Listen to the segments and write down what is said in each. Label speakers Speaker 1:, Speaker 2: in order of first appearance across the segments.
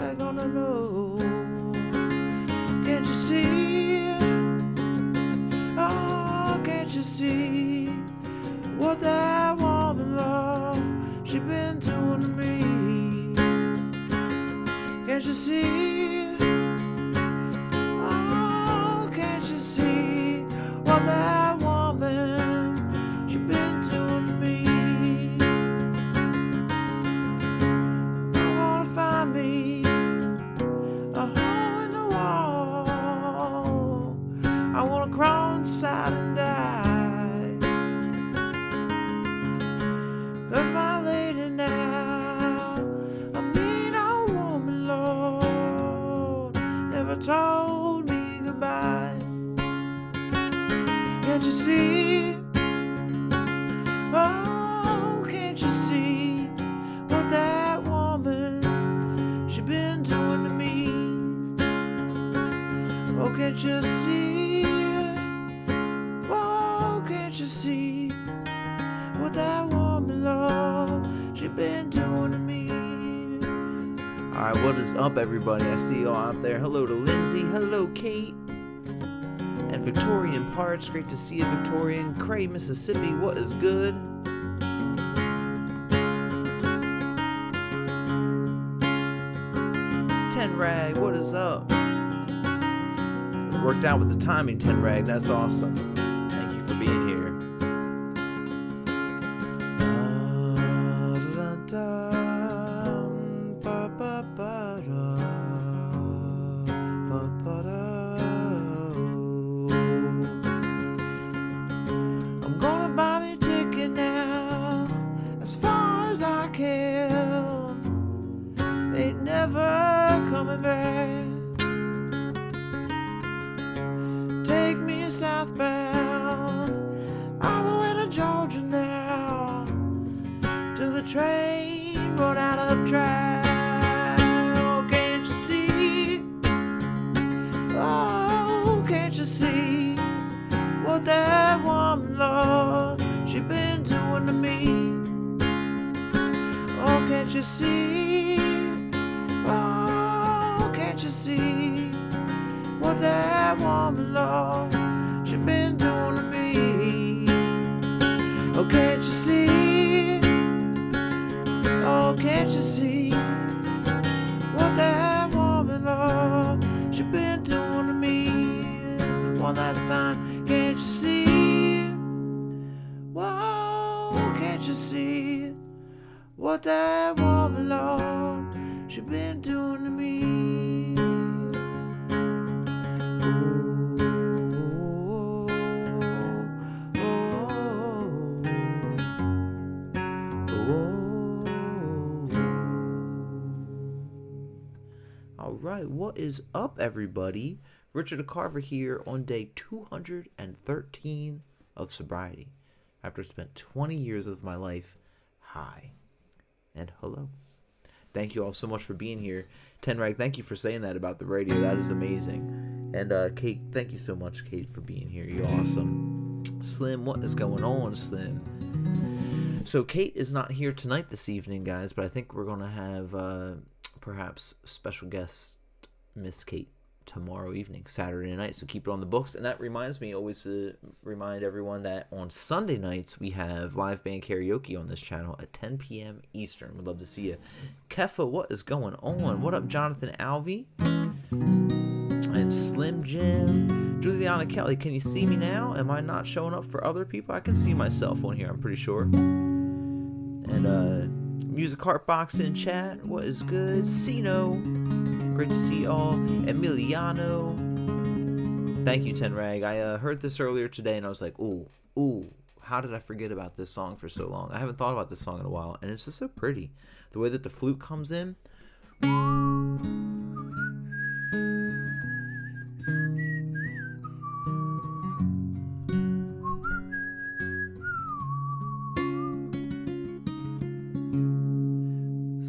Speaker 1: nobody gonna know. Can't you see? Oh, can't you see what that woman, love, she been doing to me? Can't you see? Oh, can't you see what that woman, she been doing to me? I'm gonna find me a hole in the wall. I wanna crawl inside and die. 'Cause my lady now, a mean old woman, Lord, never told me goodbye. Can't you see? Oh, can't you see what that woman, she been doing to me? Oh, can't you see? Oh, can't you see what that woman, Lord, she been doing to me? Alright, what is up, everybody? I see y'all out there. Hello to Lindsay. Hello, Kate. And Victoria in Porch. Great to see you, Victoria. In Cray, Mississippi. What is good? Ten Rag, what is up? Worked out with the timing, Ten Rag. That's awesome. Thank you for being here. I'm gonna buy me a ticket now, as far as I can. Ain't never coming back. Take me southbound, all the way to Georgia now, till the train run out of track. Oh, can't you see? Oh, can't you see what that woman, Lord, she been doing to me? Oh, can't you see? Oh, can't you see what that woman, Lord, she been doing to me? Oh, can't you see? Oh, can't you see what that woman, Lord, she been doing to me? One last time, can't you see? Whoa, can't you see what that woman, Lord, she been doing to me? Alright, what is up, everybody? Richard Carver here on day 213 of sobriety, after I spent 20 years of my life high. And hello. Thank you all so much for being here. Tenrag, thank you for saying that about the radio. That is amazing. And Kate, thank you so much, Kate, for being here. You're awesome. Slim, what is going on, Slim? So Kate is not here tonight this evening, guys, but I think we're going to have perhaps special guest Miss Kate tomorrow evening, Saturday night, so keep it on the books. And that reminds me always to remind everyone that on Sunday nights we have live band karaoke on this channel at 10 p.m. Eastern. We'd love to see you. Kefa, what is going on? What up, Jonathan Alvey? And Slim Jim. Juliana Kelly, can you see me now? Am I not showing up for other people? I can see myself on here, I'm pretty sure. And Music Heart Box in chat, what is good? Sino, great to see y'all. Emiliano, thank you, Tenrag. I heard this earlier today and I was like, ooh, how did I forget about this song for so long? I haven't thought about this song in a while, and it's just so pretty. The way that the flute comes in.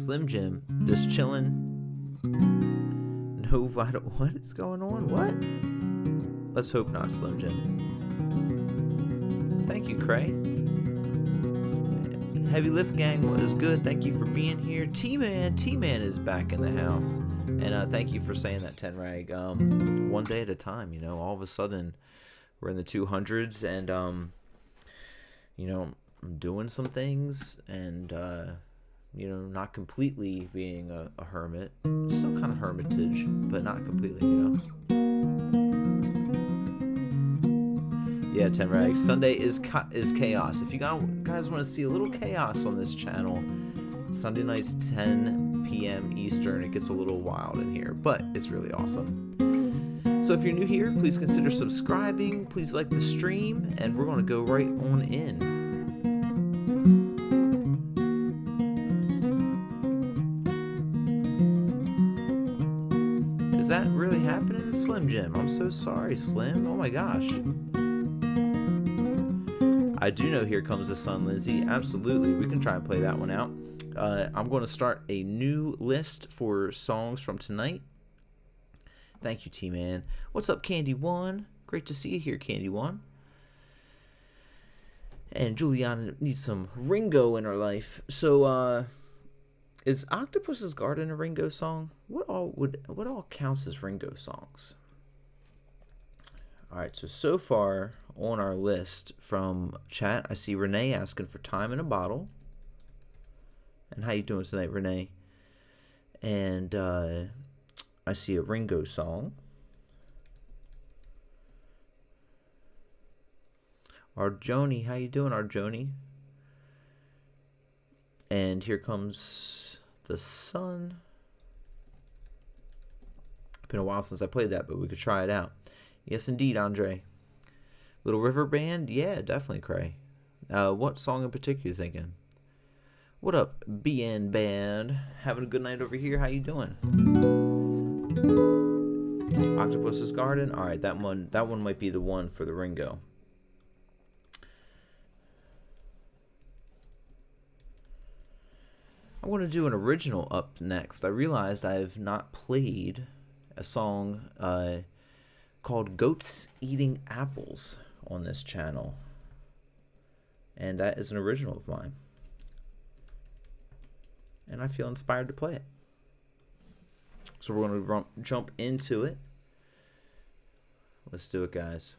Speaker 1: Slim Jim, just chilling. No vital. What is going on? What? Let's hope not, Slim Jim. Thank you, Cray. Heavy Lift Gang was good. Thank you for being here. T-Man is back in the house. And thank you for saying that, Ten Rag. One day at a time, you know, all of a sudden we're in the 200s and, you know, I'm doing some things and, you know, not completely being a hermit. Still kind of hermitage, but not completely, you know. Yeah, Ten Rag. Sunday is chaos. If you guys want to see a little chaos on this channel, Sunday nights 10 p.m. Eastern. It gets a little wild in here, but it's really awesome. So if you're new here, please consider subscribing. Please like the stream, and we're going to go right on in. Is that really happening, Slim Jim? I'm so sorry, Slim. Oh my gosh. I do know Here Comes the Sun, Lindsay. Absolutely. We can try and play that one out. I'm going to start a new list for songs from tonight. Thank you, T-Man. What's up, Candy One? Great to see you here, Candy One. And Juliana needs some Ringo in her life. So, is Octopus's Garden a Ringo song? What all counts as Ringo songs? All right, so far on our list from chat, I see Renee asking for Time in a Bottle. And how you doing tonight, Renee? And I see a Ringo song. Arjoni, how you doing, Arjoni? And Here Comes the Sun. Been a while since I played that, but we could try it out. Yes, indeed, Andre. Little River Band? Yeah, definitely, Cray. What song in particular you thinking? What up, BN Band? Having a good night over here? How you doing? Octopus's Garden? Alright, that one might be the one for the Ringo. I'm going to do an original up next. I realized I have not played a song called Goats Eating Apples on this channel. And that is an original of mine. And I feel inspired to play it. So we're going to jump into it. Let's do it, guys.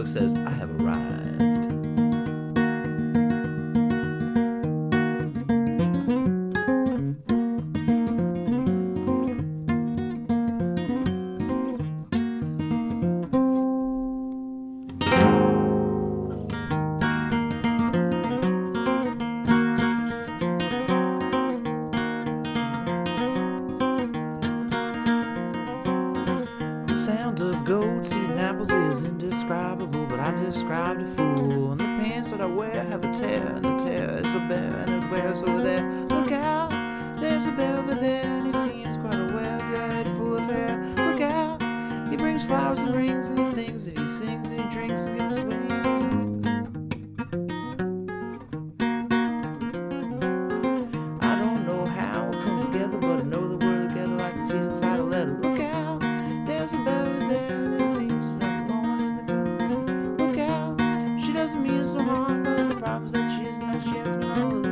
Speaker 1: Says, I have arrived. The sound of goats eating apples is indescribable, but I described a fool. And the pants that I wear have a tear, and the tear is a bear, and it wears over there. Look out, there's a bear over there, and he seems quite aware of your head full of hair. Look out, he brings flowers and rings and the things that he sings, and he drinks and gets swing. I don't know how it comes together, but I know that we're together like the T's inside a letter. Look out, there's a bear over there, and it seems doesn't mean it's no harm, but the problem is that she's not, she has been all along.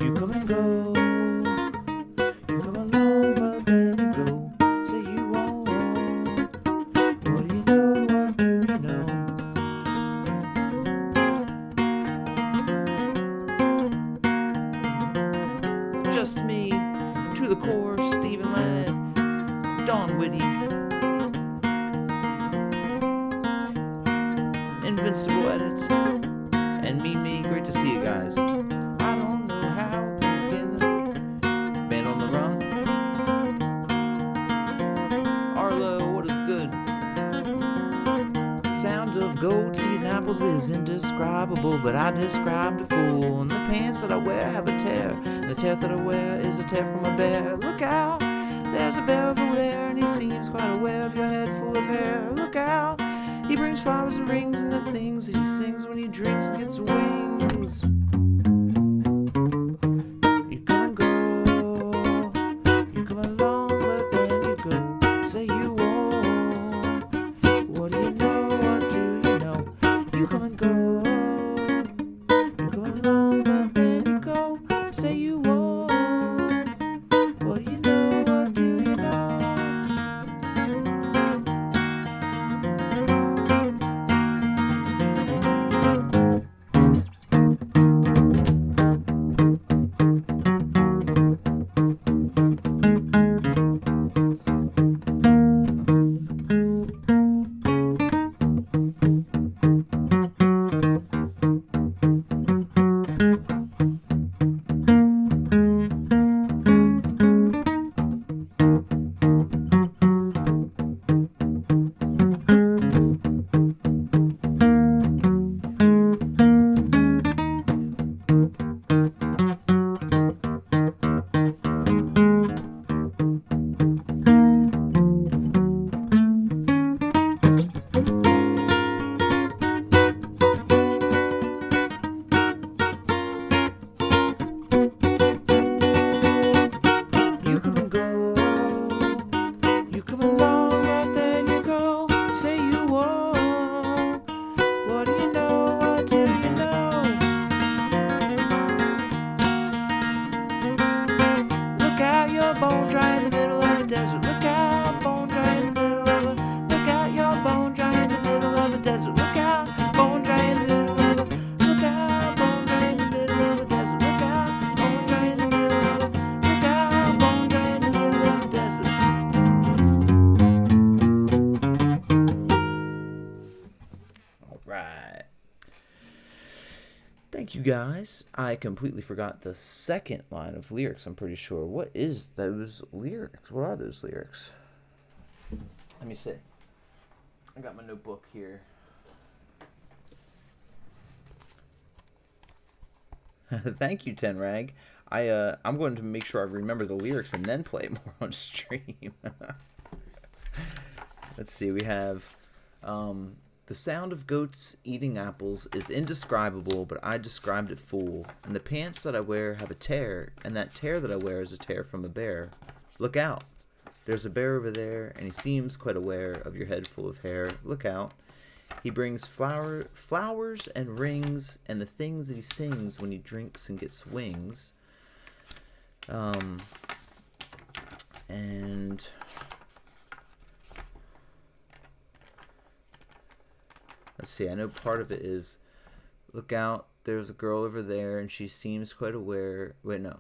Speaker 1: You come and go, you come along, but then you go, say you won't. What do you know, what do you know? Just me, to the core, witty, invincible edits, and me. Great to see you guys. I don't know how together. Band on the run. Arlo, what is good? Sound of goats eating apples is indescribable, but I described a fool. And the pants that I wear have a tear. The tear that I wear is a tear from a bear. Look out, there's a bear over there, and he seems quite aware of your head full of hair. Look out, he brings flowers and rings and the things that he sings when he drinks and gets wings. You come and go, you come along, but then you go. Say you won't. What do you know? What do you know? You come and go, you come along, but then you go. Say you won't. What do you know? What do you know? Thank you guys. I completely forgot the second line of lyrics, I'm pretty sure. What is those lyrics? What are those lyrics? Let me see. I got my notebook here. Thank you, Tenrag. I'm going to make sure I remember the lyrics and then play it more on stream. Let's see. We have... the sound of goats eating apples is indescribable, but I described it fool. And the pants that I wear have a tear, and that tear that I wear is a tear from a bear. Look out. There's a bear over there, and he seems quite aware of your head full of hair. Look out. He brings flowers and rings, and the things that he sings when he drinks and gets wings. And... let's see, I know part of it is, look out, there's a girl over there, and she seems quite aware, wait, no,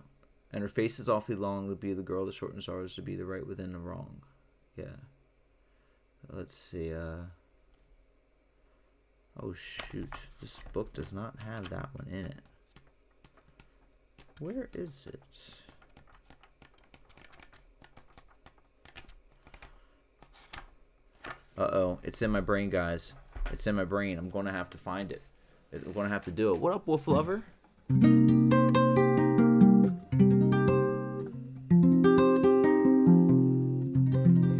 Speaker 1: and her face is awfully long to be the girl that shortens ours to be the right within the wrong. Yeah. Let's see, oh shoot, this book does not have that one in it. Where is it? Uh-oh, it's in my brain, guys. It's in my brain. I'm going to have to find it. I'm going to have to do it. What up, Wolf Lover?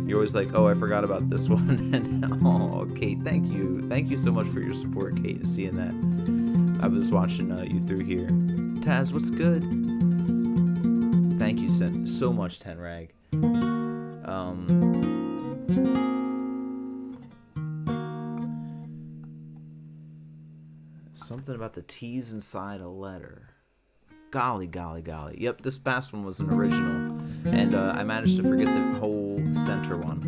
Speaker 1: You're always like, oh, I forgot about this one. And oh, Kate, thank you. Thank you so much for your support, Kate, and seeing that. I was watching you through here. Taz, what's good? Thank you so much, Tenrag. Something about the T's inside a letter. Golly, golly, golly. Yep, this past one was an original. And I managed to forget the whole center one.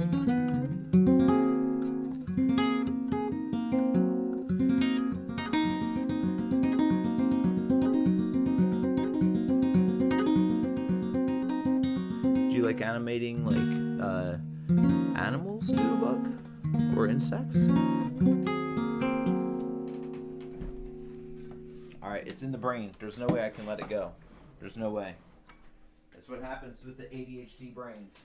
Speaker 1: Do you like animating, like, animals, Doodlebug? Or insects? Alright, it's in the brain. There's no way I can let it go. There's no way. That's what happens with the ADHD brains.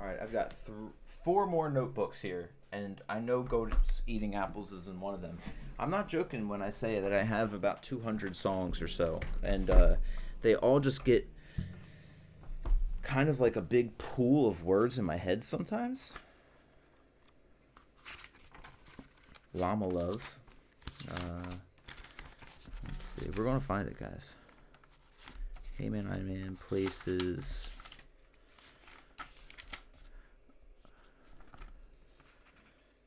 Speaker 1: Alright, I've got 4 more notebooks here, and I know Goats Eating Apples is in one of them. I'm not joking when I say that I have about 200 songs or so, and they all just get kind of like a big pool of words in my head sometimes. Llama Love. Let's see. We're going to find it, guys. Hey Man, I Man, Places.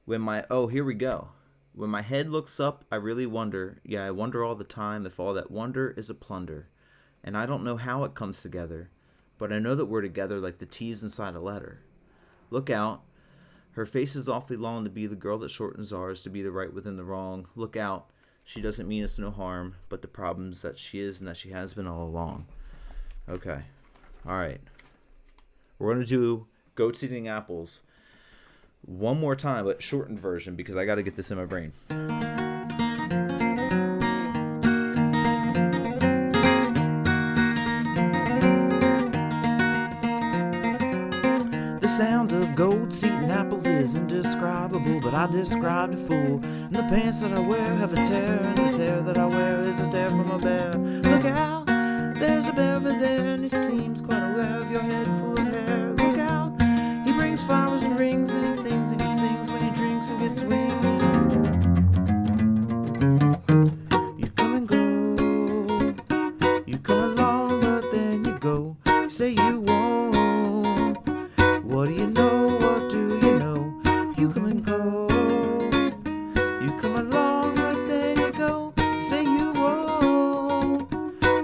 Speaker 1: Here we go. When my head looks up, I really wonder. Yeah, I wonder all the time if all that wonder is a plunder. And I don't know how it comes together, but I know that we're together like the T's inside a letter. Look out. Her face is awfully long to be the girl that shortens ours, to be the right within the wrong. Look out. She doesn't mean us no harm, but the problem's that she is and that she has been all along. Okay. All right. We're going to do Goats Eating Apples one more time, but shortened version, because I got to get this in my brain. The sound of goats eating apples is indescribable, but I described a fool. And the pants that I wear have a tear, and the tear that I wear is a tear from a bear. Look out, there's a bear over there, and he seems quite aware of your head full of hair. Look out, he brings flowers and rings and things that he sings when he drinks and gets wings. You come and go, you come along, but then you go. You say you won't. What do you know? What do you know? You come and go, you come along, but then you go. You say you won't.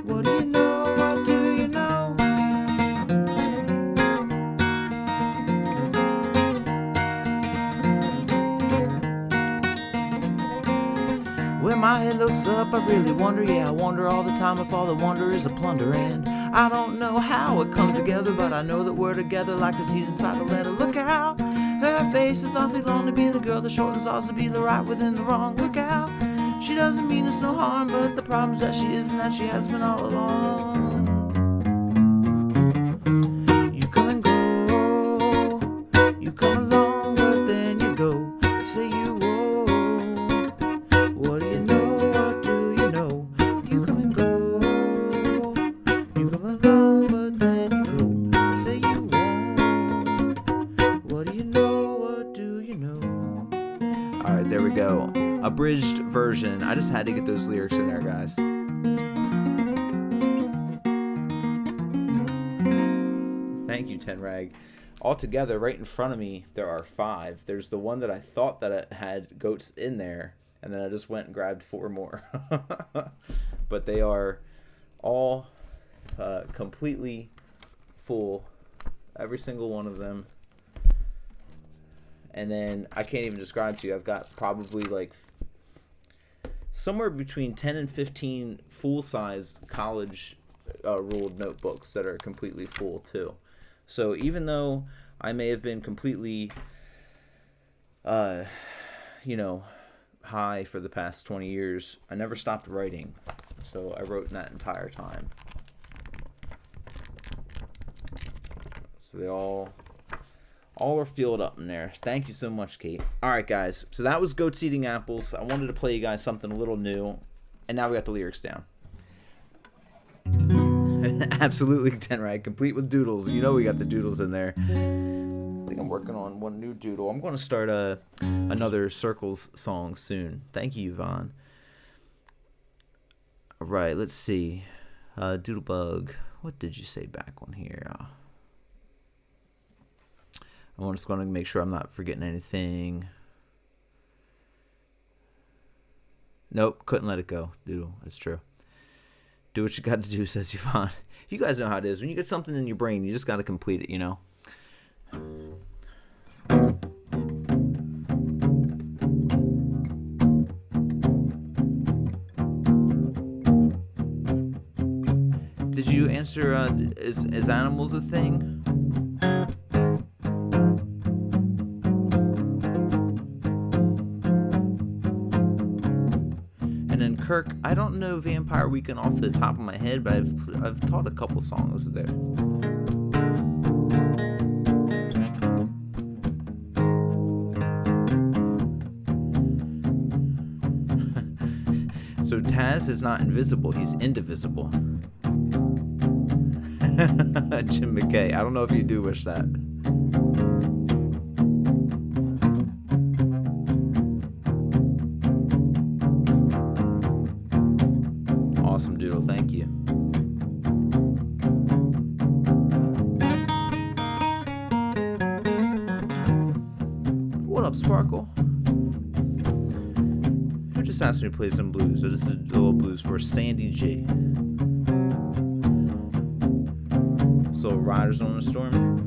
Speaker 1: What do you know? What do you know? When my head looks up, I really wonder, yeah, I wonder all the time if all the wonder is a plunder. And I don't know how it comes together, but I know that we're together like the T's inside a letter. Look out, her face is awfully long to be the girl that shortens ours, to be the right within the wrong. Look out, she doesn't mean us no harm, but the problem's that she is and that she has been all along. You come and go, you come along, but then you go. Say you won't. What do you know? What do you know? You come and go, you come along, but then you go. Say you won't. What do you know? What do you know? All right, there we go. Abridged version. I just had to get those lyrics in there, guys. Thank you, Ten Rag. Altogether, right in front of me, there are 5. There's the one that I thought that it had goats in there, and then I just went and grabbed 4 more. But they are all completely full, every single one of them. And then I can't even describe to you. I've got probably like somewhere between 10 and 15 full-sized college ruled notebooks that are completely full too. So even though I may have been completely, high for the past 20 years, I never stopped writing. So I wrote in that entire time. So they all are filled up in there. Thank you so much, Kate. All right, guys. So that was Goats Eating Apples. I wanted to play you guys something a little new. And now we got the lyrics down. Absolutely, Tenrag. Complete with doodles. You know we got the doodles in there. I think I'm working on one new doodle. I'm going to start another Circles song soon. Thank you, Yvonne. All right, let's see. Doodlebug. What did you say back on here? I'm just going to make sure I'm not forgetting anything. Nope, couldn't let it go. Doodle, it's true. Do what you got to do, says Yvonne. You guys know how it is. When you get something in your brain, you just got to complete it, you know? Did you answer, is animals a thing? And then Kirk, I don't know Vampire Weekend off the top of my head, but I've taught a couple songs there. So Taz is not invisible, he's indivisible. Jim McKay, I don't know if you do wish that. Awesome doodle, thank you. What up, Sparkle? Who just asked me to play some blues? So this is a little blues for Sandy G. So Riders on the Storm.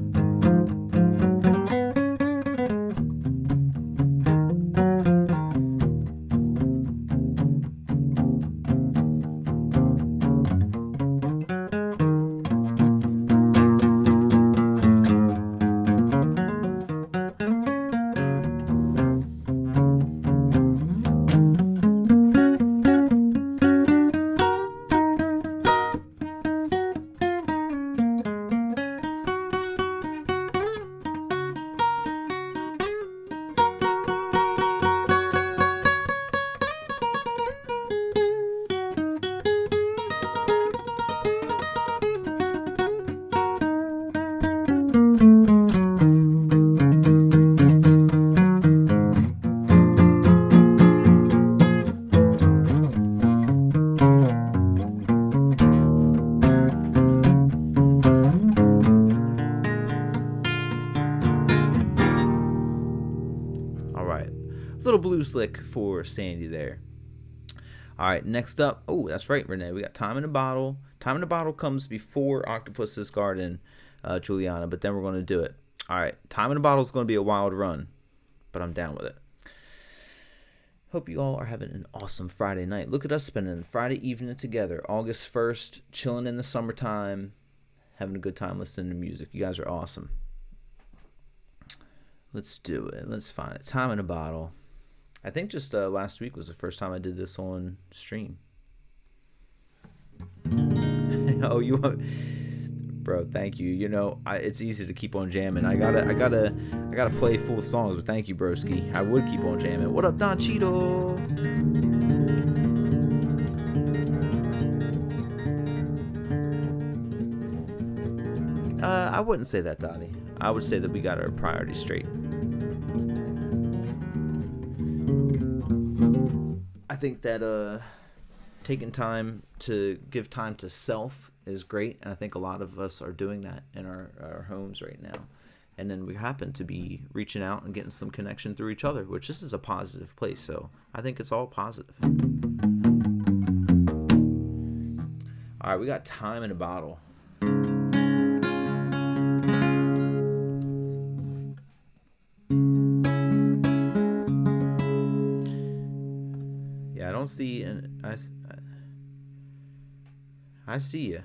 Speaker 1: Little blues lick for Sandy there. All right, next up. Oh, that's right, Renee. We got Time in a Bottle. Time in a Bottle comes before Octopus's Garden, Juliana, but then we're going to do it. All right, Time in a Bottle is going to be a wild run, but I'm down with it. Hope you all are having an awesome Friday night. Look at us spending Friday evening together, August 1st, chilling in the summertime, having a good time listening to music. You guys are awesome. Let's do it. Let's find it. Time in a Bottle. I think just last week was the first time I did this on stream. Oh, you want, bro? Thank you. You know, it's easy to keep on jamming. I gotta play full songs, but thank you, broski. I would keep on jamming. What up, Don Cheeto? I wouldn't say that, Dottie. I would say that we got our priorities straight. I think that taking time to give time to self is great, and I think a lot of us are doing that in our homes right now. And then we happen to be reaching out and getting some connection through each other, which this is a positive place, so I think it's all positive. All right, we got Time in a Bottle. I don't see, and I see you.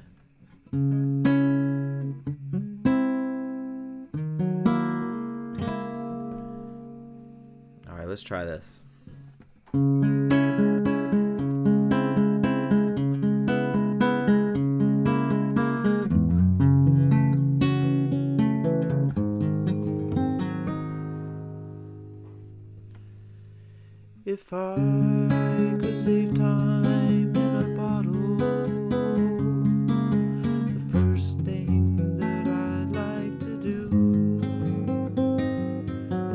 Speaker 1: All right, let's try this. If I could save time in a bottle, the first thing that I'd like to do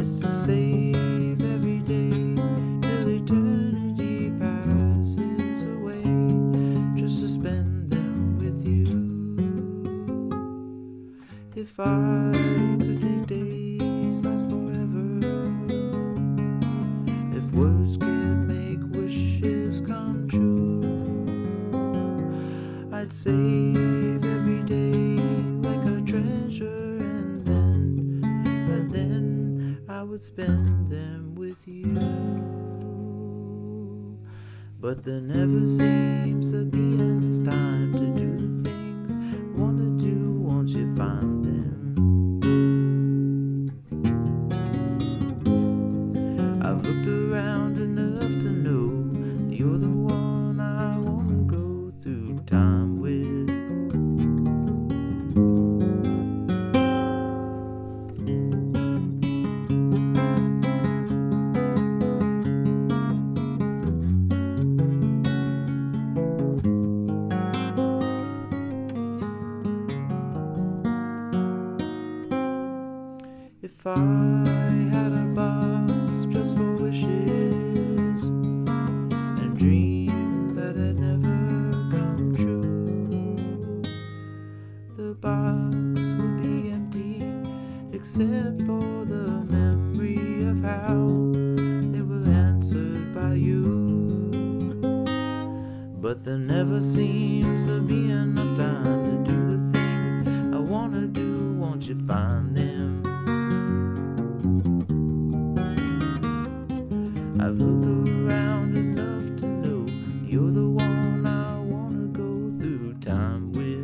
Speaker 1: is to save every day till eternity passes away, just to spend them with you. If I could make days last forever, if words could make wishes come true, I'd save every day like a treasure, and then I would spend them with you. But there never seems to be enough time to do the things If I had a box just for wishes and dreams that had never come true, the box would be empty except for the memory of how they were answered by you. But there never seems to be enough time to do the things I wanna do once you find them. I've looked around enough to know you're the one I wanna go through time with.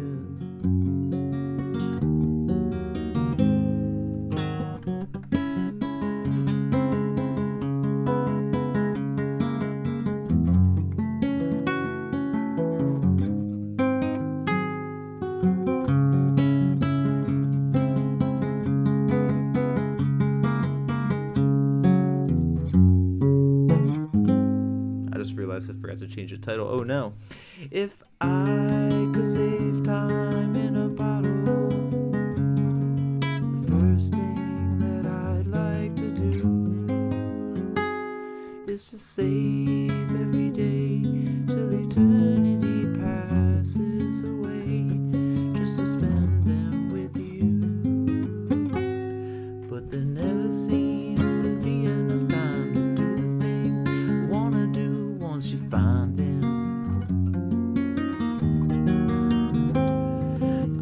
Speaker 1: I forgot to change the title. Oh no. If I could save time in a bottle, the first thing that I'd like to do is to save every day till eternity passes away, just to spend them with you. But there never seems to be enough time to do the things I wanna do once you find them.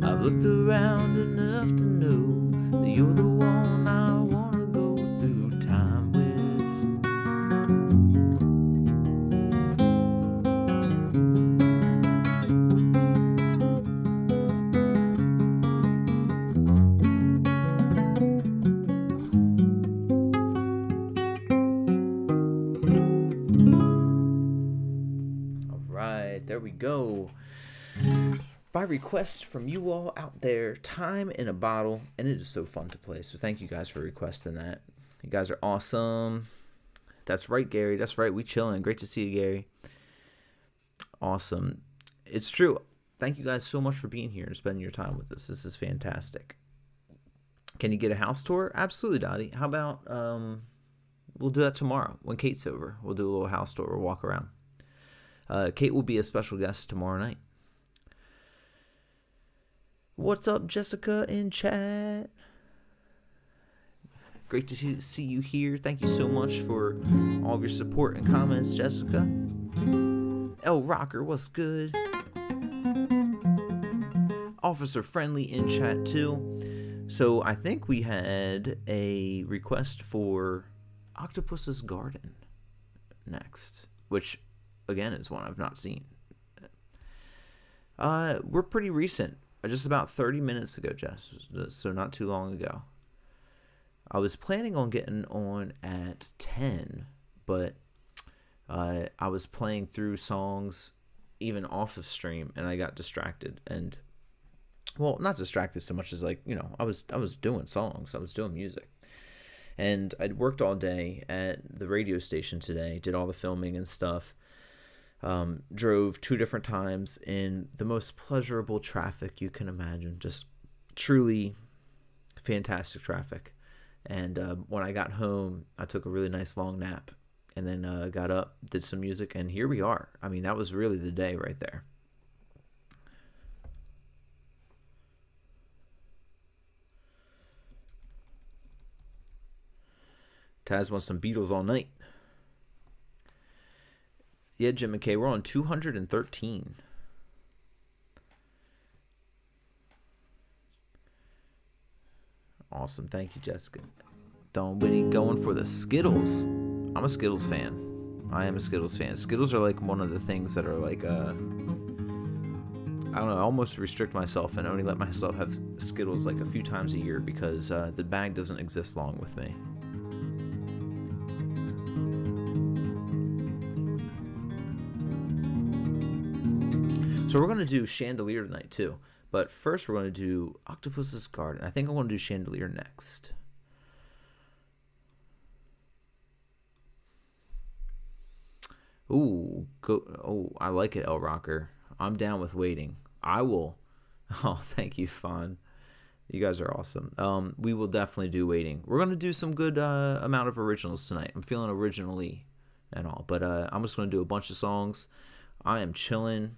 Speaker 1: I've looked around enough to know that you're the one I wanna go through time with. There we go. By request from you all out there, Time in a Bottle, and it is so fun to play. So thank you guys for requesting that. You guys are awesome. That's right, Gary. That's right. We chilling. Great to see you, Gary. Awesome. It's true. Thank you guys so much for being here and spending your time with us. This is fantastic. Can you get a house tour? Absolutely, Dottie. How about we'll do that tomorrow when Kate's over. We'll do a little house tour. We'll walk around. Kate will be a special guest tomorrow night. What's up, Jessica in chat? Great to see you here. Thank you so much for all of your support and comments, Jessica. El Rocker, what's good? Officer Friendly in chat too. So I think we had a request for Octopus's Garden next, which again is one I've not seen. We're pretty recent, just about 30 minutes ago, Jess, so not too long ago. I was planning on getting on at 10, but I was playing through songs even off of stream, and I got distracted. And, well, not distracted so much as, like, you know, I was doing songs. I was doing music. And I'd worked all day at the radio station today, did all the filming and stuff. Drove 2 different times in the most pleasurable traffic you can imagine. Just truly fantastic traffic. And when I got home, I took a really nice long nap, and then got up, did some music, and here we are. I mean, that was really the day right there. Taz wants some Beatles all night. Yeah, Jim and Kay, we're on 213. Awesome. Thank you, Jessica. Don Whitty going for the Skittles. I'm a Skittles fan. I am a Skittles fan. Skittles are like one of the things that are like, I don't know, I almost restrict myself and only let myself have Skittles like a few times a year because the bag doesn't exist long with me. So we're going to do Chandelier tonight too. But first we're going to do Octopus's Garden. I think I want to do Chandelier next. Ooh, I like it, El Rocker. I'm down with waiting. I will. Oh, thank you, Fawn. You guys are awesome. We will definitely do Waiting. We're going to do some good amount of originals tonight. I'm feeling originally and all. But I'm just going to do a bunch of songs. I am chilling.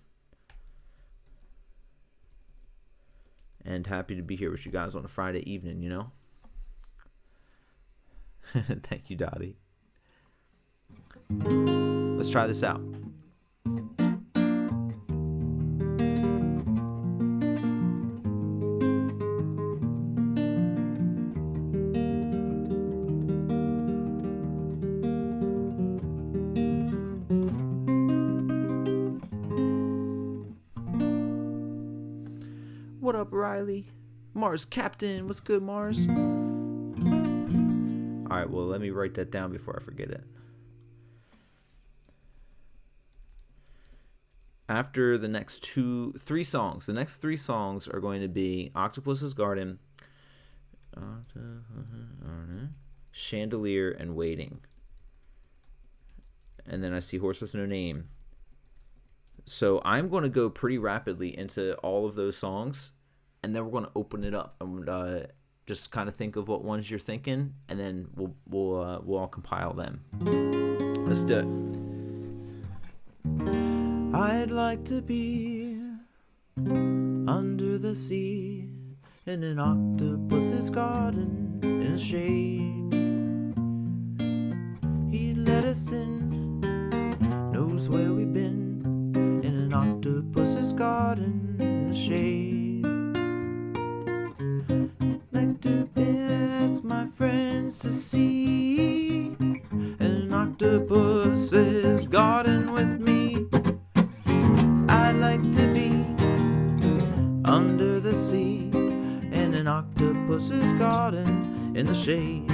Speaker 1: And happy to be here with you guys on a Friday evening, you know? Thank you, Dottie. Let's try this out. What up, Riley? Mars Captain, what's good, Mars? Alright, well, let me write that down before I forget it. After the next 3 songs, the next 3 songs are going to be Octopus's Garden, Chandelier, and Waiting. And then I see Horse with No Name. So I'm going to go pretty rapidly into all of those songs, and then we're going to open it up and just kind of think of what ones you're thinking, and then we'll all compile them. Let's do it. I'd like to be under the sea in an octopus's garden in the shade. He let us in, knows where we've been, in an octopus's garden in the shade. Like to ask my friends to see an octopus's garden with me. I'd like to be under the sea in an octopus's garden in the shade.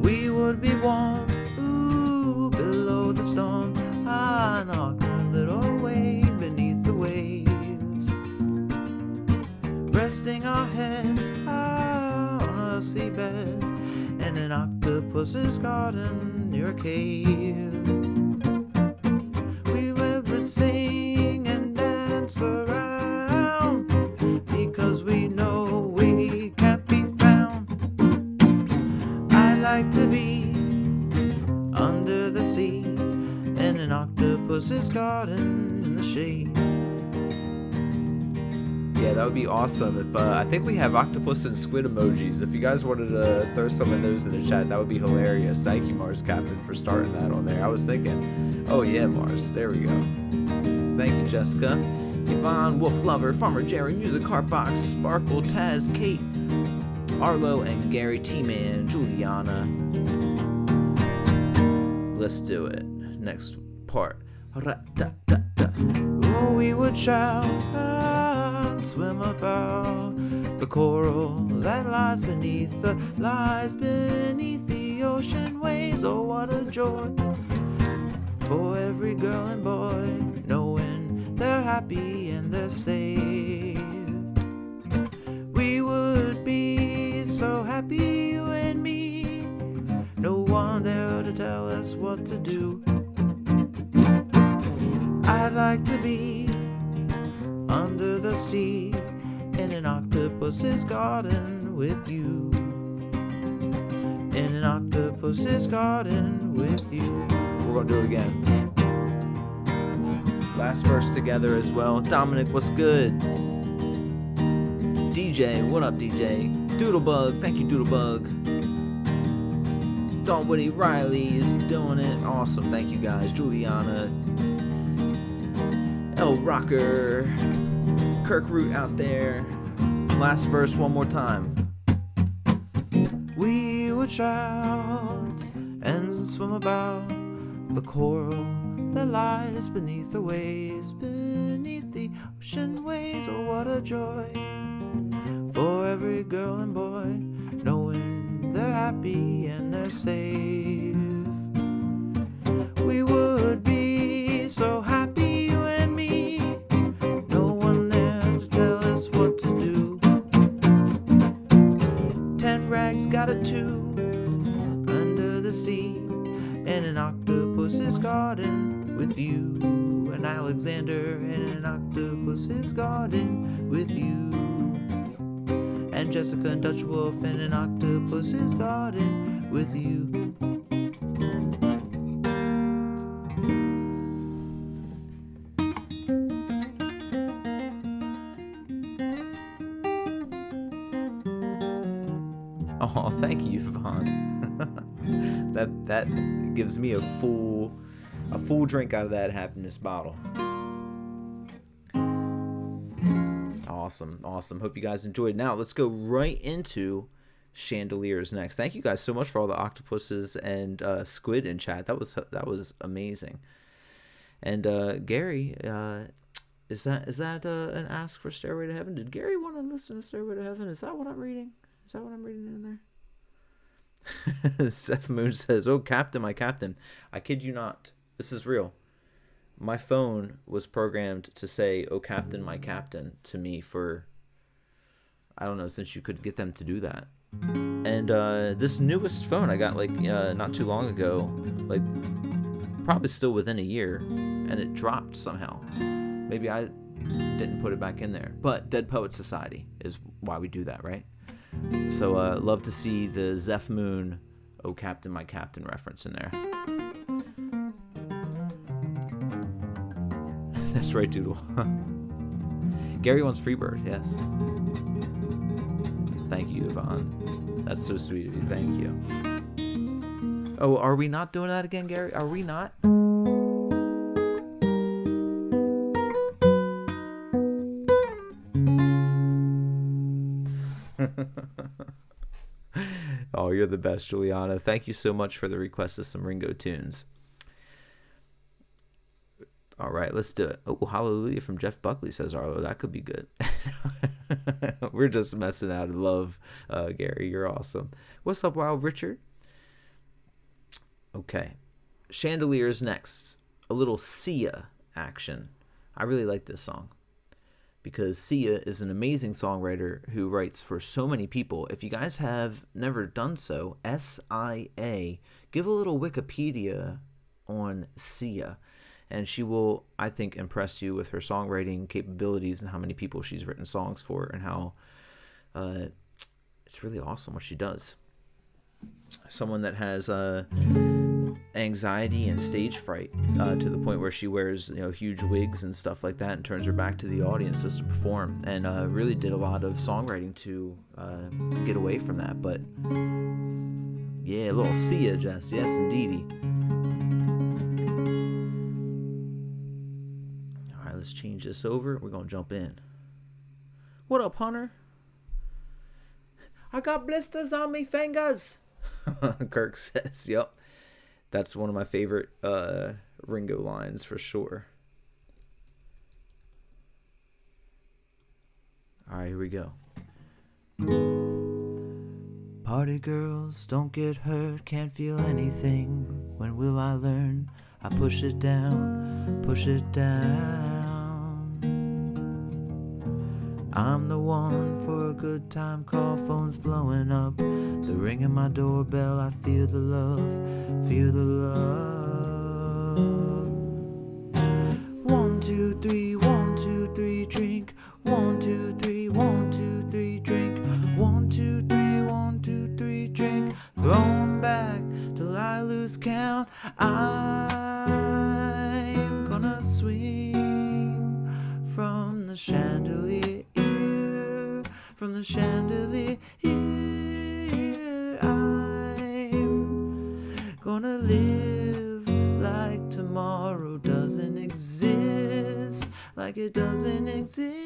Speaker 1: We would be warm, ooh, below the storm. I knock a little wave beneath the waves, resting our heads on a seabed in an octopus's garden near a cave. Sing and dance around because we know we can't be found. I'd like to be under the sea in an octopus's garden in the shade. Yeah, that would be awesome if I think we have octopus and squid emojis. If you guys wanted to throw some of those in the chat, that would be hilarious. Thank you, Mars Captain, for starting that on there. I was thinking, oh yeah, Mars, there we go. Thank you, Jessica. Yvonne, Wolf Lover, Farmer Jerry, Music Heartbox, Sparkle, Taz, Kate, Arlo, and Gary T-Man, Juliana. Let's do it. Next part. Oh, we would shout and swim about the coral that lies beneath the ocean waves. Oh, what a joy for every girl and boy, knowing they're happy and they're safe. We would be so happy, you and me, no one there to tell us what to do. I'd like to be under the sea in an octopus's garden with you, in an octopus's garden with you. We're gonna do it again. Last verse together as well. Dominic, what's good? DJ, what up, DJ? Doodlebug, thank you, Doodlebug. Don Woody Riley is doing it. Awesome, thank you guys. Juliana, El Rocker, Kirk Root out there. Last verse one more time. We would shout and swim about the coral that lies beneath the waves, beneath the ocean waves. Oh, what a joy for every girl and boy, knowing they're happy and they're safe. We would be so happy, you and me, no one there to tell us what to do. 10 rags got a 2 under the sea in an octopus's garden with you, and Alexander in an octopus's garden with you. and Jessica and Dutch Wolf and an octopus's garden with you. Oh, thank you, Yvonne. that gives me a full drink out of that happiness bottle. Awesome. Hope you guys enjoyed. Now let's go right into Chandeliers next. Thank you guys so much for all the octopuses and squid in chat. That was amazing. And Gary, is that an ask for Stairway to Heaven? Did Gary want to listen to Stairway to Heaven? Is that what I'm reading? Is that what I'm reading in there? Seth Moon says, "Oh, Captain, my Captain. I kid you not. This is real. My phone was programmed to say, 'Oh, Captain, my Captain,' to me for, I don't know, since you could get them to do that. And this newest phone I got, like, not too long ago, like, probably still within a year, and it dropped somehow. Maybe I didn't put it back in there. But Dead Poet Society is why we do that, right? So love to see the Zeph Moon, 'Oh Captain, my Captain' reference in there." That's right, Doodle. Gary wants Freebird, yes. Thank you, Yvonne. That's so sweet of you. Thank you. Oh, are we not doing that again, Gary? Are we not? Oh, you're the best, Juliana. Thank you so much for the request of some Ringo tunes. All right, let's do it. Oh, Hallelujah from Jeff Buckley, says Arlo. That could be good. We're just messing out of love, Gary. You're awesome. What's up, Wild Richard? Okay. Chandeliers next. A little Sia action. I really like this song because Sia is an amazing songwriter who writes for so many people. If you guys have never done so, S-I-A, give a little Wikipedia on Sia. And she will, I think, impress you with her songwriting capabilities and how many people she's written songs for and how it's really awesome what she does. Someone that has anxiety and stage fright to the point where she wears huge wigs and stuff like that and turns her back to the audience just to perform, and really did a lot of songwriting to get away from that. But yeah, a little Sia, Jess. Yes, indeedy. Let's change this over. We're gonna jump in. What up, Hunter? I got blisters on me fingers. Kirk says, "Yep, that's one of my favorite Ringo lines for sure." All right, here we go. Party girls, don't get hurt, can't feel anything. When will I learn? I push it down, push it down. I'm the one for a good time call, phone's blowing up. The ring in my doorbell, I feel the love, feel the love. 1, 2, 3, 1, 2, 3, drink. 1, 2, 3, 1, 2, 3, drink. 1, 2, 3, 1, 2, 3, drink. Throw 'em back till I lose count. I'm gonna swing from the chandelier. From the chandelier, I'm gonna live like tomorrow doesn't exist, like it doesn't exist.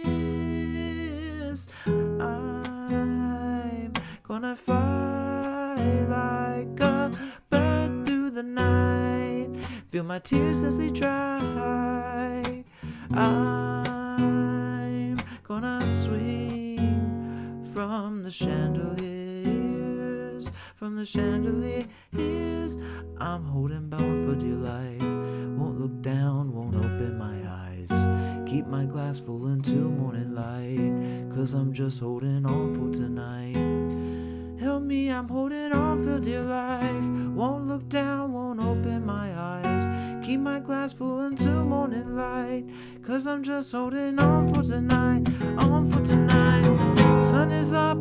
Speaker 1: I'm gonna fly like a bird through the night, feel my tears as they dry. I'm gonna swing from the chandeliers, from the chandeliers. I'm holding bound for dear life, won't look down, won't open my eyes. Keep my glass full until morning light, 'cause I'm just holding on for tonight. Help me, I'm holding on for dear life, won't look down, won't open my eyes. Keep my glass full until morning light, 'cause I'm just holding on for tonight, on for tonight. Sun is up,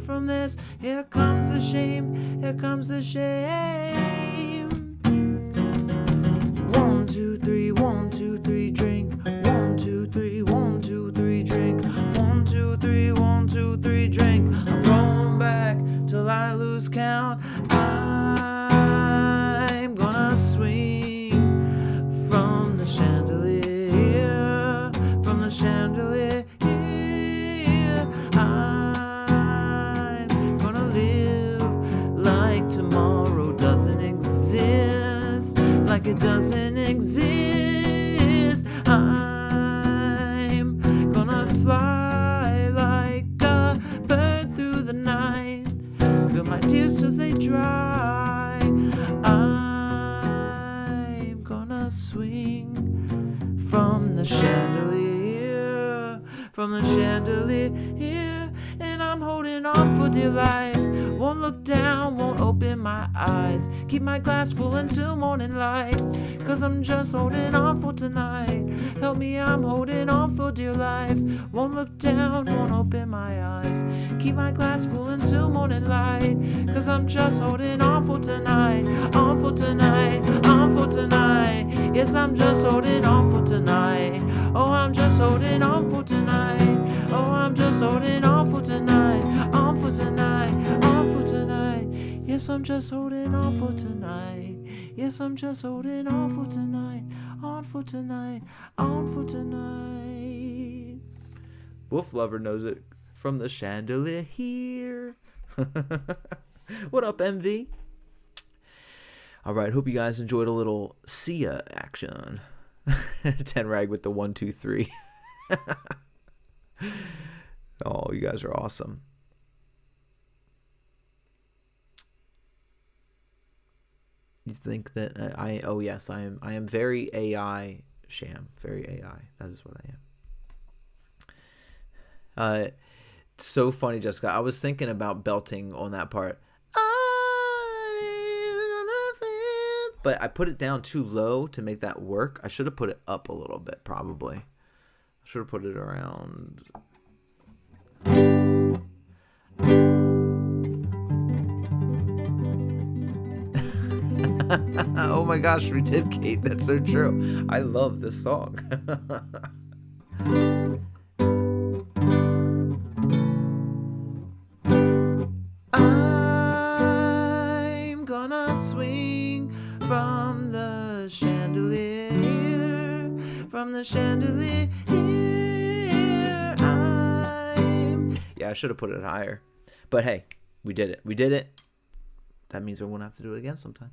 Speaker 1: from this. Here comes the shame, here comes the shame. 1, 2, 3, 1, 2, 3, drink. 1, 2, 3, 1, 2, 3, drink. 1, 2, 3, 1, 2, 3, drink. I'm going back till I lose count. I'm gonna swing from the chandelier, from the chandelier. I'm gonna live like tomorrow doesn't exist, like it doesn't exist. I'm gonna fly like a bird through the night, feel my tears till they dry. I'm gonna swing from the chandelier, from the chandelier, and I'm holding on for dear life. Won't look down, won't open my eyes, keep my glass full until morning light, 'cause I'm just holding on for tonight. Help me, I'm holding on for dear life. Won't look down, won't open my eyes, keep my glass full until morning light, 'cause I'm just holding on for tonight. On for tonight, on for tonight. Yes, I'm just holding on for tonight. Oh, I'm just holding on for tonight. Oh, I'm just holding on for tonight. On for tonight, on for tonight. Yes, I'm just holding on for tonight. Yes, I'm just holding on for tonight. On for tonight, on for tonight. Wolf Lover knows it from the chandelier here. What up, MV? All right, hope you guys enjoyed a little Sia action. 10 rag with the 1, 2, 3. Oh, you guys are awesome. You think that oh yes, I am very AI sham, very AI. That is what I am. It's so funny, Jessica. I was thinking about belting on that part. But I put it down too low to make that work. I should have put it up a little bit, probably. I should have put it around. Oh my gosh, we did, Kate. That's so true. I love this song. I'm gonna swing from the chandelier, from the chandelier. Yeah, I should have put it higher. But hey, we did it. We did it. That means we won't have to do it again sometime.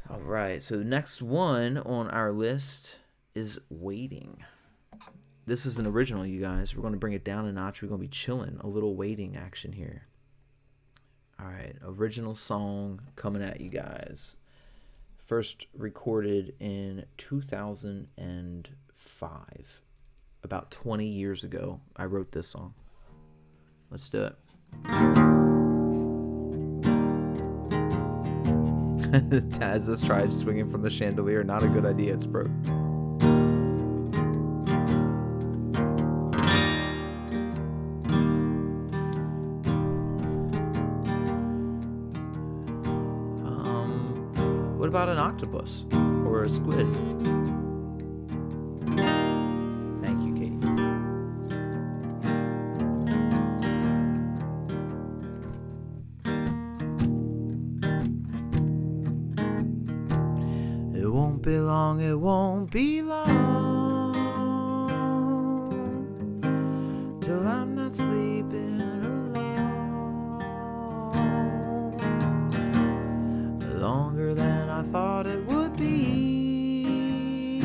Speaker 1: All right, so the next one on our list is Waiting. This is an original, you guys. We're going to bring it down a notch. We're going to be chilling. A little waiting action here. All right, original song coming at you guys. First recorded in 2005. About 20 years ago, I wrote this song. Let's do it. Taz has tried swinging from the chandelier. Not a good idea. It's broke. What about an octopus or a squid? Thank you, Kate. It won't be long, it won't be long till I'm not sleeping alone. Longer than I thought it would be.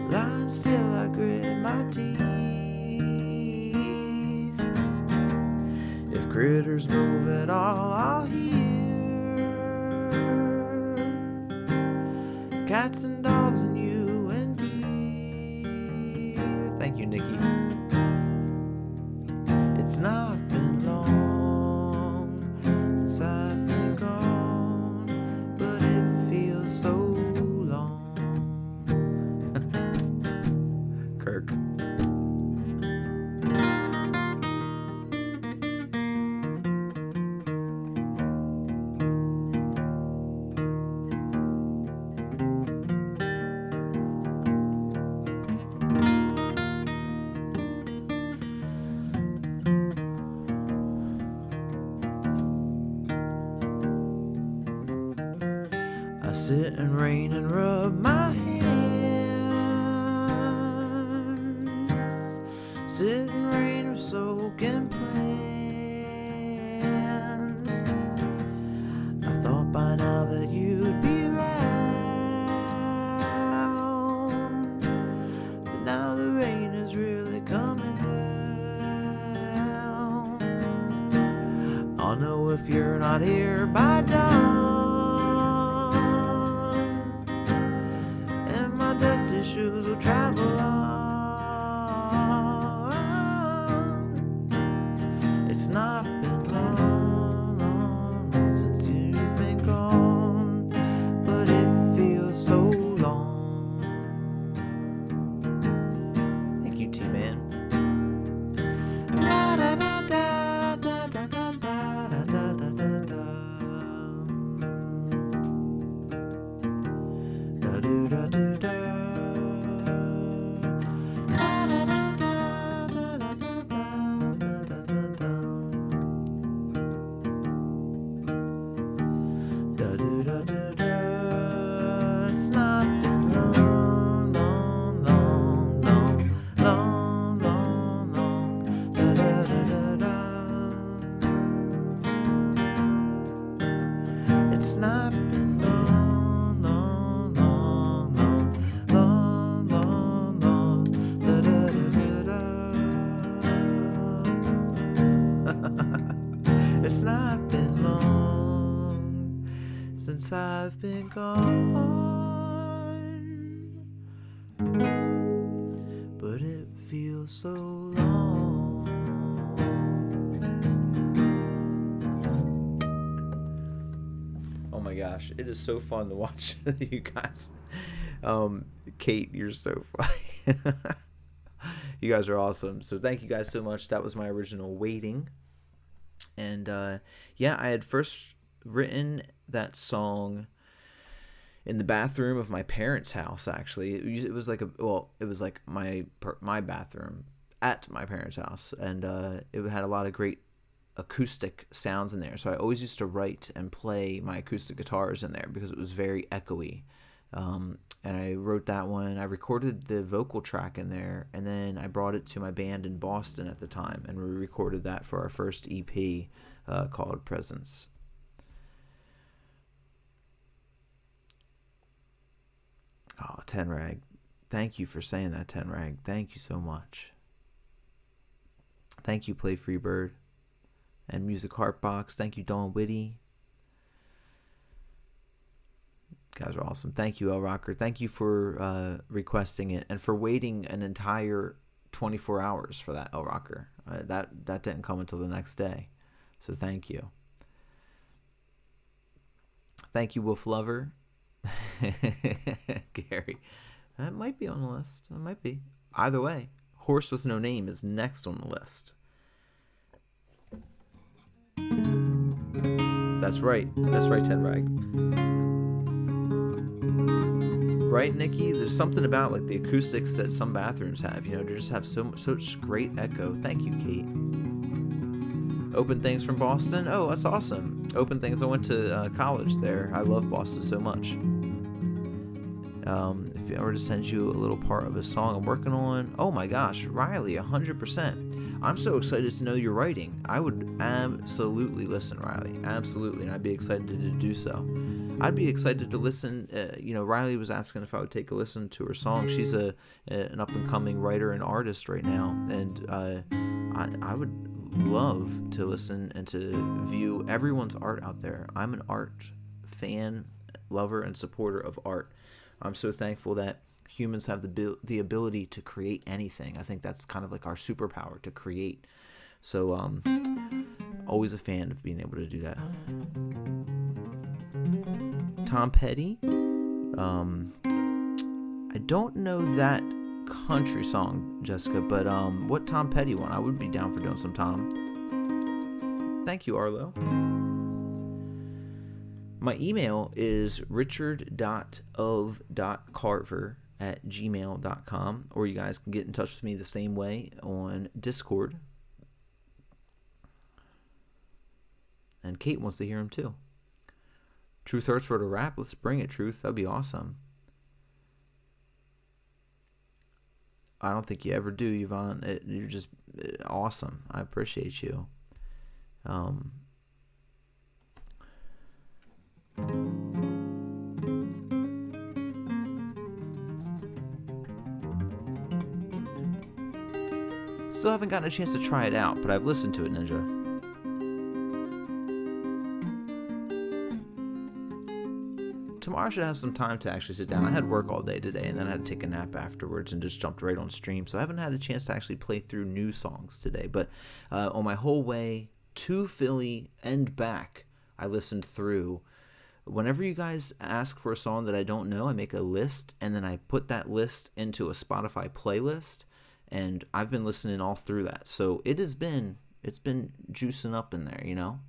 Speaker 1: Lying still, I grit my teeth. If critters move at all, I'll hear. Cats and dogs and you and deer. Thank you, Nikki. It's not been long since I've been gone, but it feels so long. Kirk. I sit in rain and rub my hands. Sit in rain and soak in plans. I thought by now that you'd be around, but now the rain is really coming down. I'll know if you're not here by dawn, and my dusty shoes will travel on. It's not been long, long, long since you've been gone, but it feels so long. Thank you, T-Man. It's not been long, long, long, long, long, long, long. It's not been long, long, long, long, long, long, long. It's not been long since I've been gone, but it feels so long. Oh my gosh, it is so fun to watch you guys. Kate, you're so funny. You guys are awesome. So thank you guys so much. That was my original Waiting. And yeah, I had first written that song in the bathroom of my parents' house. Actually, it was like my bathroom at my parents' house, and it had a lot of great acoustic sounds in there. So I always used to write and play my acoustic guitars in there because it was very echoey. And I wrote that one. I recorded the vocal track in there, and then I brought it to my band in Boston at the time, and we recorded that for our first EP called Presence. Oh, Tenrag. Thank you for saying that, Tenrag. Thank you so much. Thank you, Play Freebird. And Music Heartbox. Thank you, Dawn Whitty. You guys are awesome. Thank you, El Rocker. Thank you for requesting it and for waiting an entire 24 hours for that, El Rocker. That didn't come until the next day. So thank you. Thank you, Wolf Lover. Gary. That might be on the list. It might be. Either way, Horse with No Name is next on the list. That's right. That's right, Ted Rag. Right, Nikki? There's something about like the acoustics that some bathrooms have. You know, they just have such great echo. Thank you, Kate. Open Things from Boston. Oh, that's awesome. Open Things. I went to college there. I love Boston so much. If I were to send you a little part of a song I'm working on, oh my gosh, Riley, 100%. I'm so excited to know you're writing. I would absolutely listen, Riley. Absolutely, and I'd be excited to do so. I'd be excited to listen. Riley was asking if I would take a listen to her song. She's an up-and-coming writer and artist right now, and I would love to listen and to view everyone's art out there. I'm an art fan, lover, and supporter of art. I'm so thankful that humans have the ability to create anything. I think that's kind of like our superpower, to create. So always a fan of being able to do that. Tom Petty. I don't know that country song, Jessica, but what Tom Petty one? I would be down for doing some Tom. Thank you, Arlo. My email is richard.of.carver@gmail.com, or you guys can get in touch with me the same way on Discord. And Kate wants to hear him too. Truth Hurts wrote a rap. Let's bring it, Truth. That'd be awesome. I don't think you ever do, Yvonne. You're just awesome. I appreciate you. Still haven't gotten a chance to try it out, but I've listened to it, Ninja. Tomorrow I should have some time to actually sit down. I had work all day today, and then I had to take a nap afterwards and just jumped right on stream. So I haven't had a chance to actually play through new songs today. But on my whole way to Philly and back, I listened through. Whenever you guys ask for a song that I don't know, I make a list, and then I put that list into a Spotify playlist. And I've been listening all through that. So it's been juicing up in there, you know?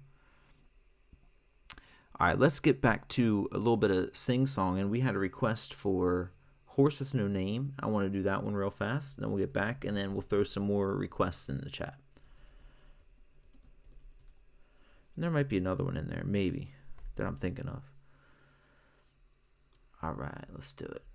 Speaker 1: All right, let's get back to a little bit of sing-song. And we had a request for Horse with No Name. I want to do that one real fast. Then we'll get back, and then we'll throw some more requests in the chat. And there might be another one in there, maybe, that I'm thinking of. All right, let's do it.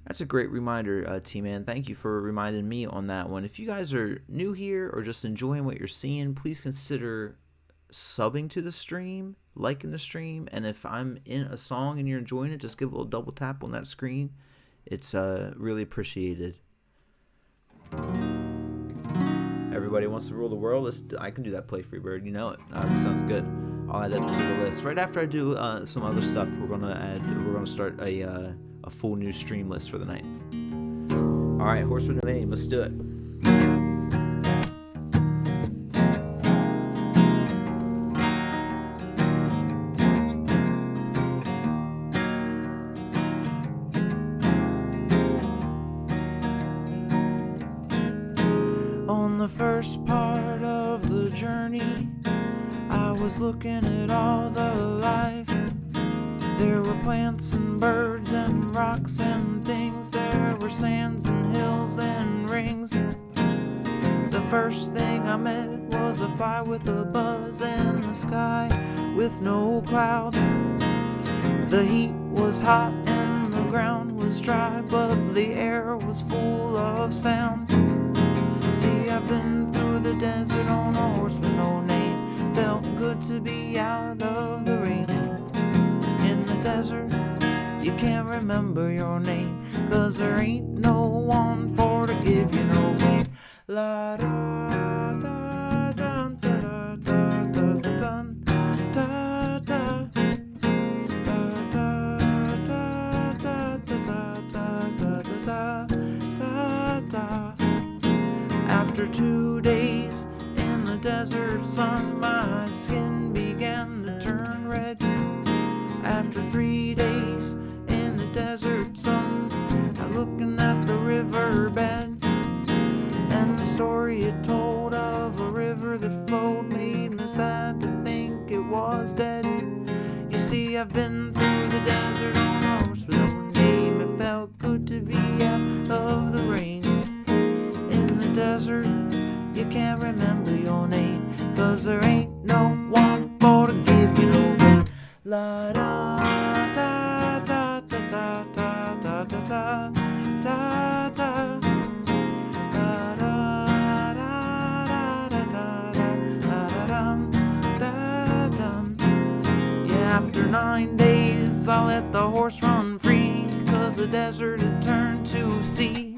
Speaker 1: That's a great reminder, T-Man. Thank you for reminding me on that one. If you guys are new here or just enjoying what you're seeing, please consider subbing to the stream, liking the stream, and if I'm in a song and you're enjoying it, just give a little double tap on that screen. It's really appreciated. Everybody wants to rule the world. I can do that, Play Freebird. You know it. Sounds good. I'll add that to the list. Right after I do some other stuff, we're gonna start a full new stream list for the night. All right, Horse with No Name. Let's do it. On the first part of the journey, I was looking at all the life. There were plants and birds and rocks and things. There were sands and hills and rings. The first thing I met was a fly with a buzz and the sky with no clouds. The heat was hot and the ground was dry, but the air was full of sound. See, I've been through the desert on a horse with no name. Felt good to be out of the rain. Desert, you can't remember your name, 'cause there ain't no one for to give you no pain. La da da da da da da da da da da. After 2 days in the desert sun, my skin began to turn red. After 3 days in the desert sun, I'm looking at the riverbed, and the story it told of a river that flowed made me sad to think it was dead. You see, I've been through the desert on a horse with no name. It felt good to be out of the rain. In the desert, you can't remember your name, 'cause there ain't no one for to give you no pain. La da da da da da da da da da da da. Yeah, after 9 days I let the horse run free, 'cause the desert had turned to sea.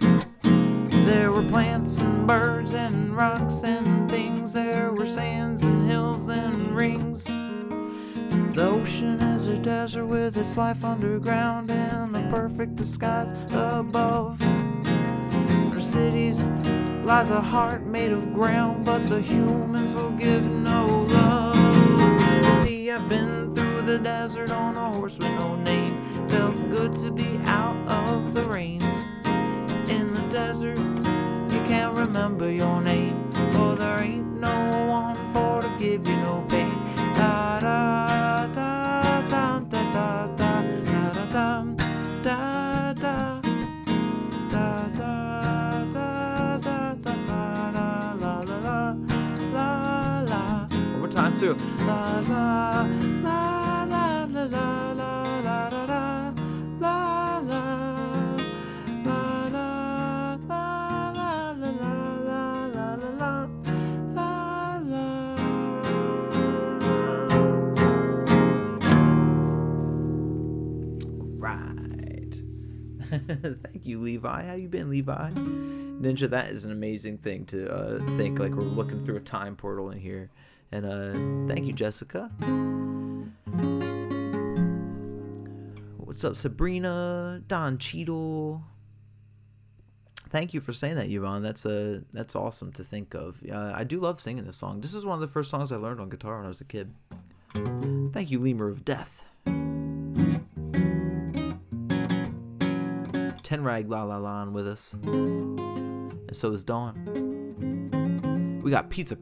Speaker 1: There were plants and birds and rocks and things. There were sands and hills and rings. The ocean is a desert with its life underground and a perfect disguise above. For cities lies a heart made of ground, but the humans will give no love. You see, I've been through the desert on a horse with no name. Felt good to be out of the rain. In the desert, you can't remember your name, for there ain't no one for to give you no pain. Da da da da da da da da da da da da da da da da la la la time through. La la la la la la la la la la la la la la la la. Right. Thank you, Levi. How you been, Levi? Ninja, that is an amazing thing to think like we're looking through a time portal in here. And thank you, Jessica. What's up, Sabrina? Don Cheadle. Thank you for saying that, Yvonne. That's awesome to think of. I do love singing this song. This is one of the first songs I learned on guitar when I was a kid. Thank you, Lemur of Death. 10 Rag La La La with us. And so is Dawn. We got pizza.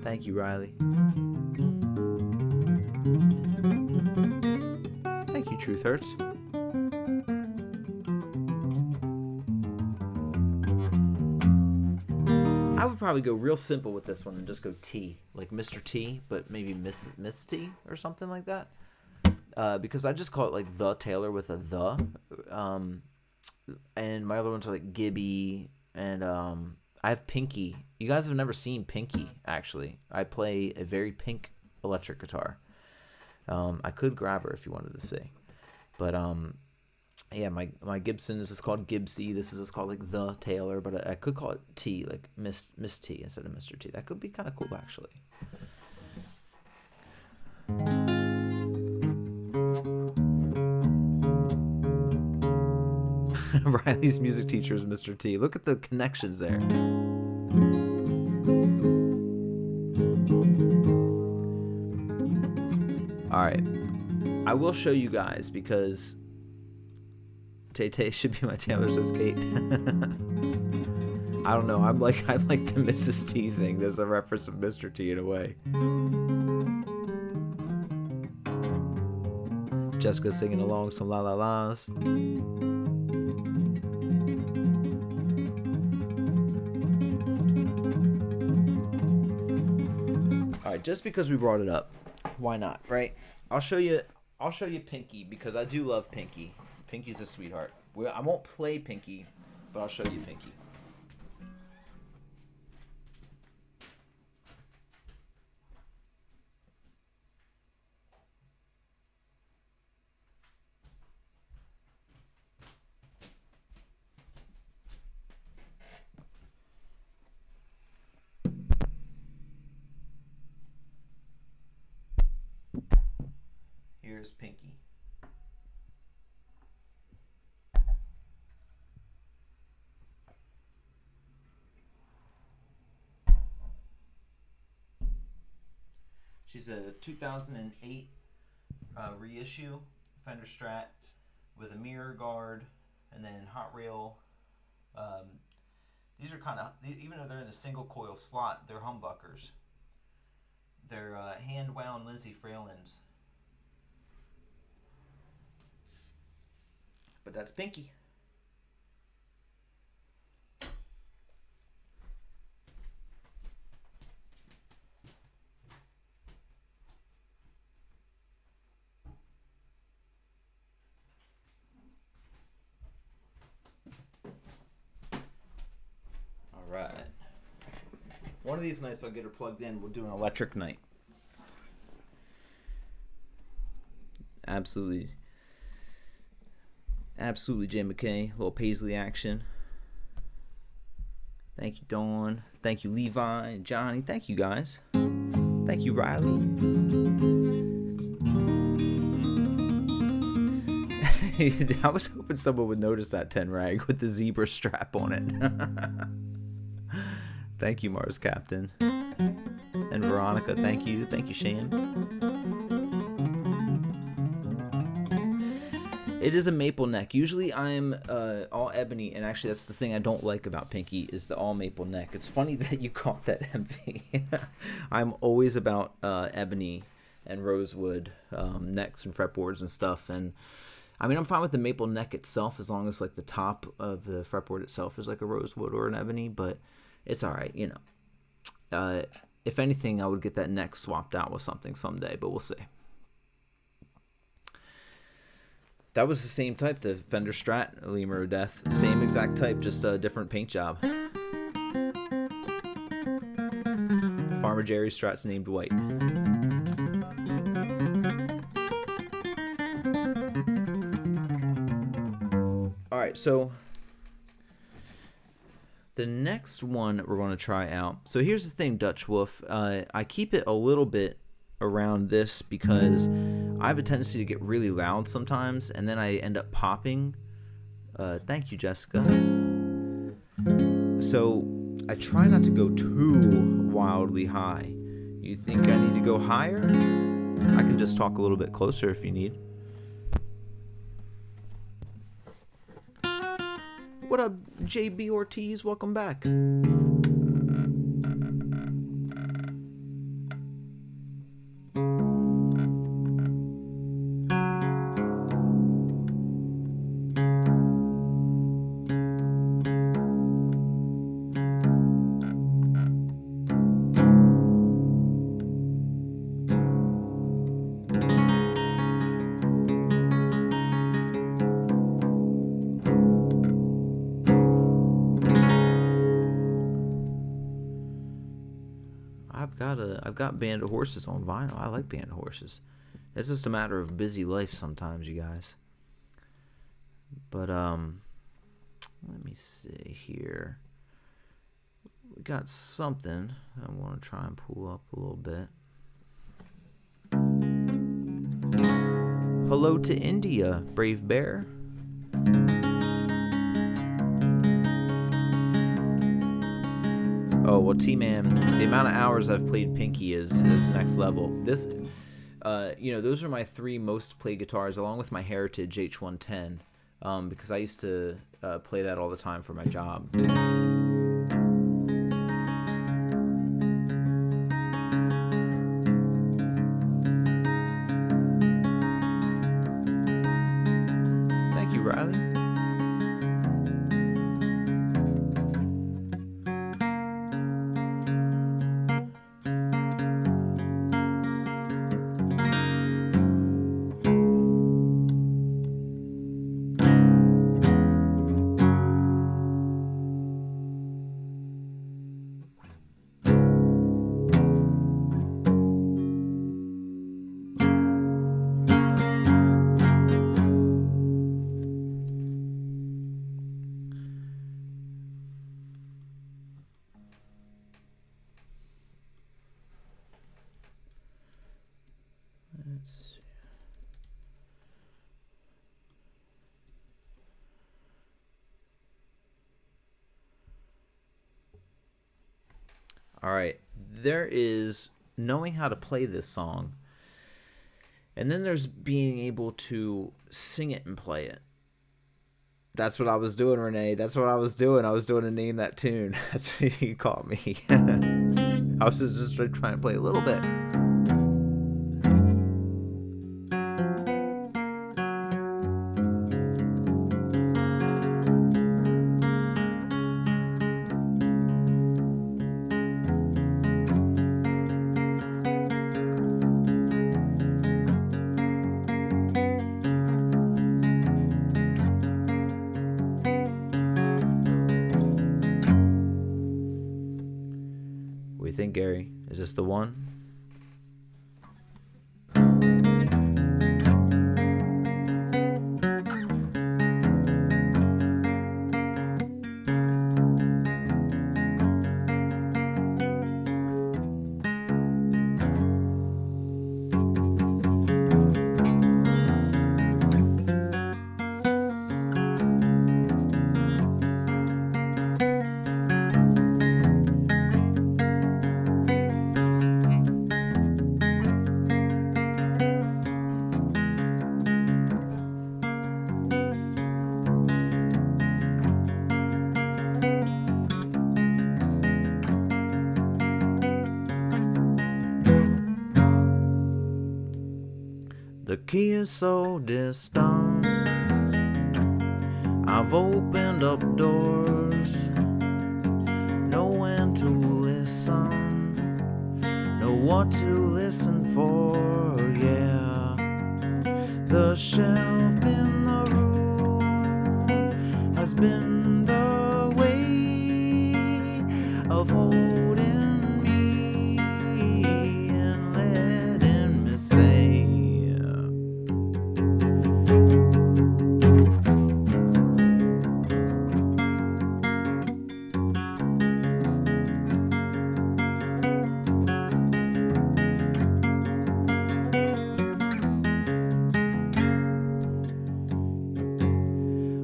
Speaker 1: Thank you, Riley. Thank you, Truth Hurts. I would probably go real simple with this one and just go T, like Mr. T, but maybe Miss T or something like that. Because I just call it like the Taylor with a the. And my other ones are like Gibby, and I have Pinky. You guys have never seen Pinky, actually. I play a very pink electric guitar. I could grab her if you wanted to see. But yeah, my Gibson, this is called Gibbsy. This is just called like the Taylor, but I could call it T, like Miss T instead of Mr. T. That could be kind of cool, actually. Riley's music teacher is Mr. T. Look at the connections there. Alright. I will show you guys because Tay-Tay should be my Taylor, says Kate. I don't know. I like the Mrs. T thing. There's a reference of Mr. T in a way. Jessica's singing along some la la las. Just because we brought it up, why not, right? I'll show you Pinky because I do love Pinky. Pinky's a sweetheart. I won't play Pinky, but I'll show you Pinky. Here's Pinky. She's a 2008 reissue Fender Strat with a mirror guard and then hot rail. These are kind of, even though they're in a single coil slot, they're humbuckers. They're hand wound Lindsay Fralins. But that's Pinky. All right. One of these nights I'll get her plugged in. We'll do an electric night. Absolutely. Absolutely, Jay McKay. A little Paisley action. Thank you, Dawn. Thank you, Levi and Johnny. Thank you, guys. Thank you, Riley. I was hoping someone would notice that 10 rag with the zebra strap on it. Thank you, Mars Captain. And Veronica, thank you. Thank you, Shane. It is a maple neck. Usually I'm all ebony, and actually that's the thing I don't like about Pinky is the all maple neck. It's funny that you caught that, MV. I'm always about ebony and rosewood necks and fretboards and stuff. And I mean, I'm fine with the maple neck itself as long as like the top of the fretboard itself is like a rosewood or an ebony. But It's all right, you know. If anything, I would get that neck swapped out with something someday, but we'll see. That was the same type, the Fender Strat, Lemur Death. Same exact type, just a different paint job. Farmer Jerry's Strat's named White. Alright, so the next one we're going to try out. So here's the thing, Dutch Wolf. I keep it a little bit around this because I have a tendency to get really loud sometimes, and then I end up popping. Thank you, Jessica. So I try not to go too wildly high. You think I need to go higher? I can just talk a little bit closer if you need. What up, JB Ortiz? Welcome back. I've got Band of Horses on vinyl. I like Band of Horses. It's just a matter of busy life sometimes, you guys. But let me see here. We got something I want to try and pull up a little bit. Hello to India, Brave Bear. Oh, well, T-Man, the amount of hours I've played Pinky is next level. This, those are my 3 most played guitars, along with my Heritage H110, because I used to play that all the time for my job. Thank you, Riley. All right, there is knowing how to play this song, and then there's being able to sing it and play it. That's what I was doing, Renee. That's what I was doing. I was doing a Name That Tune. That's what you caught me. I was just trying to play a little bit. What do you think, Gary? Is this the one? The key is so distant. I've opened up doors, knowing what to listen for, yeah. The shelf in the room has been the way of holding me and letting me stay.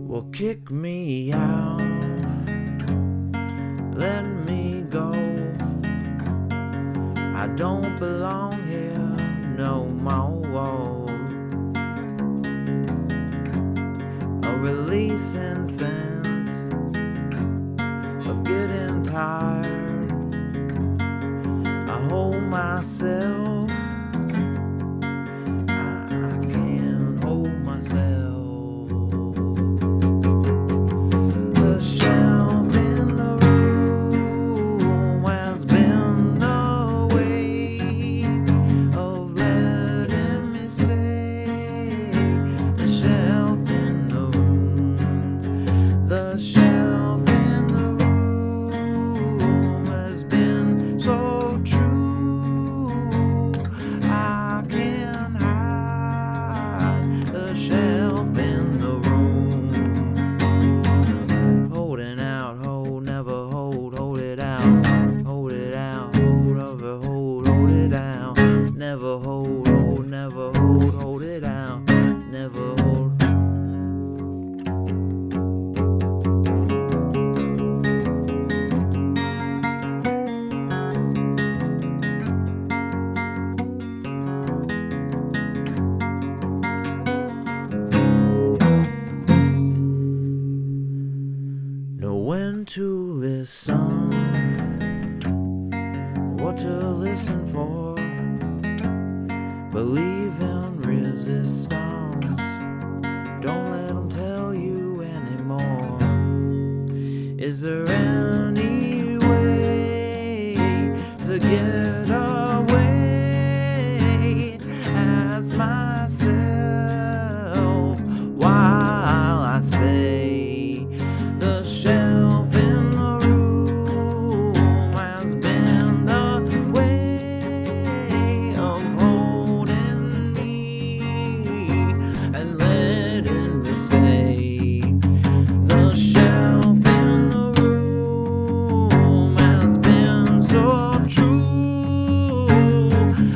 Speaker 1: Well, kick me out, let me go. I don't belong here no more. A releasing sense of getting tired. I hold myself, I can't hold myself. To listen, what to listen for, believe in resistance, don't let them tell you anymore. Is there any way to get away? Ask myself while I stay. The shelf in the room has been the way of holding me and letting me stay. The shelf in the room has been so true.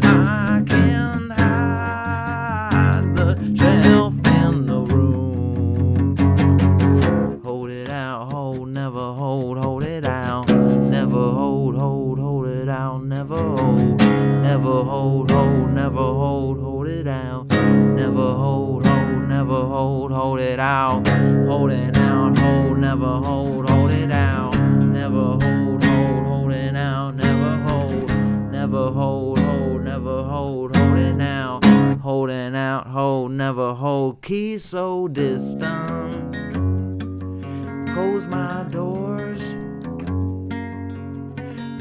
Speaker 1: I can't hide the shelf in the room. Hold it out, hold, never hold, hold it out. Never hold, hold, hold it out. Never hold, never hold, hold, never hold, hold it out. Never hold, hold, never hold, hold it out. Hold it out, hold, never hold, hold it out. Never hold, hold it out. Never hold, never hold, never hold it out. Holding out, hold, never hold. Key so distant. Close my doors.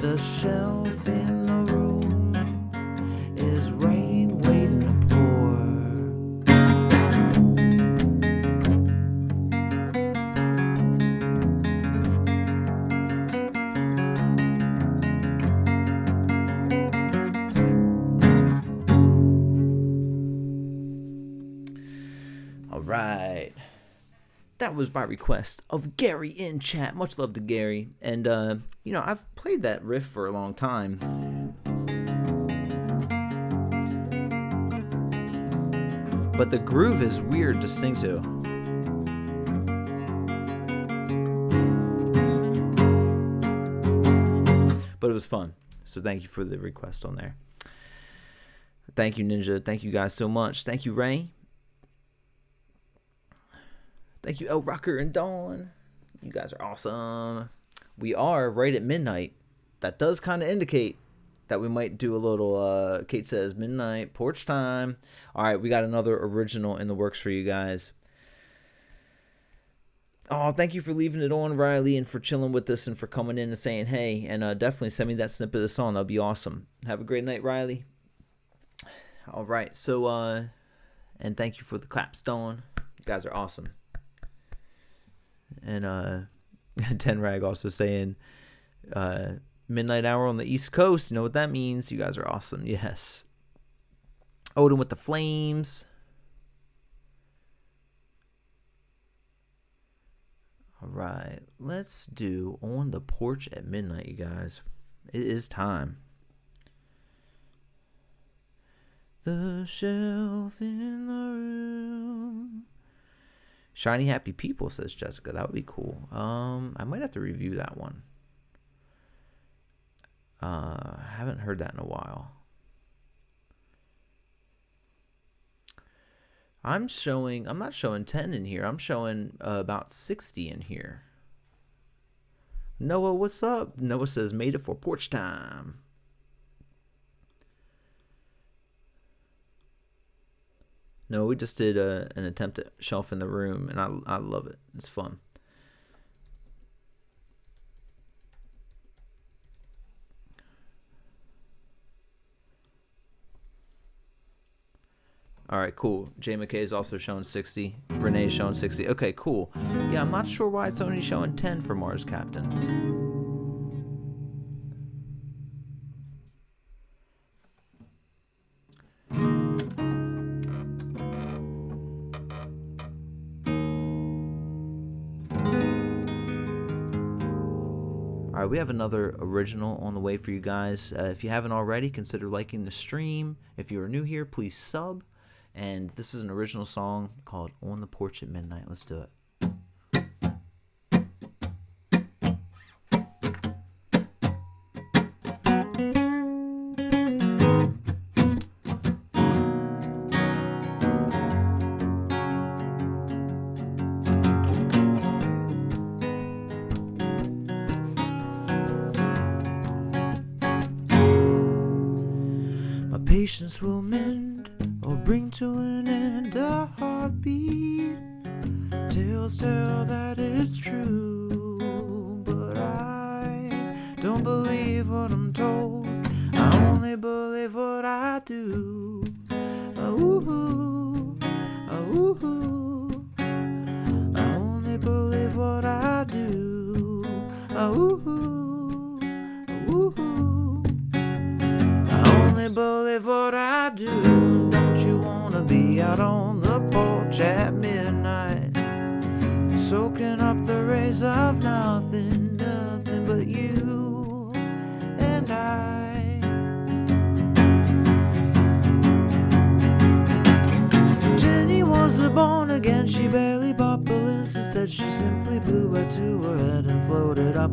Speaker 1: The shelf in the room is rain waiting to pour. All right. That was by request of Gary in chat. Much love to Gary. And, I've played that riff for a long time. But the groove is weird to sing to. But it was fun. So thank you for the request on there. Thank you, Ninja. Thank you guys so much. Thank you, Ray. Thank you, El Rocker and Dawn. You guys are awesome. We are right at midnight. That does kind of indicate that we might do a little, Kate says, midnight, porch time. All right, we got another original in the works for you guys. Oh, thank you for leaving it on, Riley, and for chilling with us and for coming in and saying hey. And definitely send me that snippet of the song. That'll be awesome. Have a great night, Riley. All right. So, and thank you for the clapstone. You guys are awesome. And 10 Rag also saying midnight hour on the East Coast. You know what that means. You guys are awesome. Yes. Odin with the flames. All right, let's do On the Porch at Midnight, you guys. It is time. The shelf in the room. Shiny Happy People, says Jessica. That would be cool. I might have to review that one. I haven't heard that in a while. I'm not showing 10 in here. I'm showing about 60 in here. Noah, what's up? Noah says, made it for porch time. No, we just did an attempt at Shelf in the Room, and I love it. It's fun. All right, cool. Jay McKay is also showing 60. Renee's showing 60. Okay, cool. Yeah, I'm not sure why it's only showing 10 for Mars Captain. All right, we have another original on the way for you guys. If you haven't already, consider liking the stream. If you are new here, please sub. And this is an original song called On the Porch at Midnight. Let's do it. My patience will mend or bring to an end a heartbeat. Tales tell that it's true, but I don't believe what I'm told. I only believe what I do. Ooh, ooh. I only believe what I do. Ooh, ooh. I only believe what I do. Don't you wanna be out on the porch at midnight, soaking up the rays of nothing but you and I. Jenny wasn't born again, she barely bought balloons. Instead she simply blew her to her head and floated up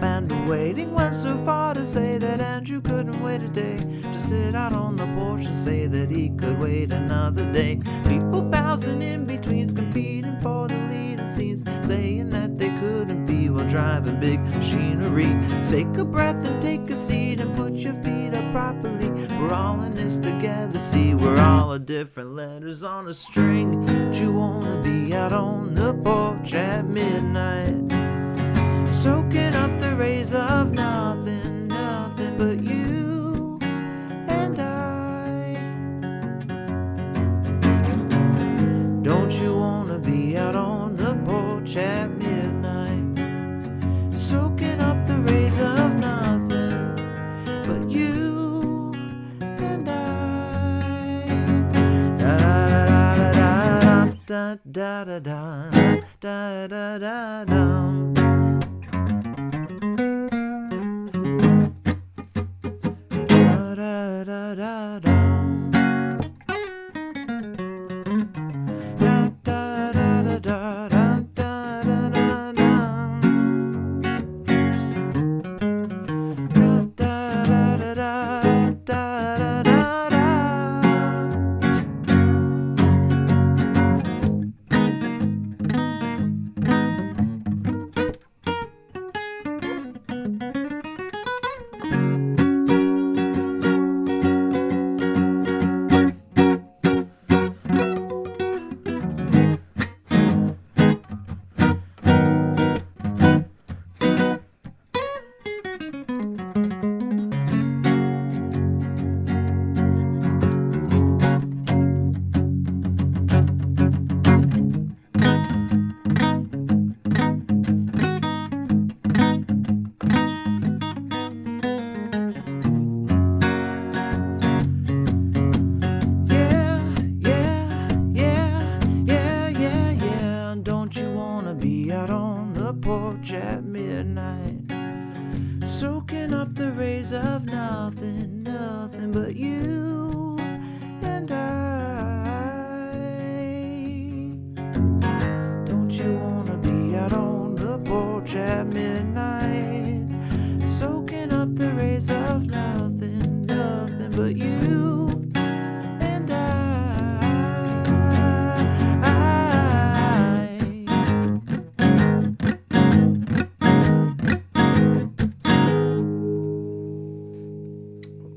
Speaker 1: and waiting. Went so far to say that Andrew couldn't wait a day, to sit out on the porch and say that he could wait another day. People bouncing in betweens, competing for the leading scenes, saying that they couldn't be while driving big machinery. Take a breath and take a seat and put your feet up properly. We're all in this together, see, we're all a different letters on a string. Don't you wanna be out on the porch at midnight, soaking up the rays of nothing but you and I. Don't you wanna be out on the porch at midnight, soaking up the rays of nothing but you and I. Da da da da da da da da da. up the rays of nothing, nothing but you and I. Don't you wanna be out on the porch at midnight, soaking up the rays of nothing, nothing but you and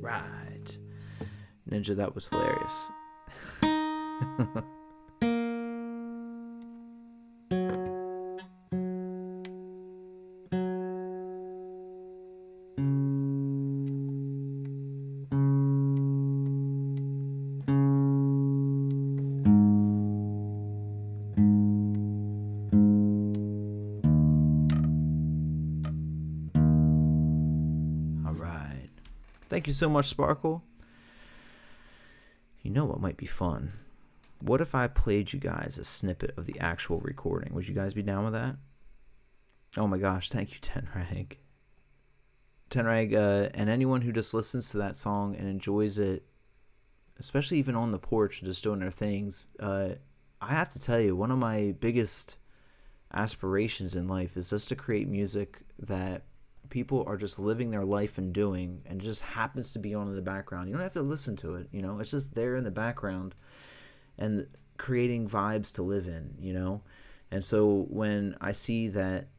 Speaker 1: Right. Ninja, that was hilarious. Thank you so much, Sparkle. You know what might be fun? What if I played you guys a snippet of the actual recording? Would you guys be down with that? Oh my gosh, thank you, Tenrag. Tenrag, and anyone who just listens to that song and enjoys it, especially even on the porch, just doing their things, I have to tell you, one of my biggest aspirations in life is just to create music that people are just living their life and doing, and just happens to be on in the background. You don't have to listen to it, you know, it's just there in the background and creating vibes to live in, you know. And so when I see that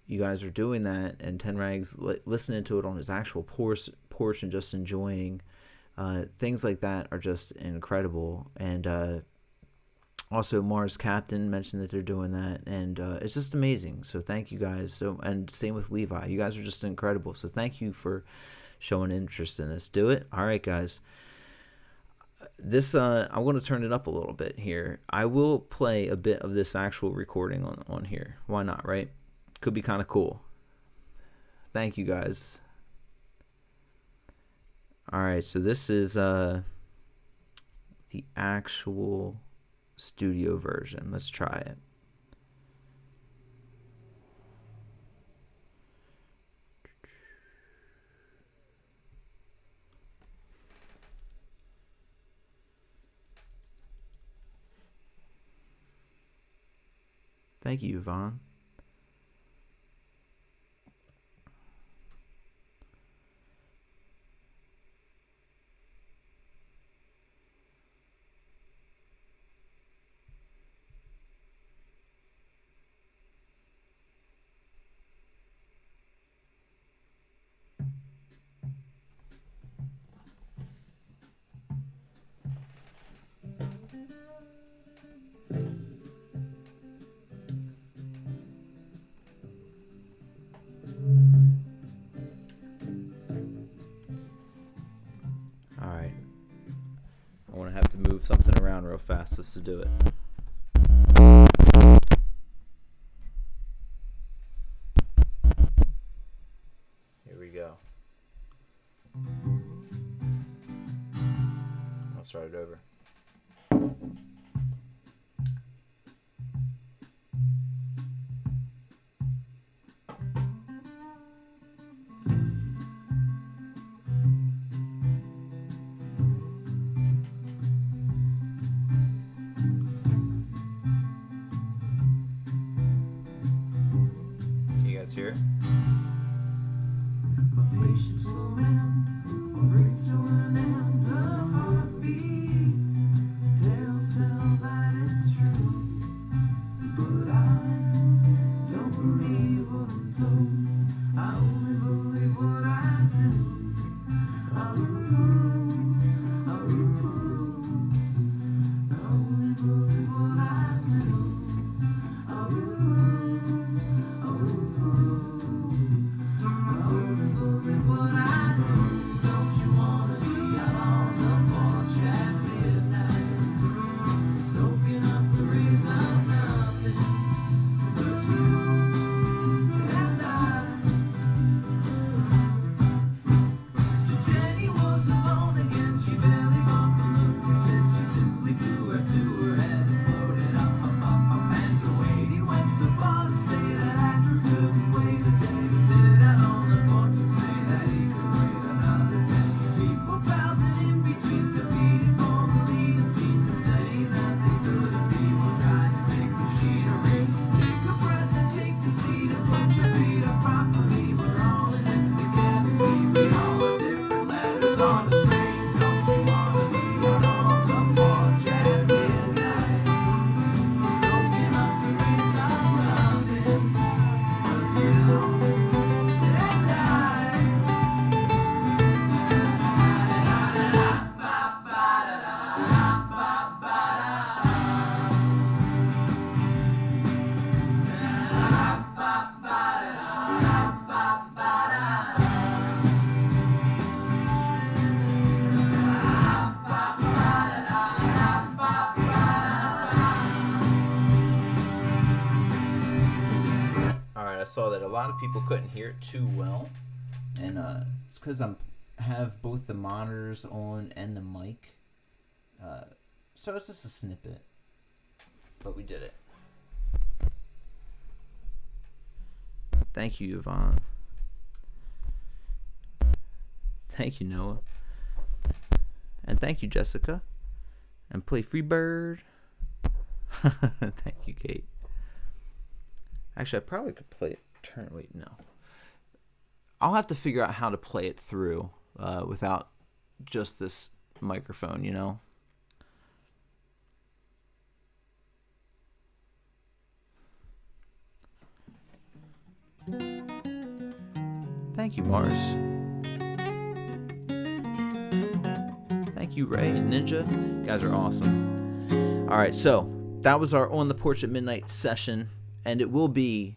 Speaker 1: you guys are doing that and Tenrag's listening to it on his actual porch and just enjoying, things like that are just incredible. And also, Mars Captain mentioned that they're doing that, and it's just amazing. So thank you guys. So, and same with Levi. You guys are just incredible. So thank you for showing interest in this. Do it. All right, guys. This I'm going to turn it up a little bit here. I will play a bit of this actual recording on here. Why not, right? Could be kind of cool. Thank you, guys. All right, so this is the actual studio version. Let's try it. Thank you, Yvonne. Something around real fast just to do it. Here we go. I'll start it over. Here. Tales saw that a lot of people couldn't hear it too well, and it's because I have both the monitors on and the mic. So it's just a snippet, but we did it. Thank you, Yvonne. Thank you, Noah. And thank you, Jessica. And play Freebird. Thank you, Kate. Actually, I probably could play it. Wait, no. I'll have to figure out how to play it through without just this microphone, you know? Thank you, Mars. Thank you, Ray and Ninja. You guys are awesome. All right, so that was our On the Porch at Midnight session, and it will be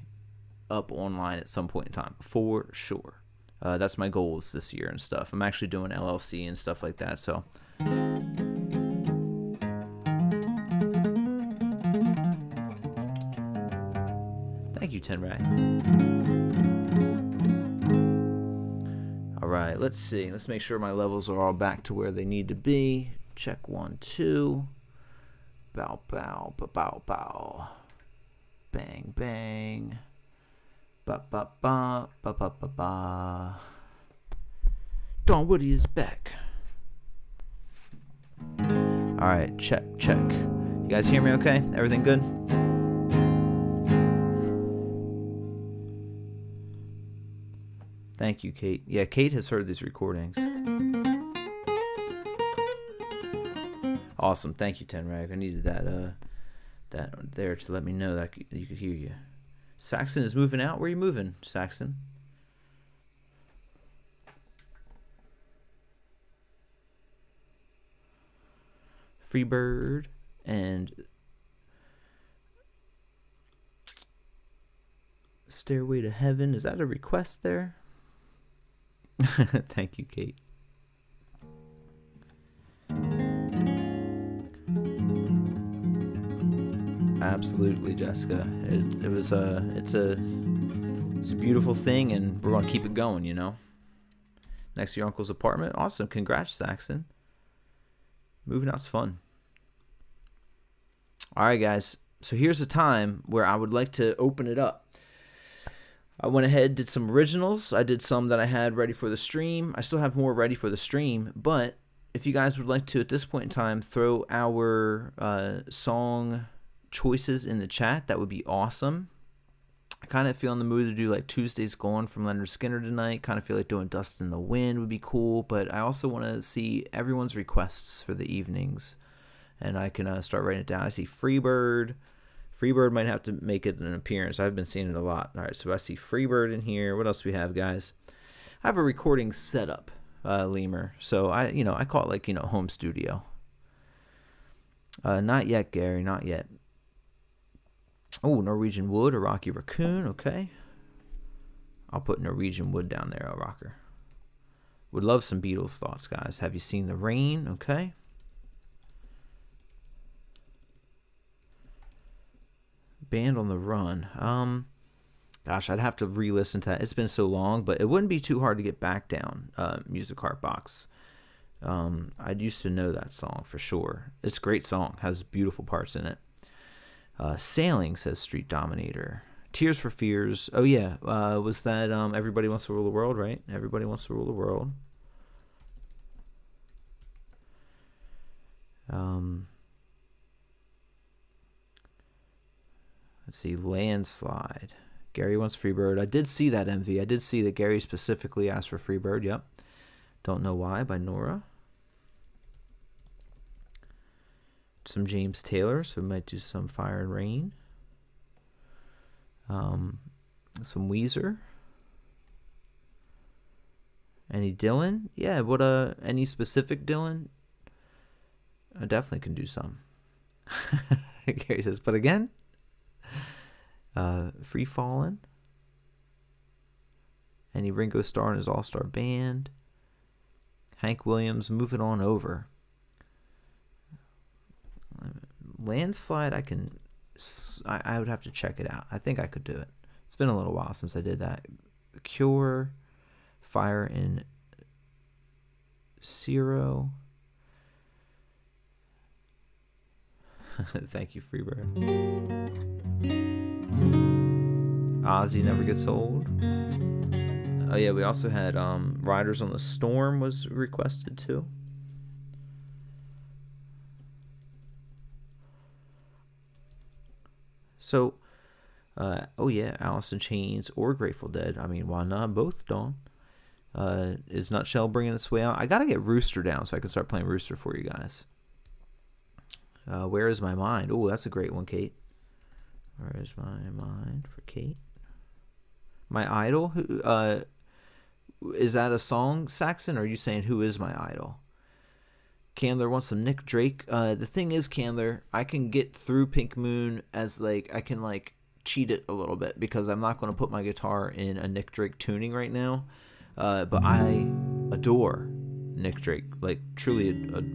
Speaker 1: up online at some point in time, for sure. That's my goals this year and stuff. I'm actually doing LLC and stuff like that, so... Thank you, Tenray. All right, let's see. Let's make sure my levels are all back to where they need to be. Check 1, 2. Bow, bow, ba, bow, bow. Bang, bang. Ba, ba, ba, ba, ba, ba, ba. Don Woody is back. All right, check, check. You guys hear me okay? Everything good? Thank you, Kate. Yeah, Kate has heard these recordings. Awesome. Thank you, Tenrag. I needed that there to let me know that you could hear you. Saxon is moving out. Where are you moving, Saxon? Freebird and Stairway to Heaven. Is that a request there? Thank you, Kate. Absolutely, Jessica. It's a beautiful thing, and we're gonna keep it going. You know, next to your uncle's apartment. Awesome. Congrats, Saxon. Moving out's fun. All right, guys. So here's a time where I would like to open it up. I went ahead, did some originals. I did some that I had ready for the stream. I still have more ready for the stream, but if you guys would like to, at this point in time, throw our song choices in the chat, that would be awesome. I kind of feel in the mood to do like Tuesday's Gone from Leonard Skinner tonight. Kind of feel like doing Dust in the Wind would be cool, but I also want to see everyone's requests for the evenings, and I can start writing it down. I see Freebird. Freebird might have to make it an appearance. I've been seeing it a lot. All right, so I see Freebird in here. What else do we have, guys? I have a recording setup, Lemur. So I call it like, home studio. Not yet, Gary. Not yet. Oh, Norwegian Wood, a Rocky Raccoon. Okay. I'll put Norwegian Wood down there, a rocker. Would love some Beatles thoughts, guys. Have you seen the rain? Okay. Band on the Run. Gosh, I'd have to re-listen to that. It's been so long, but it wouldn't be too hard to get back down. Music Heart Box. I used to know that song for sure. It's a great song. Has beautiful parts in it. Sailing, says Street Dominator. Tears for Fears. Oh yeah, was that Everybody Wants to Rule the World, right? Everybody Wants to Rule the World. Let's see, Landslide. Gary wants Freebird. I did see that, MV. I did see that Gary specifically asked for Freebird. Yep. Don't Know Why by Nora. Some James Taylor, so we might do some Fire and Rain. Some Weezer. Any Dylan? Yeah, any specific Dylan? I definitely can do some. Gary says, but again? Free Fallin'. Any Ringo Starr and his All-Star Band. Hank Williams, Move It On Over. Landslide, I would have to check it out. I think I could do it. been a little while since I did that. The Cure, Fire in Zero. Thank you, Freebird. Ozzy Never Gets Old. Oh yeah, we also had Riders on the Storm was requested too. So, oh yeah, Alice in Chains or Grateful Dead. I mean, why not both, Dawn? Is Nutshell bringing its way out? I gotta get Rooster down so I can start playing Rooster for you guys. Where is my mind? Oh, that's a great one, Kate. Where is my mind for Kate? My idol? Who? Is that a song, Saxon? Or are you saying who is my idol? Candler wants some Nick Drake. The thing is, Candler, I can get through Pink Moon as like I can like cheat it a little bit because I'm not going to put my guitar in a Nick Drake tuning right now. But I adore Nick Drake, like truly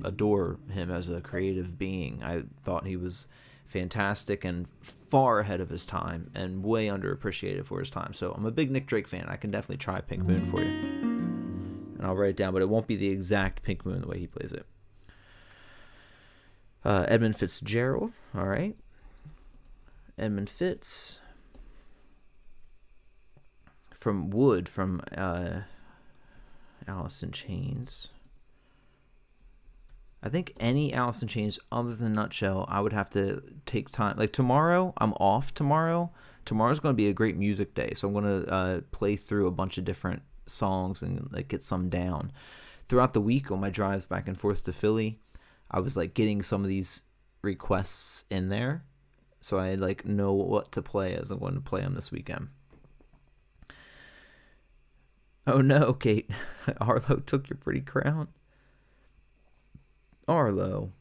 Speaker 1: adore him as a creative being. I thought he was fantastic and far ahead of his time and way underappreciated for his time. So I'm a big Nick Drake fan. I can definitely try Pink Moon for you. And I'll write it down, but it won't be the exact Pink Moon the way he plays it. Edmund Fitzgerald, all right. Edmund Fitz. From Wood, from Alice in Chains. I think any Alice in Chains other than Nutshell, I would have to take time. Like tomorrow, I'm off tomorrow. Tomorrow's going to be a great music day, so I'm going to play through a bunch of different songs and like get some down. Throughout the week on my drives back and forth to Philly, I was like getting some of these requests in there, so I like know what to play as I'm going to play them this weekend. Oh no, Kate. Arlo took your pretty crown. Arlo.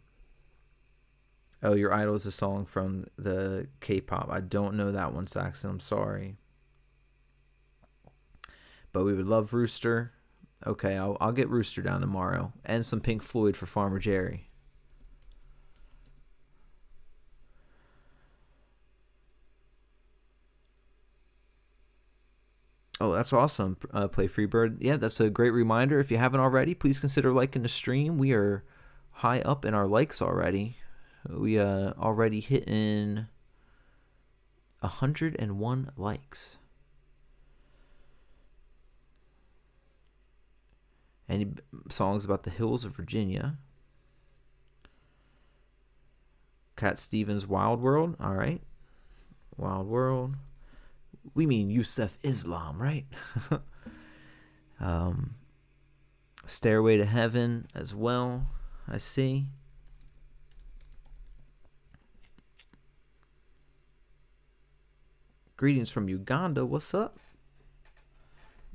Speaker 1: Oh, your idol is a song from the K-pop. I don't know that one, Saxon. I'm sorry. But we would love Rooster. Okay, I'll get Rooster down tomorrow. And some Pink Floyd for Farmer Jerry. Oh, that's awesome. Play Freebird. Yeah, that's a great reminder. If you haven't already, please consider liking the stream. We are high up in our likes already. We already hitting 101 likes. Any songs about the hills of Virginia? Cat Stevens' Wild World. All right. Wild World. We mean Yusuf Islam, right? Stairway to Heaven as well. I see. Greetings from Uganda. What's up?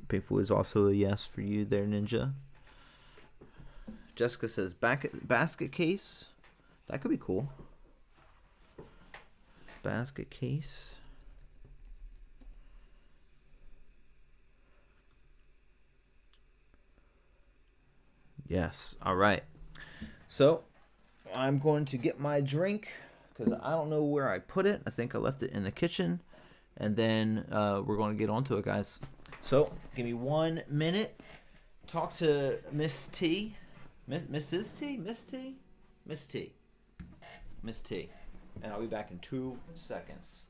Speaker 1: Pink Floyd is also a yes for you there, Ninja. Jessica says basket case. That could be cool. Basket case. Yes. All right. So I'm going to get my drink because I don't know where I put it. I think I left it in the kitchen. And then we're going to get onto it, guys. So give me 1 minute. Talk to Miss T. Mrs. T? Miss T? Miss T. Miss T. And I'll be back in 2 seconds.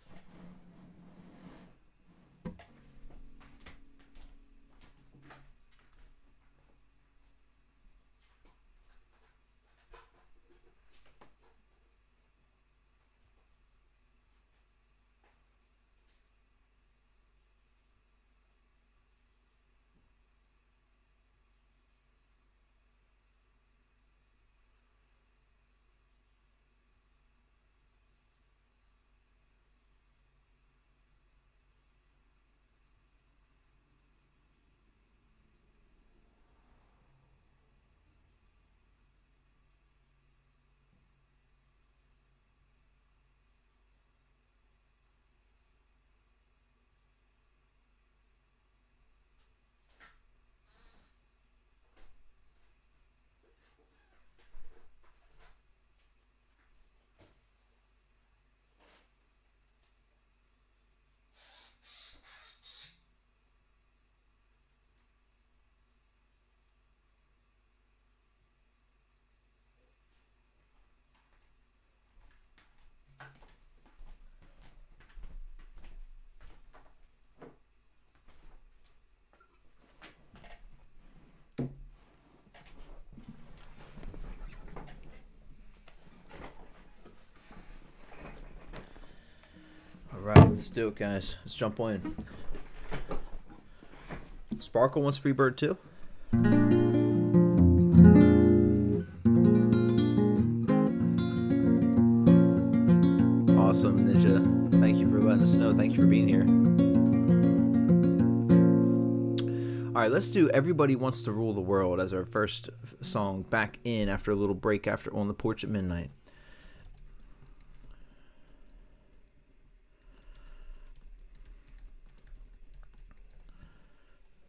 Speaker 1: Let's do it, guys. Let's jump in. Sparkle wants Freebird too. Awesome, Ninja. Thank you for letting us know. Thank you for being here. All right, let's do Everybody Wants to Rule the World as our first song back in after a little break after On the Porch at Midnight.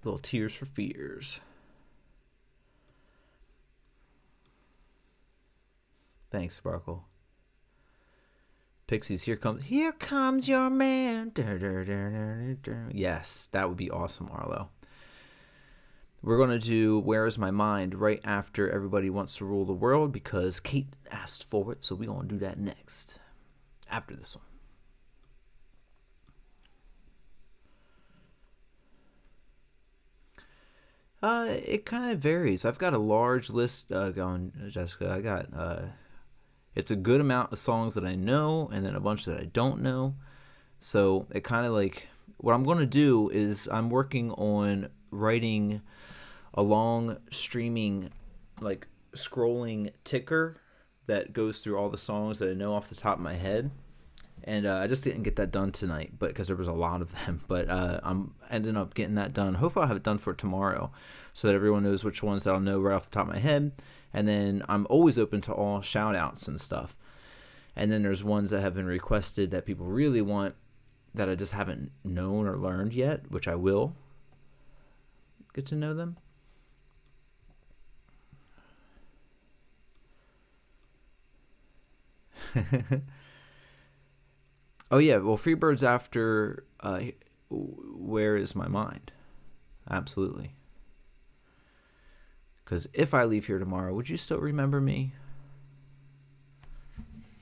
Speaker 1: Little Tears for Fears. Thanks, Sparkle. Pixies, here comes your man. Yes, that would be awesome, Arlo. We're going to do Where Is My Mind right after Everybody Wants to Rule the World because Kate asked for it, so we're going to do that next, after this one. It kind of varies. I've got a large list going, Jessica. I got it's a good amount of songs that I know and then a bunch that I don't know. So it kind of like what I'm going to do is I'm working on writing a long streaming like scrolling ticker that goes through all the songs that I know off the top of my head. And I just didn't get that done tonight, but because there was a lot of them. But I'm ending up getting that done. Hopefully I'll have it done for tomorrow so that everyone knows which ones that I'll know right off the top of my head. And then I'm always open to all shout outs and stuff. And then there's ones that have been requested that people really want that I just haven't known or learned yet, which I will get to know them. Oh yeah, well, Freebird's after Where Is My Mind? Absolutely. Because if I leave here tomorrow, would you still remember me?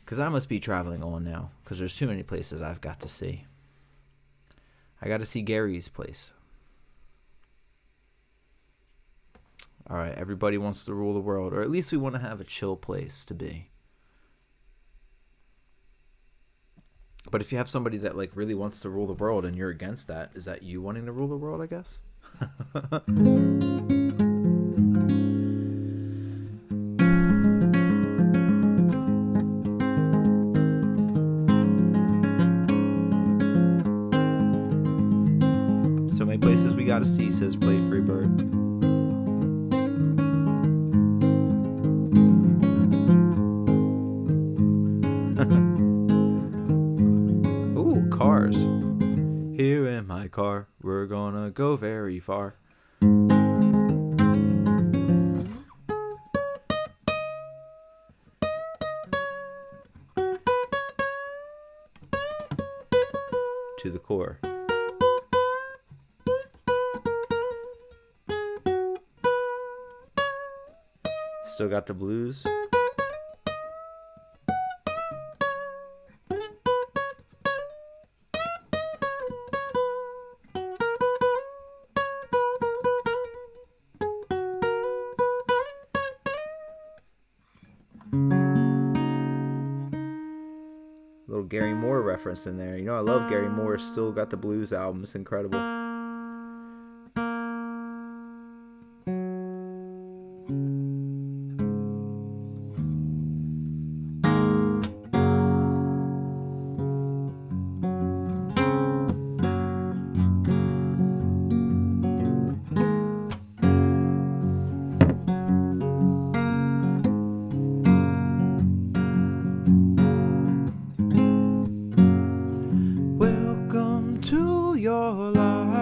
Speaker 1: Because I must be traveling on now, because there's too many places I've got to see. I got to see Gary's place. All right, everybody wants to rule the world, or at least we want to have a chill place to be. But if you have somebody that like really wants to rule the world and you're against that, is that you wanting to rule the world, I guess? So many places we gotta see, says Play Freebird. Cars. Here in my car, we're gonna go very far. To the core. Still got the blues. Little Gary Moore reference in there. You know, I love Gary Moore. Still Got the Blues album. It's incredible. To your life.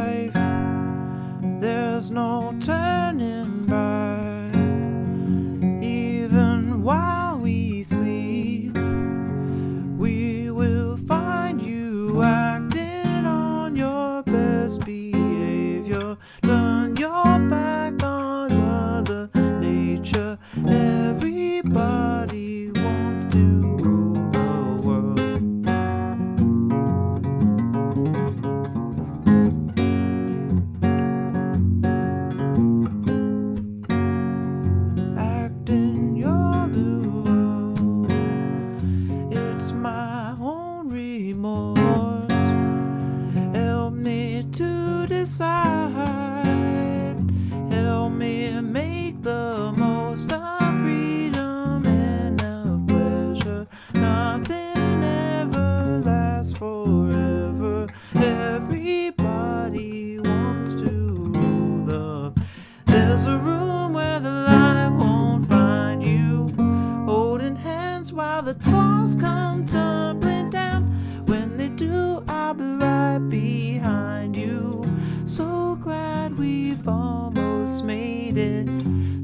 Speaker 1: the walls come tumbling down. When they do, I'll be right behind you. So glad we've almost made it.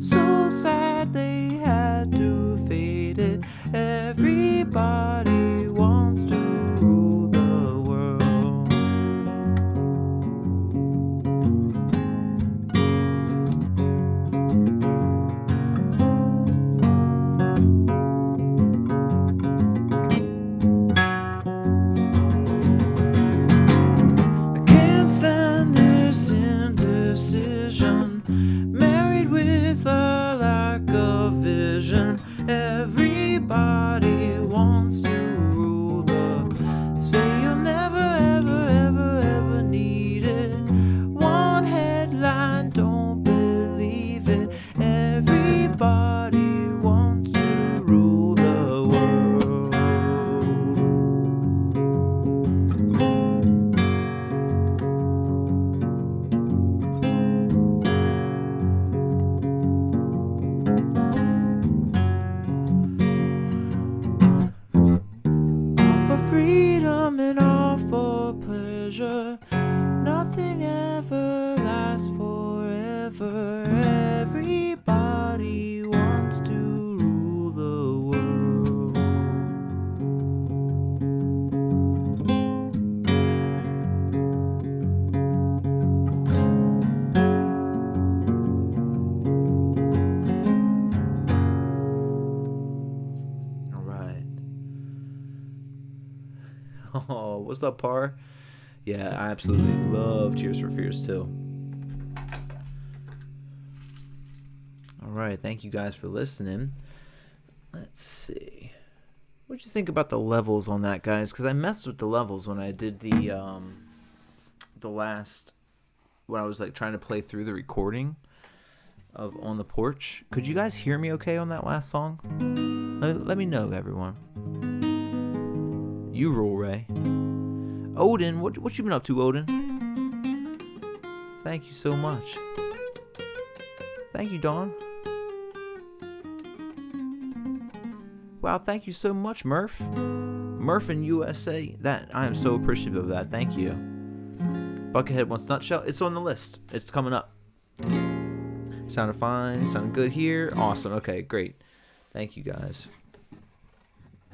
Speaker 1: So sad they had to fade it. Everybody wants to rule the world. I can't stand this indecision. Married with a lack of vision. Everybody wants to rule the. Say you'll never, ever, ever, ever need it. One headline, don't believe it. Everybody wants to rule the world. All for freedom and all for pleasure. Nothing ever lasts forever. Everybody wants to rule the world. All right. Oh, what's up, Par? Yeah, I absolutely love Tears for Fears too. All right, thank you guys for listening. Let's see. What'd you think about the levels on that, guys? Because I messed with the levels when I did the last, when I was like trying to play through the recording of On the Porch. Could you guys hear me okay on that last song? Let me know, everyone. You rule, Ray. Odin, what you been up to, Odin? Thank you so much. Thank you, Dawn. Wow, thank you so much, Murph. Murph in USA. That I am so appreciative of that. Thank you. Buckethead wants Nutshell. It's on the list. It's coming up. Sounded fine. Sounded good here. Awesome. Okay, great. Thank you, guys.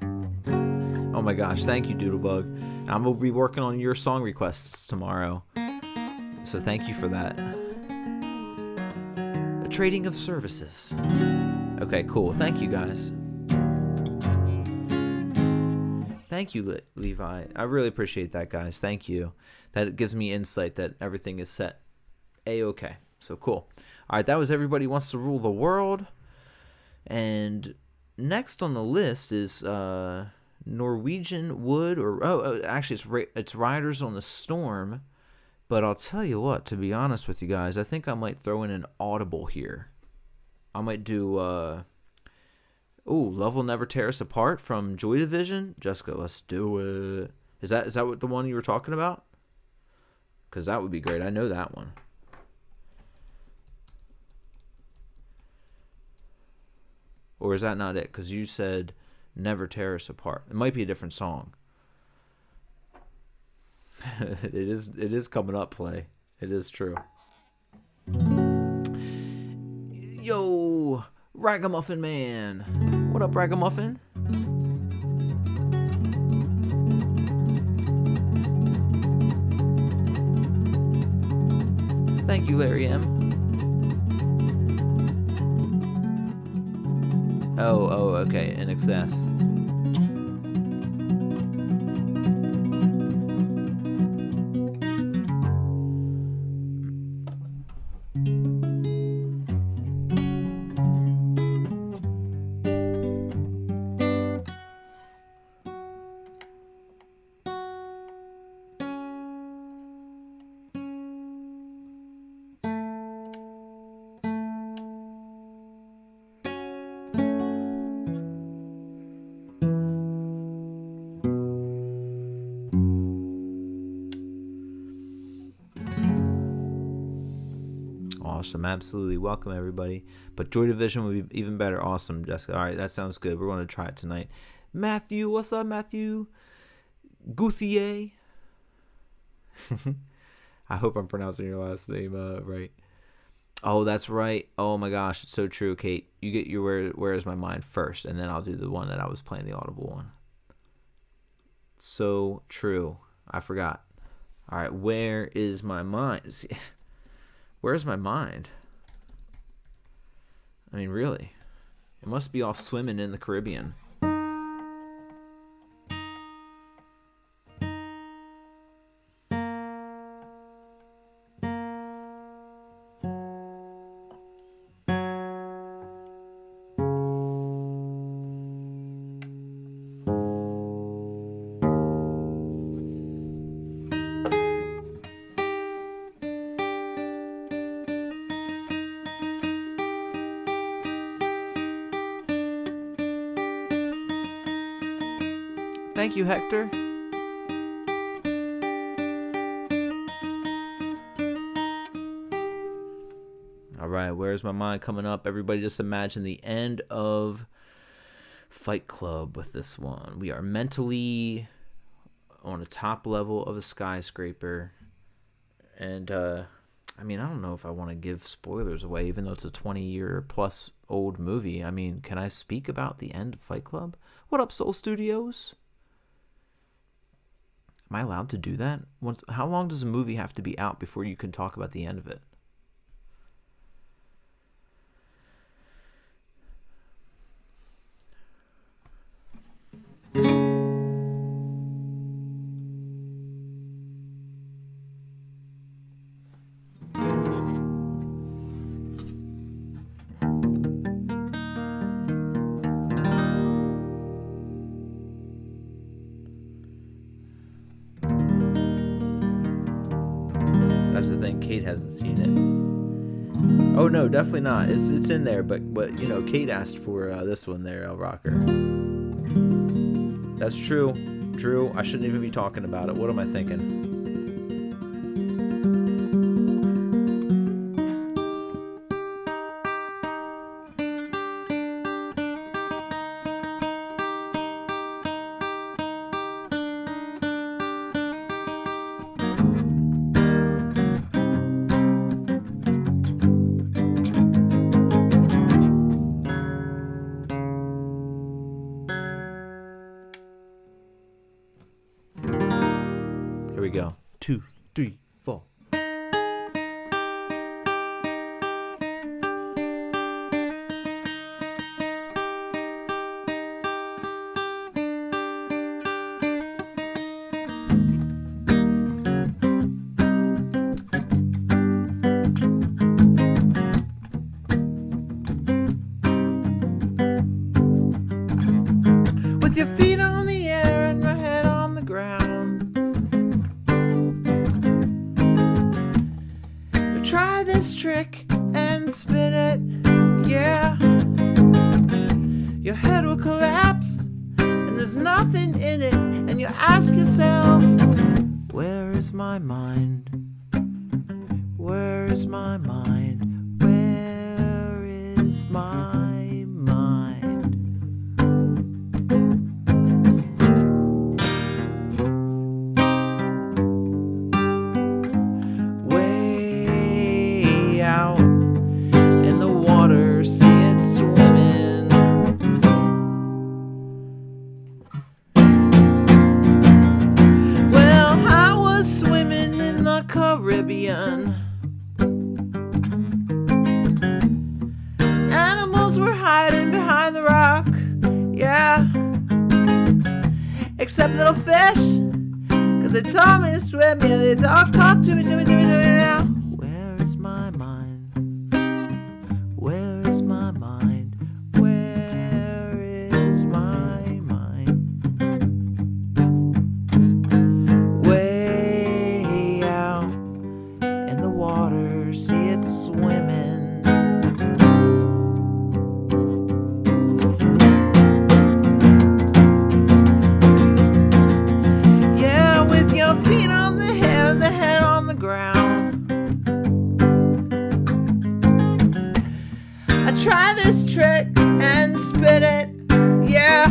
Speaker 1: Oh my gosh, thank you, Doodlebug. I'm going to be working on your song requests tomorrow. So thank you for that. A trading of services. Okay, cool. Thank you, guys. Thank you, Levi. I really appreciate that, guys. Thank you. That gives me insight that everything is set A-okay. So cool. All right, that was Everybody Wants to Rule the World. And next on the list is Norwegian Wood, or actually it's Riders on the Storm. But I'll tell you what, to be honest with you guys, I think I might throw in an audible here. I might do Love Will Never Tear Us Apart from Joy Division. Jessica, let's do it. Is that what the one you were talking about? Because that would be great. I know that one. Or is that not it? Because you said Never Tear Us Apart. It might be a different song. It is coming up, Play. It is true. Yo, Ragamuffin Man. What up, Ragamuffin? Thank you, Larry M. Oh, okay, in excess. Awesome, absolutely. Welcome, everybody. But Joy Division would be even better. Awesome, Jessica. All right, that sounds good. We're going to try it tonight. Matthew. What's up, Matthew? Gouthier. I hope I'm pronouncing your last name right. Oh, that's right. Oh my gosh, it's so true, Kate. You get your Where Is My Mind first, and then I'll do the one that I was playing, the audible one. So true. I forgot. All right, where is my mind? Where's my mind? I mean, really? It must be off swimming in the Caribbean. Thank you, Hector. All right, Where's My Mind coming up? Everybody just imagine the end of Fight Club with this one. We are mentally on a top level of a skyscraper. And, I mean, I don't know if I want to give spoilers away, even though it's a 20-year-plus old movie. I mean, can I speak about the end of Fight Club? What up, Soul Studios? Am I allowed to do that? How long does a movie have to be out before you can talk about the end of it? That's the thing, Kate hasn't seen it. Oh no, definitely not. It's in there, but you know, Kate asked for this one there, El Rocker. That's true. Drew, I shouldn't even be talking about it. What am I thinking? Here we go. 2, 3, 4. With your feet on the air and your head on the ground. Try this trick and spin it, yeah. Your head will collapse and there's nothing in it. And you ask yourself, where is my mind? Where is my mind? Where is my mind? Out in the water, see it swimming. Well, I was swimming in the Caribbean. Animals were hiding behind the rock, yeah. Except little fish, 'cause they told me to swim, yeah, they all talk to me now. Where is my mind? Where is my mind? Where is my mind? Way out in the water, see it swimming. Yeah, with your feet on the hair and the head on the ground. Try this trick and spin it, yeah.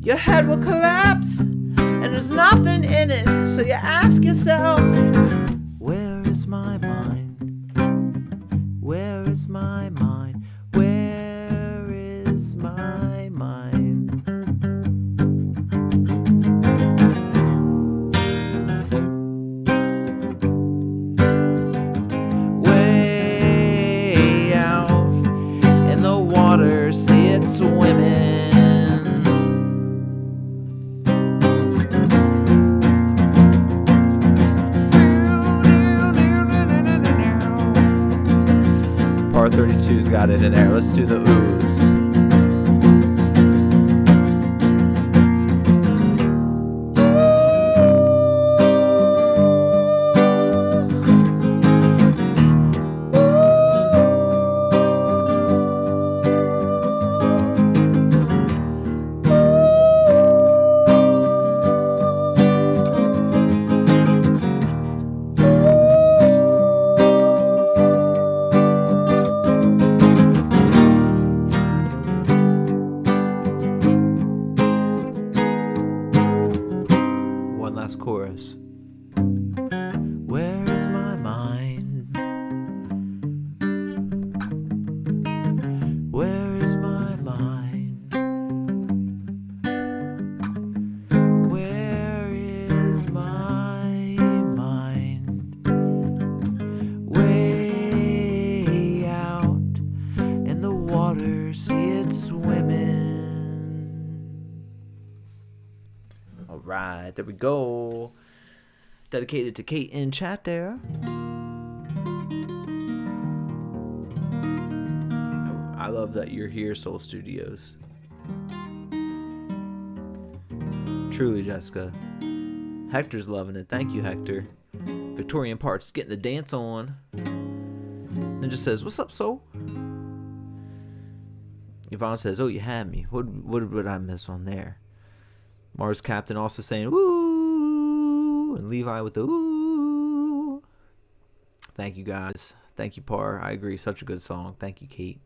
Speaker 1: your head will collapse, and there's nothing in it. So you ask yourself, where is my mind? Where is my mind? Where is my mind? Way out in the water, see it swimming. Part 32's got it in there. Let's do the ooze. Chorus. Where is my mind? Where is my mind? Where is my mind? Way out in the water, see it swimming. Alright, there we go. Dedicated to Kate in chat there. I love that you're here, Soul Studios. Truly, Jessica. Hector's loving it. Thank you, Hector. Victorian Parts getting the dance on. Ninja says, what's up, Soul? Yvonne says, oh, you had me. What would I miss on there? Mars Captain also saying, woo! And Levi with the woo! Thank you, guys. Thank you, Par. I agree. Such a good song. Thank you, Kate.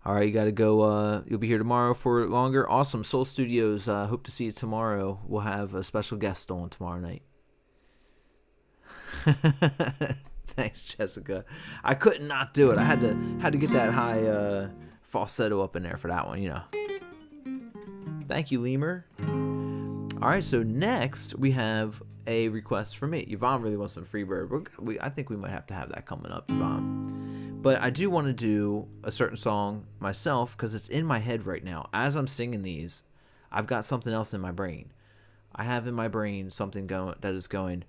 Speaker 1: All right, you got to go. You'll be here tomorrow for longer. Awesome. Soul Studios. Hope to see you tomorrow. We'll have a special guest on tomorrow night. Thanks, Jessica. I couldn't not do it. I had to get that high falsetto up in there for that one, you know. Thank you, Lemur. All right, so next we have a request for me. Yvonne really wants some Freebird. I think we might have to have that coming up, Yvonne. But I do want to do a certain song myself because it's in my head right now. As I'm singing these, I've got something else in my brain. I have in my brain something that is going.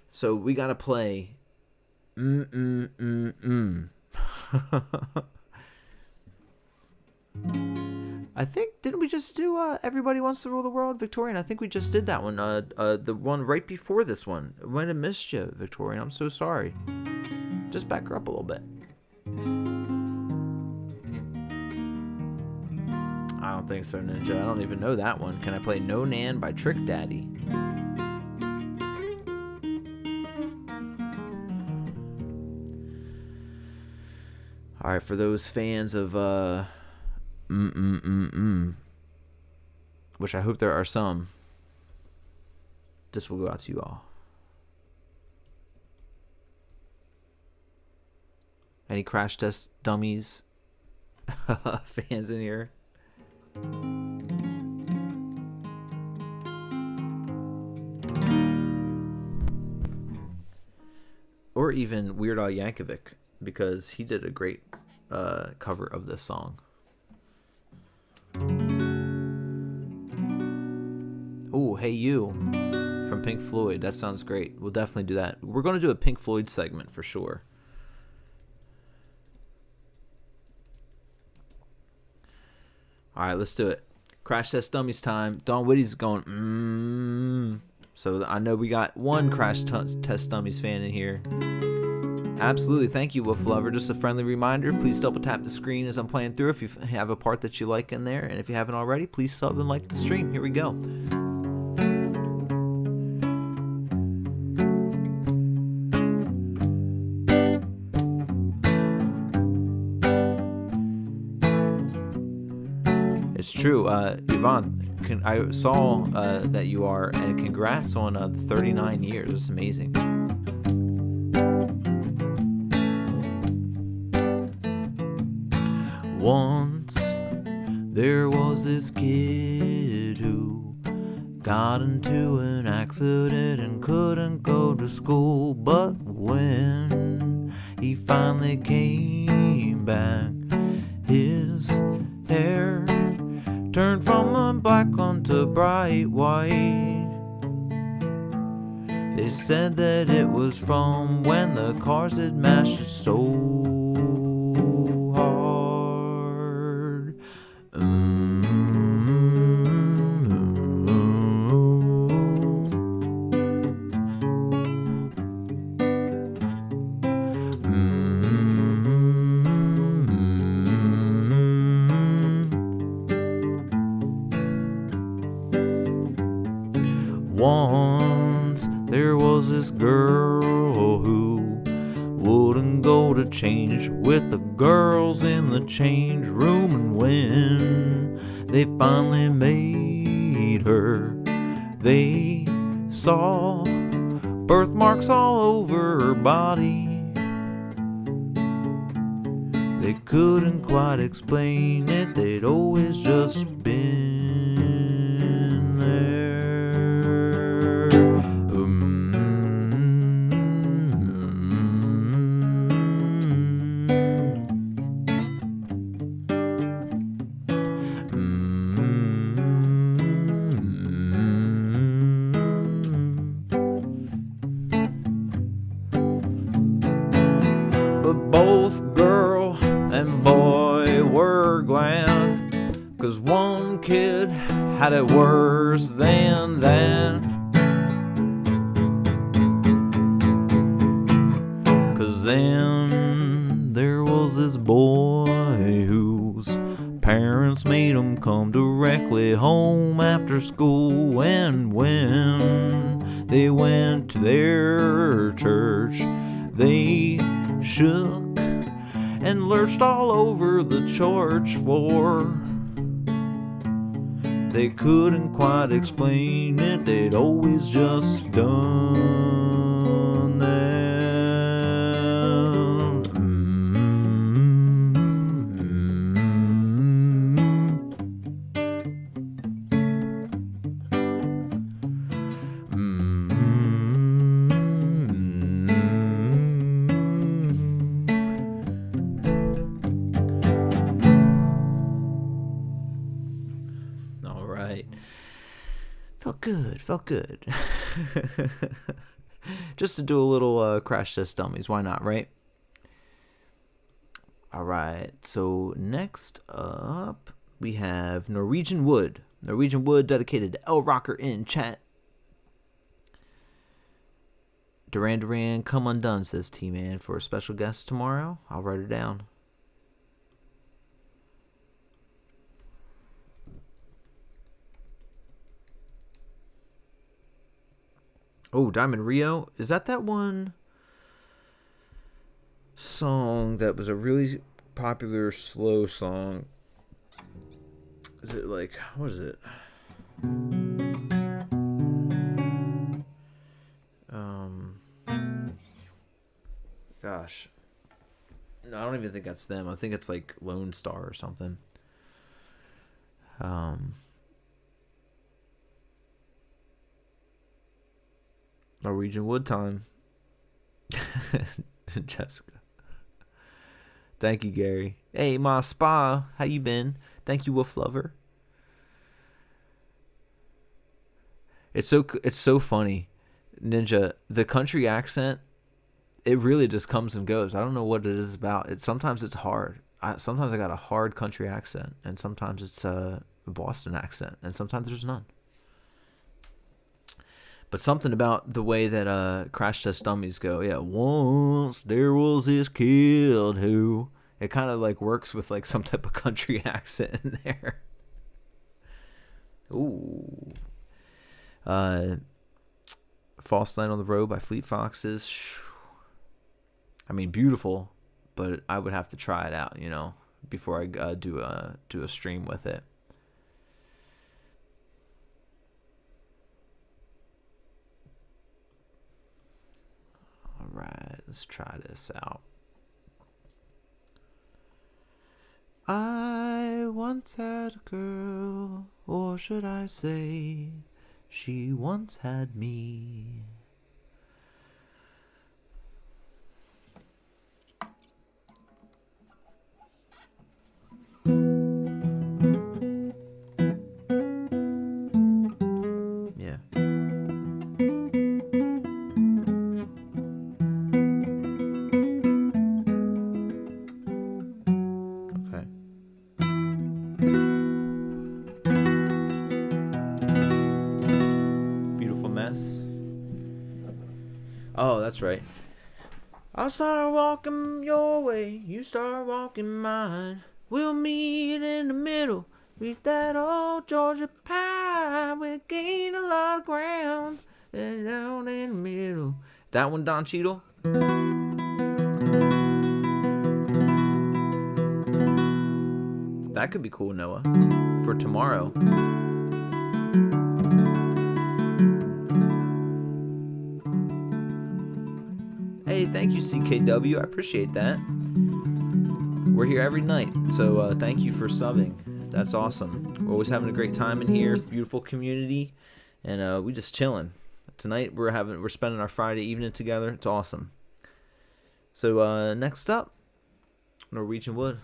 Speaker 1: So we got to play. I think, didn't we just do Everybody Wants to Rule the World, Victorian? I think we just did that one. The one right before this one. I might have missed you, Victorian. I'm so sorry. Just back her up a little bit. I don't think so, Ninja. I don't even know that one. Can I play No Nan by Trick Daddy? All right, for those fans of which I hope there are some, this will go out to you all. Any Crash Test Dummies fans in here? Or even Weird Al Yankovic, because he did a great cover of this song. Oh, Hey You from Pink Floyd. That sounds great. We'll definitely do that. We're going to do a Pink Floyd segment for sure. All right, let's do it. Crash Test Dummies time. Don Whitty's going, So I know we got one Crash Test Dummies fan in here. Absolutely. Thank you, Wolf Lover. Just a friendly reminder, please double tap the screen as I'm playing through if you have a part that you like in there. And if you haven't already, please sub and like the stream. Here we go. true. Yvonne, I saw that you are, and congrats on the 39 years. It's amazing. Once there was this kid who got into an accident and couldn't go to school, but when he finally came back, his hair turned from black onto bright white. They said that it was from when the cars had mashed it so hard. Once there was this girl who wouldn't go to change with the girls in the change room, and when they finally made her, they saw birthmarks all over her body. They couldn't quite explain it, they'd always just been there. But both girl and boy were glad, 'cause one kid had it worse than that. 'Cause then there was this boy whose parents made him come directly home after school, and when they went to their church, they shook and lurched all over the church floor. They couldn't quite explain it, they'd always just done that. All right. Felt good. Just to do a little crash test dummies. Why not, right? All right. So next up, we have Norwegian Wood. Norwegian Wood dedicated to L Rocker in chat. Duran Duran, Come Undone, says T-Man, for a special guest tomorrow. I'll write it down. Oh, Diamond Rio. Is that one song that was a really popular slow song? Is it like, what is it? Gosh. No, I don't even think that's them. I think it's like Lone Star or something. Norwegian Wood time. Jessica. Thank you, Gary. Hey, my spa. How you been? Thank you, Wolf Lover. It's so funny. Ninja, the country accent, it really just comes and goes. I don't know what it is about. Sometimes it's hard. Sometimes I got a hard country accent, and sometimes it's a Boston accent, and sometimes there's none. But something about the way that Crash Test Dummies go, yeah, once there was this kid who, it kind of like works with like some type of country accent in there. Ooh. False Night on the Road by Fleet Foxes. I mean, beautiful, but I would have to try it out, before I do a stream with it. Let's try this out. I once had a girl, or should I say, she once had me. Yeah. Okay. Beautiful mess. Oh, that's right. I'll start walking your way, you start walking mine. We'll meet in the middle, reach that old Georgia pie. We'll gain a lot of ground, and down in the middle. That one, Don Cheadle? That could be cool, Noah, for tomorrow. Hey, thank you, CKW. I appreciate that. We're here every night, so thank you for subbing. That's awesome. We're always having a great time in here. Beautiful community, and we just chilling. Tonight we're spending our Friday evening together. It's awesome. So next up, Norwegian Wood.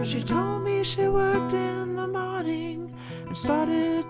Speaker 2: She told me she worked in the morning and started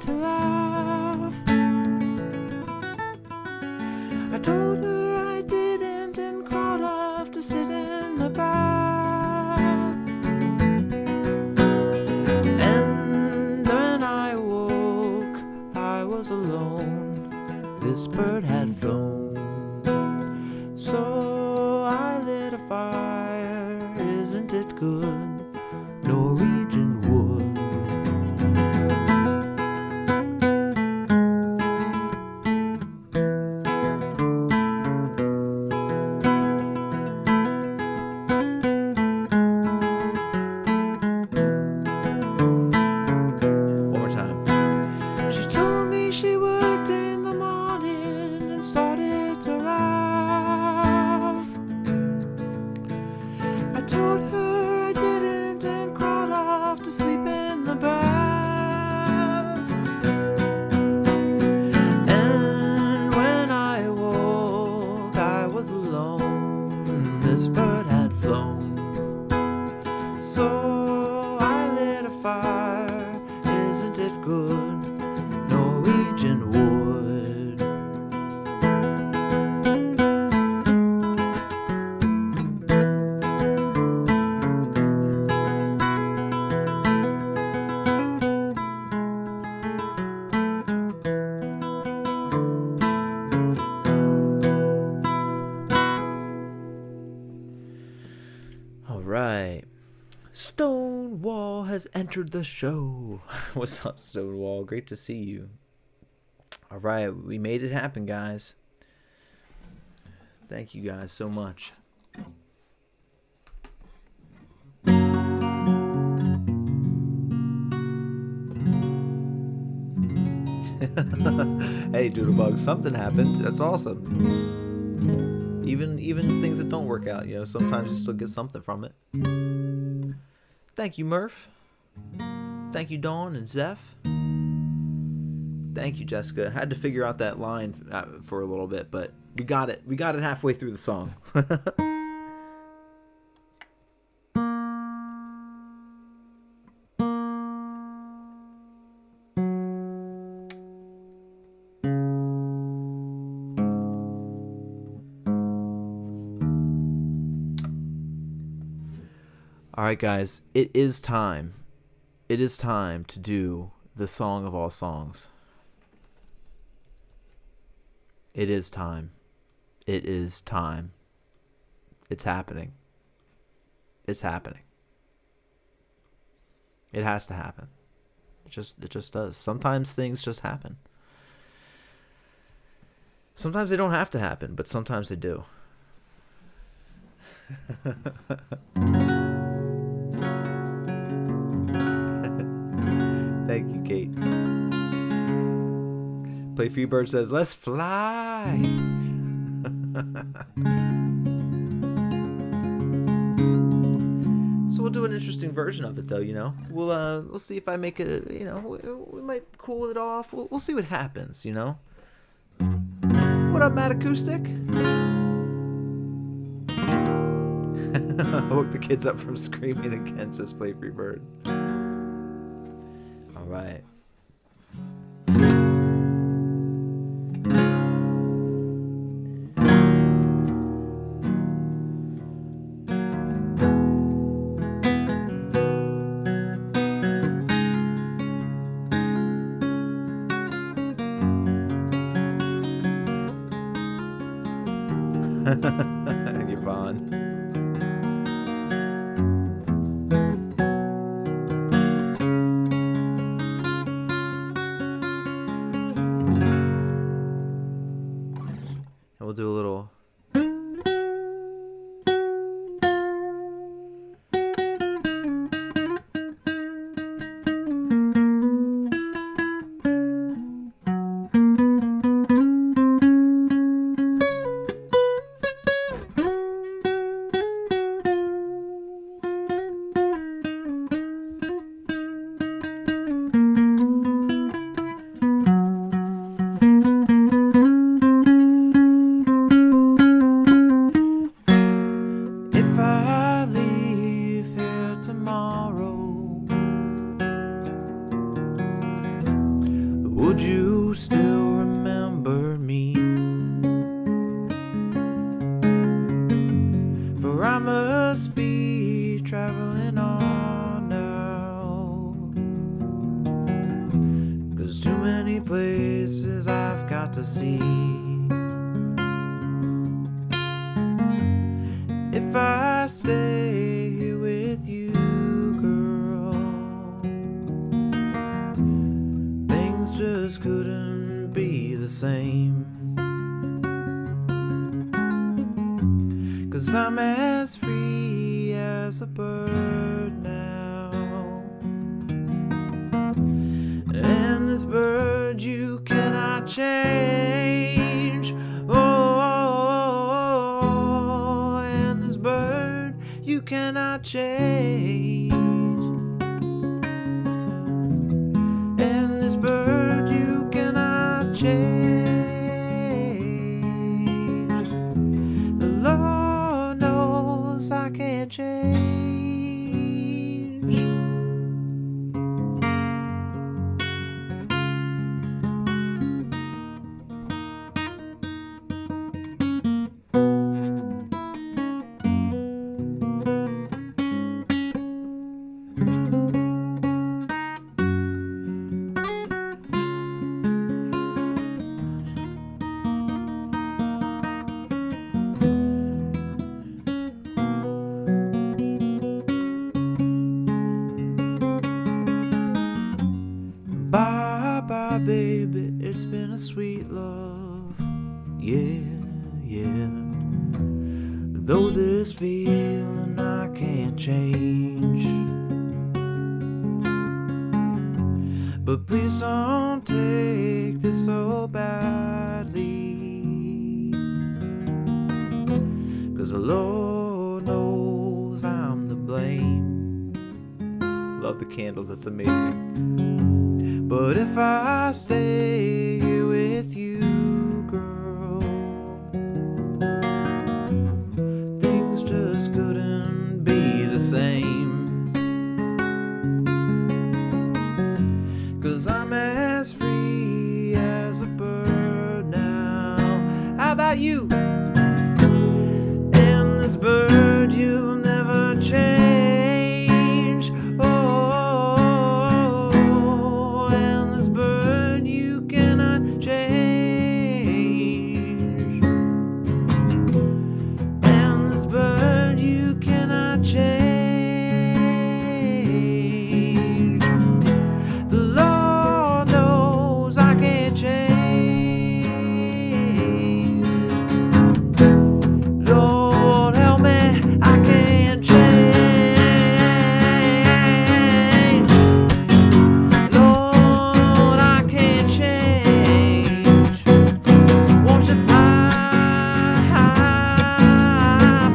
Speaker 1: has entered the show. What's up, Stonewall? Great to see you. All right, we made it happen, guys. Thank you guys so much. Hey, Doodlebug, something happened. That's awesome. Even things that don't work out, you know, sometimes you still get something from it. Thank you, Murph. Thank you, Dawn and Zeph. Thank you, Jessica. Had to figure out that line for a little bit, but we got it. We got it halfway through the song. All right, guys, it is time. It is time to do the song of all songs. It is time. It is time. It's happening. It's happening. It has to happen. It just does. Sometimes things just happen. Sometimes they don't have to happen, but sometimes they do. Thank you, Kate. Play Free Bird says, let's fly. So we'll do an interesting version of it, though, you know. We'll see if I make it, you know, we might cool it off. We'll see what happens, you know. What up, Matt Acoustic? Woke the kids up from screaming again, says Play Free Bird. All right. Yvonne. And we'll do a little. Would you still remember me? For I must be traveling on now, 'cause too many places I've got to see. If I stay here with you, just couldn't be the same, 'cause I'm as free as a bird now, and this bird you cannot change. Oh, and this bird you cannot change. Bird you cannot change. The Lord knows I can't change. goodbye, baby, it's been a sweet love. Yeah, yeah. Though this feeling I can't change, but please don't take this so badly, 'cause the Lord knows I'm to blame. Love the candles, that's amazing. But if I stay here with you, girl, things just couldn't be the same. 'Cause I'm as free as a bird now. How about you? And this bird you'll never change. Oh, and this bird you cannot change. And this bird you cannot change. The Lord knows I can't change. Lord help me, I can't change. Lord, I can't change. Won't you fly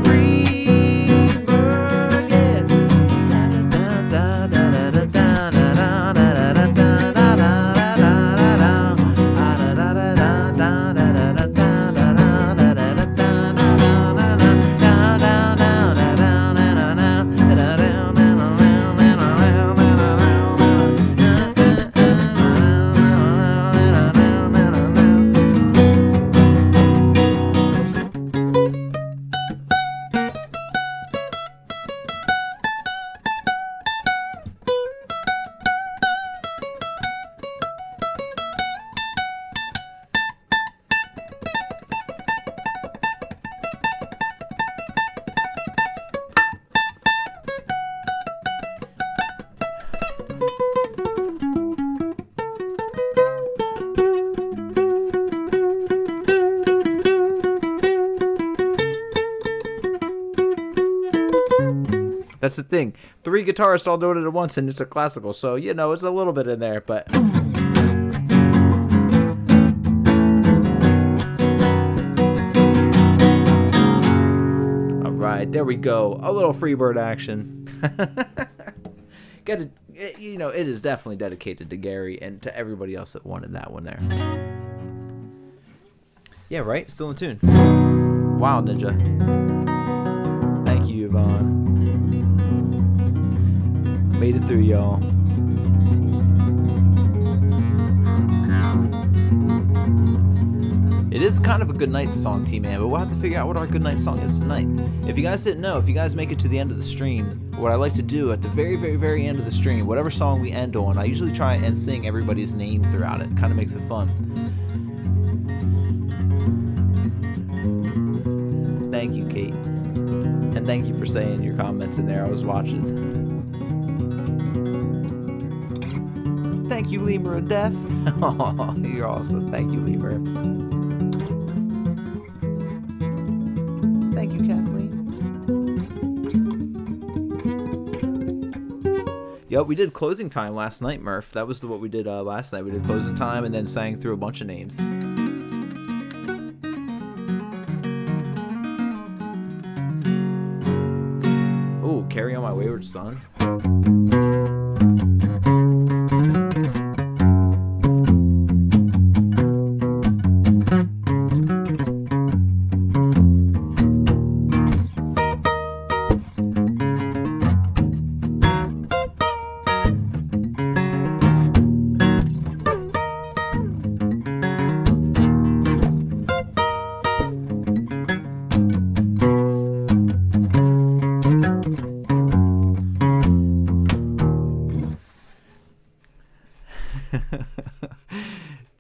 Speaker 1: free, bird? Yeah. That's the thing. 3 guitarists all doing it at once, and it's a classical, so you know it's a little bit in there, but all right, there we go. A little Freebird action. Got to, you know, it is definitely dedicated to Gary and to everybody else that wanted that one there. Yeah, right. Still in tune. Wow, Ninja. Thank you, Yvonne. Made it through, y'all. It is kind of a good night song, T-Man, but we'll have to figure out what our good night song is tonight. If you guys didn't know, if you guys make it to the end of the stream, what I like to do at the very, very, very end of the stream, whatever song we end on, I usually try and sing everybody's name throughout it. Kind of makes it fun. Thank you, Kate. And thank you for saying your comments in there. I was watching. Thank you, Lemur of Death. Oh, you're awesome. Thank you, Lemur. Thank you, Kathleen. Yep, we did closing time last night, Murph. That was what we did last night. We did closing time and then sang through a bunch of names. Oh, Carry On My Wayward Son.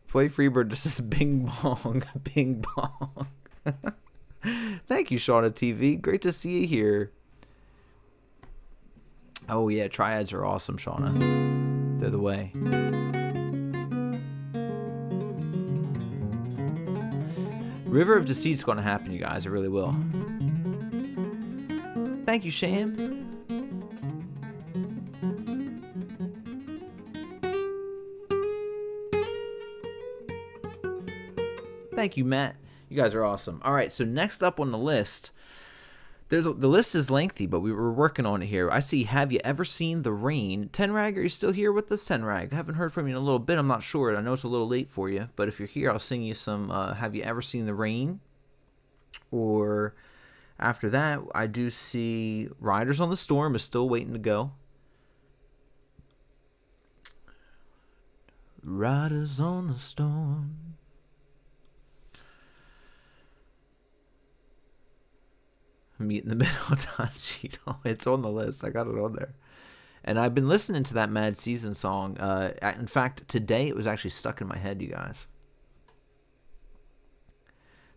Speaker 1: Play Freebird just says bing bong, bing bong. Thank you, Shauna TV. Great to see you here. Oh yeah, triads are awesome, Shauna. They're the way. River of Deceit's going to happen, you guys. It really will. Thank you, Sham. Thank you, Matt. You guys are awesome. All right, so next up on the list, the list is lengthy, but we were working on it here. I see, have you ever seen the rain? Tenrag, are you still here with us, Tenrag? I haven't heard from you in a little bit. I'm not sure. I know it's a little late for you, but if you're here, I'll sing you some Have You Ever Seen the Rain? Or after that, I do see Riders on the Storm is still waiting to go. Riders on the Storm. Meet in the Middle, Don Cheadle. It's on the list. I got it on there. And I've been listening to that Mad Season song. In fact, today it was actually stuck in my head, you guys.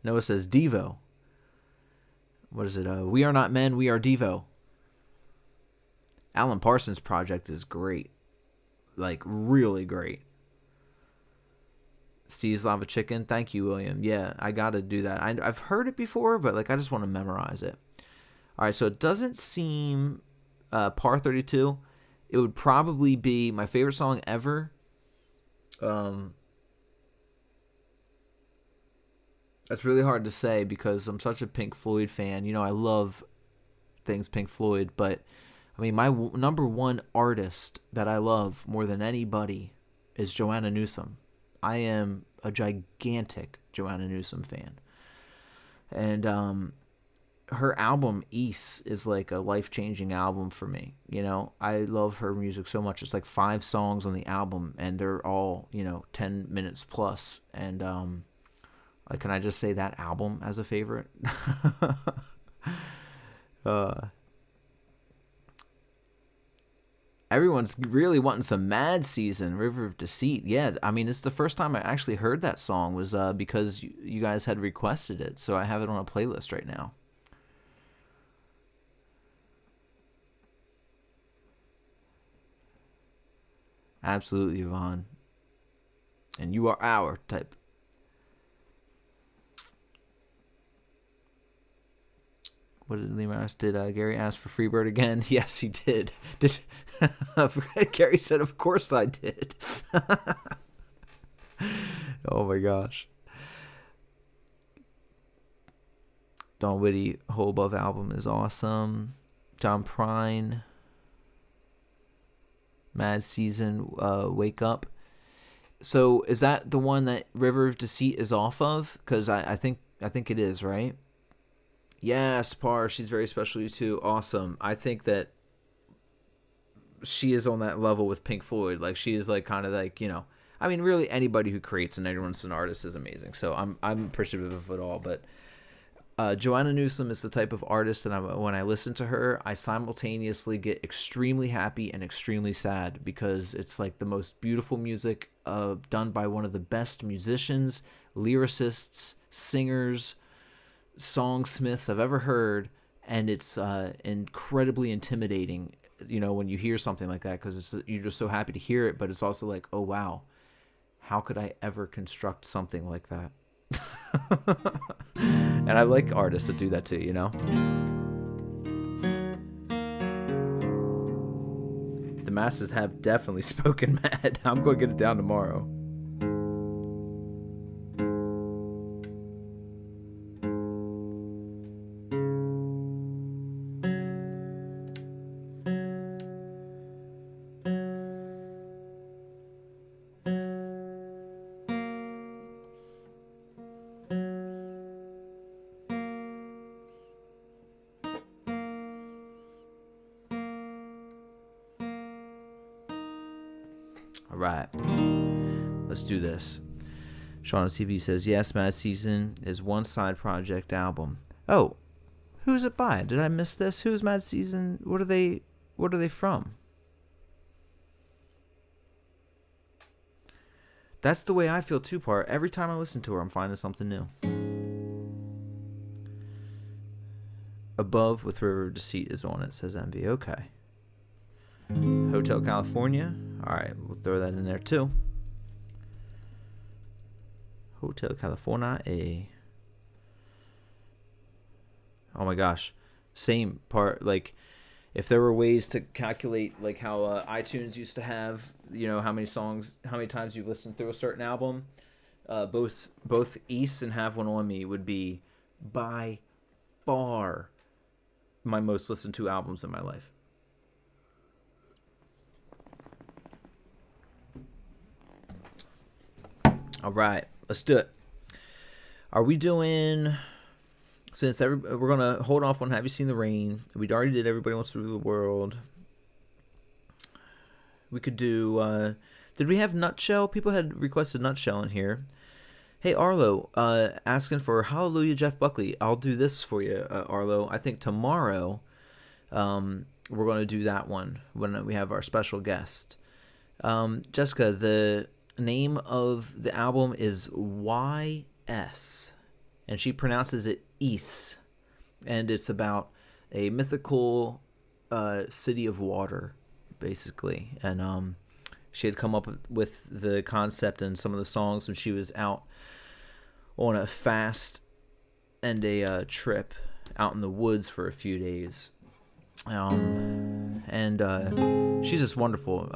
Speaker 1: Noah says, Devo. What is it? We Are Not Men, We Are Devo. Alan Parsons' project is great. Like, really great. Steve's Lava Chicken. Thank you, William. Yeah, I got to do that. I've heard it before, but like I just want to memorize it. All right, so it doesn't seem Par 32. It would probably be my favorite song ever. That's really hard to say because I'm such a Pink Floyd fan. You know, I love things Pink Floyd, but I mean, my number one artist that I love more than anybody is Joanna Newsom. I am a gigantic Joanna Newsom fan. And her album, East, is like a life-changing album for me. You know, I love her music so much. It's like 5 songs on the album, and they're all, 10 minutes plus. And, like, can I just say that album as a favorite? Everyone's really wanting some Mad Season, River of Deceit. Yeah, I mean, it's the first time I actually heard that song was because you guys had requested it, so I have it on a playlist right now. Absolutely, Yvonne. And you are our type. What did Liam ask? Did Gary ask for Freebird again? Yes, he did. Gary said, of course I did. Oh my gosh. Don Whitty, Whole Above album is awesome. John Prine, Mad Season, Wake Up. So is that the one that River of Deceit is off of? Because I think it is, right? Yes, Par, she's very special to you too. Awesome. I think that she is on that level with Pink Floyd. Like, she is like kind of like, I mean, really anybody who creates and everyone's an artist is amazing. So I'm appreciative of it all. But Joanna Newsom is the type of artist that when I listen to her, I simultaneously get extremely happy and extremely sad because it's like the most beautiful music done by one of the best musicians, lyricists, singers, songsmiths I've ever heard, and it's incredibly intimidating, when you hear something like that, because you're just so happy to hear it, but it's also like, oh wow, how could I ever construct something like that? And I like artists that do that too, The masses have definitely spoken mad. I'm going to get it down tomorrow. All right, let's do this. Sean TV says, yes, Mad Season is one side project album. Oh, who's it by? Did I miss this? Who's Mad Season? What are they from? That's the way I feel too, Part. Every time I listen to her, I'm finding something new. Above with River of Deceit is on it, says Envy. Okay. Hotel California. Alright, we'll throw that in there too. Hotel California. Oh my gosh, same part. Like, if there were ways to calculate like how iTunes used to have, how many songs, how many times you've listened through a certain album, both East and Have One on Me would be by far my most listened to albums in my life. All right, let's do it. Are we doing? Since we're gonna hold off on Have You Seen the Rain? We already did Everybody Wants to Rule the World. We could do. Did we have Nutshell? People had requested Nutshell in here. Hey Arlo, asking for Hallelujah Jeff Buckley. I'll do this for you, Arlo. I think tomorrow, we're gonna do that one when we have our special guest. Jessica, the name of the album is YS, and she pronounces it Is, and it's about a mythical city of water, basically. And she had come up with the concept and some of the songs when she was out on a fast and a trip out in the woods for a few days. And she's just wonderful,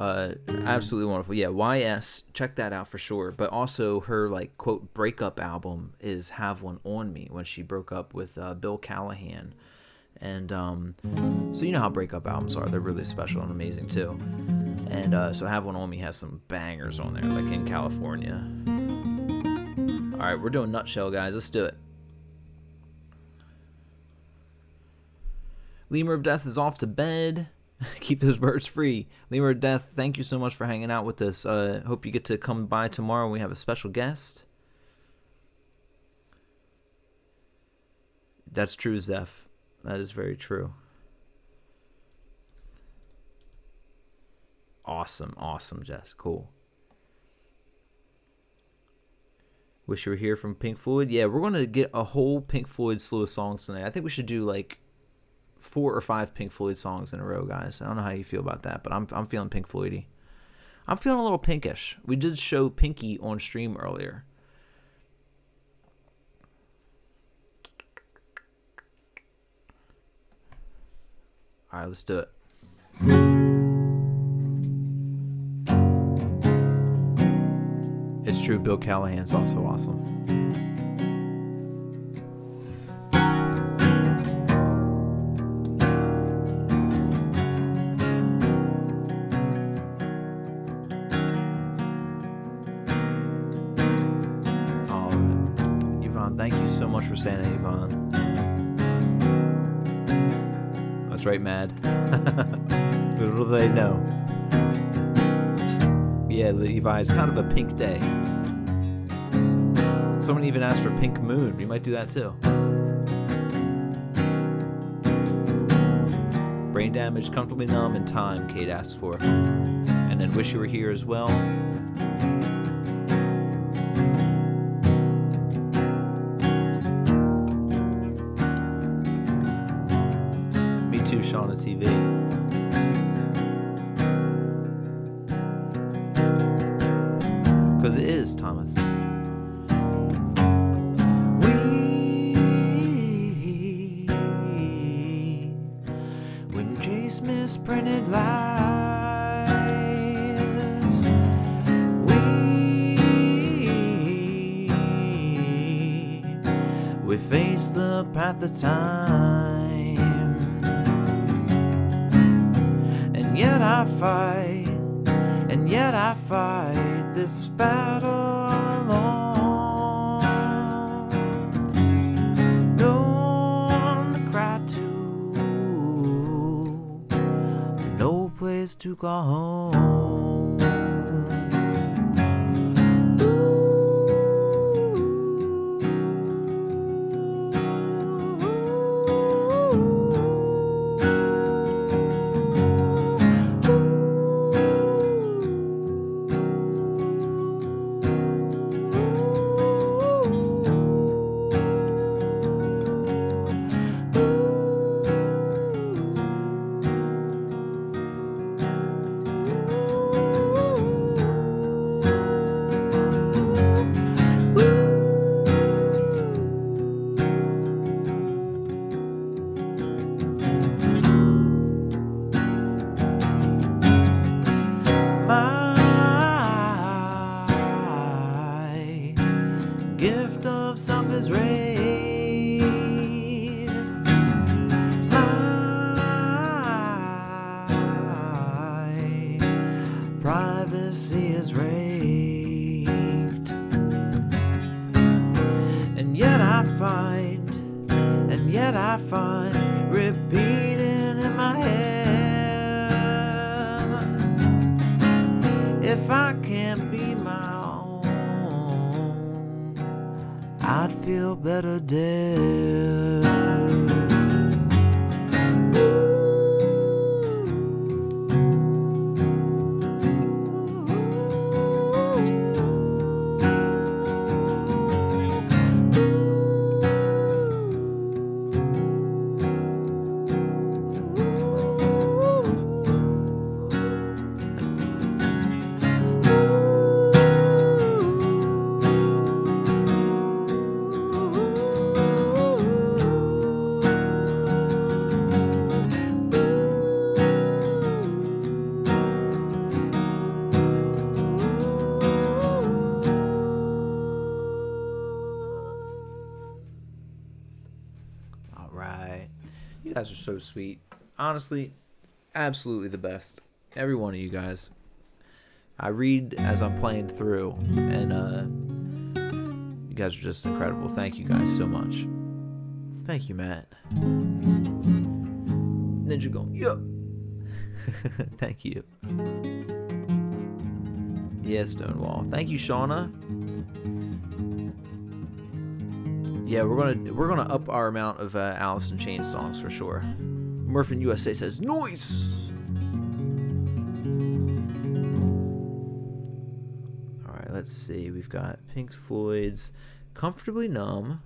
Speaker 1: absolutely wonderful. Yeah, YS, check that out for sure. But also her like quote breakup album is Have One on Me, when she broke up with Bill Callahan. And so you know how breakup albums are, they're really special and amazing too. And so Have One on Me has some bangers on there, like In California. All right, we're doing Nutshell, guys. Let's do it. Lemur of Death is off to bed. Keep those birds free. Lemur of Death, thank you so much for hanging out with us. Hope you get to come by tomorrow when we have a special guest. That's true, Zeph. That is very true. Awesome, Jess. Cool. Wish You Were Here from Pink Floyd. Yeah, we're going to get a whole Pink Floyd slew of songs tonight. I think we should do like 4 or 5 Pink Floyd songs in a row, guys. I don't know how you feel about that, but I'm feeling Pink Floydy. I'm feeling a little pinkish. We did show Pinky on stream earlier. All right, let's do it. It's true, Bill Callahan's also awesome. Thank you so much for saying that, Yvonne. That's right, Mad. Little do they know. Yeah, Levi, it's kind of a pink day. Someone even asked for Pink Moon. We might do that too. Brain Damage, Comfortably Numb, and Time, Kate asked for. And then Wish You Were Here as well. On the TV. Because it is, Thomas. When Chase misprinted lies, we face the path of time. And yet I fight this battle alone. No one to cry to, no place to go home. gift of self is raped. My privacy is raped. And yet I find repeating in my head, if I can't be my own, I'd feel better dead. You guys are so sweet. Honestly, absolutely the best. Every one of you guys. I read as I'm playing through, and you guys are just incredible. Thank you guys so much. Thank you, Matt. Ninja going, yeah. Thank you. Yeah, Stonewall. Thank you, Shauna. Yeah, we're gonna up our amount of Alice in Chains songs for sure. Murphin USA says noise. All right, let's see. We've got Pink Floyd's "Comfortably Numb."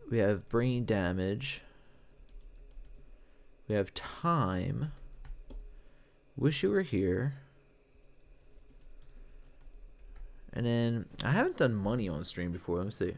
Speaker 1: We have "Brain Damage." We have "Time." "Wish You Were Here." And then, I haven't done "Money" on stream before. Let me see.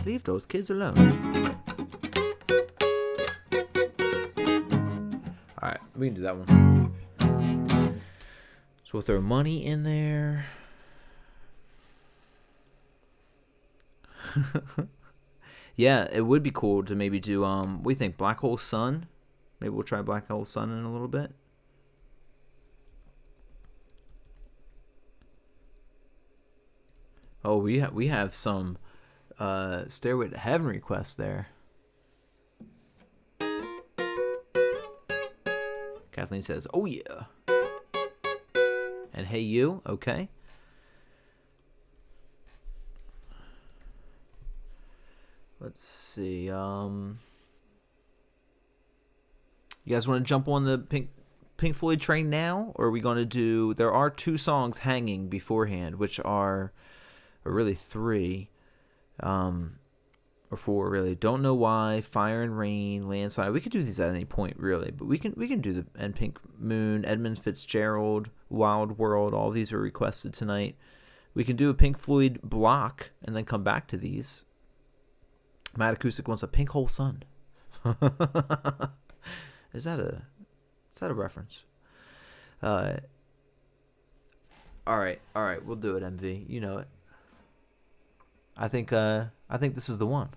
Speaker 1: Leave those kids alone. Alright, we can do that one. So we'll throw "Money" in there. Yeah, it would be cool to maybe do, we think "Black Hole Sun." Maybe we'll try "Black Hole Sun" in a little bit. Oh, we have some "Stairway to Heaven" requests there. Kathleen says, "Oh yeah." And "Hey You," okay. Let's see. You guys want to jump on the Pink Floyd train now, or are we going to do? There are 2 songs hanging beforehand, which are, or really 3. Or 4 really. "Don't Know Why," "Fire and Rain," "Landslide." We could do these at any point really, but we can do and "Pink Moon," Edmund Fitzgerald, "Wild World." All these are requested tonight. We can do a Pink Floyd block and then come back to these. Matt Acoustic wants a "Pink Hole Sun." Is that a reference? All right, we'll do it, MV. You know it. I think this is the one.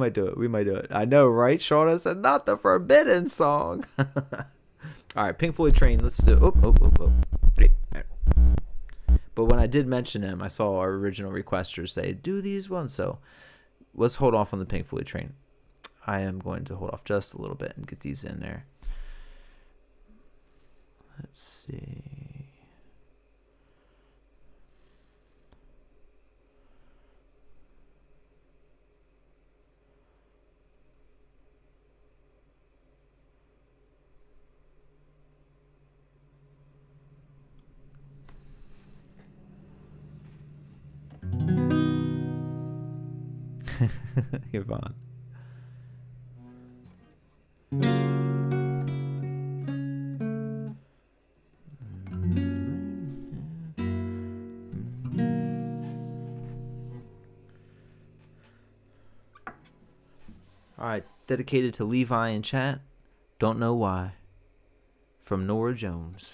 Speaker 1: might do it. We might do it. I know, right? Shauna said, not the forbidden song. All right, Pink Floyd Train. Let's do. Hey. But when I did mention him, I saw our original requesters say, do these ones. So let's hold off on the Pink Floyd Train. I am going to hold off just a little bit and get these in there. Let's see. Yvonne. All right, dedicated to Levi in chat. Don't know why. From Nora Jones.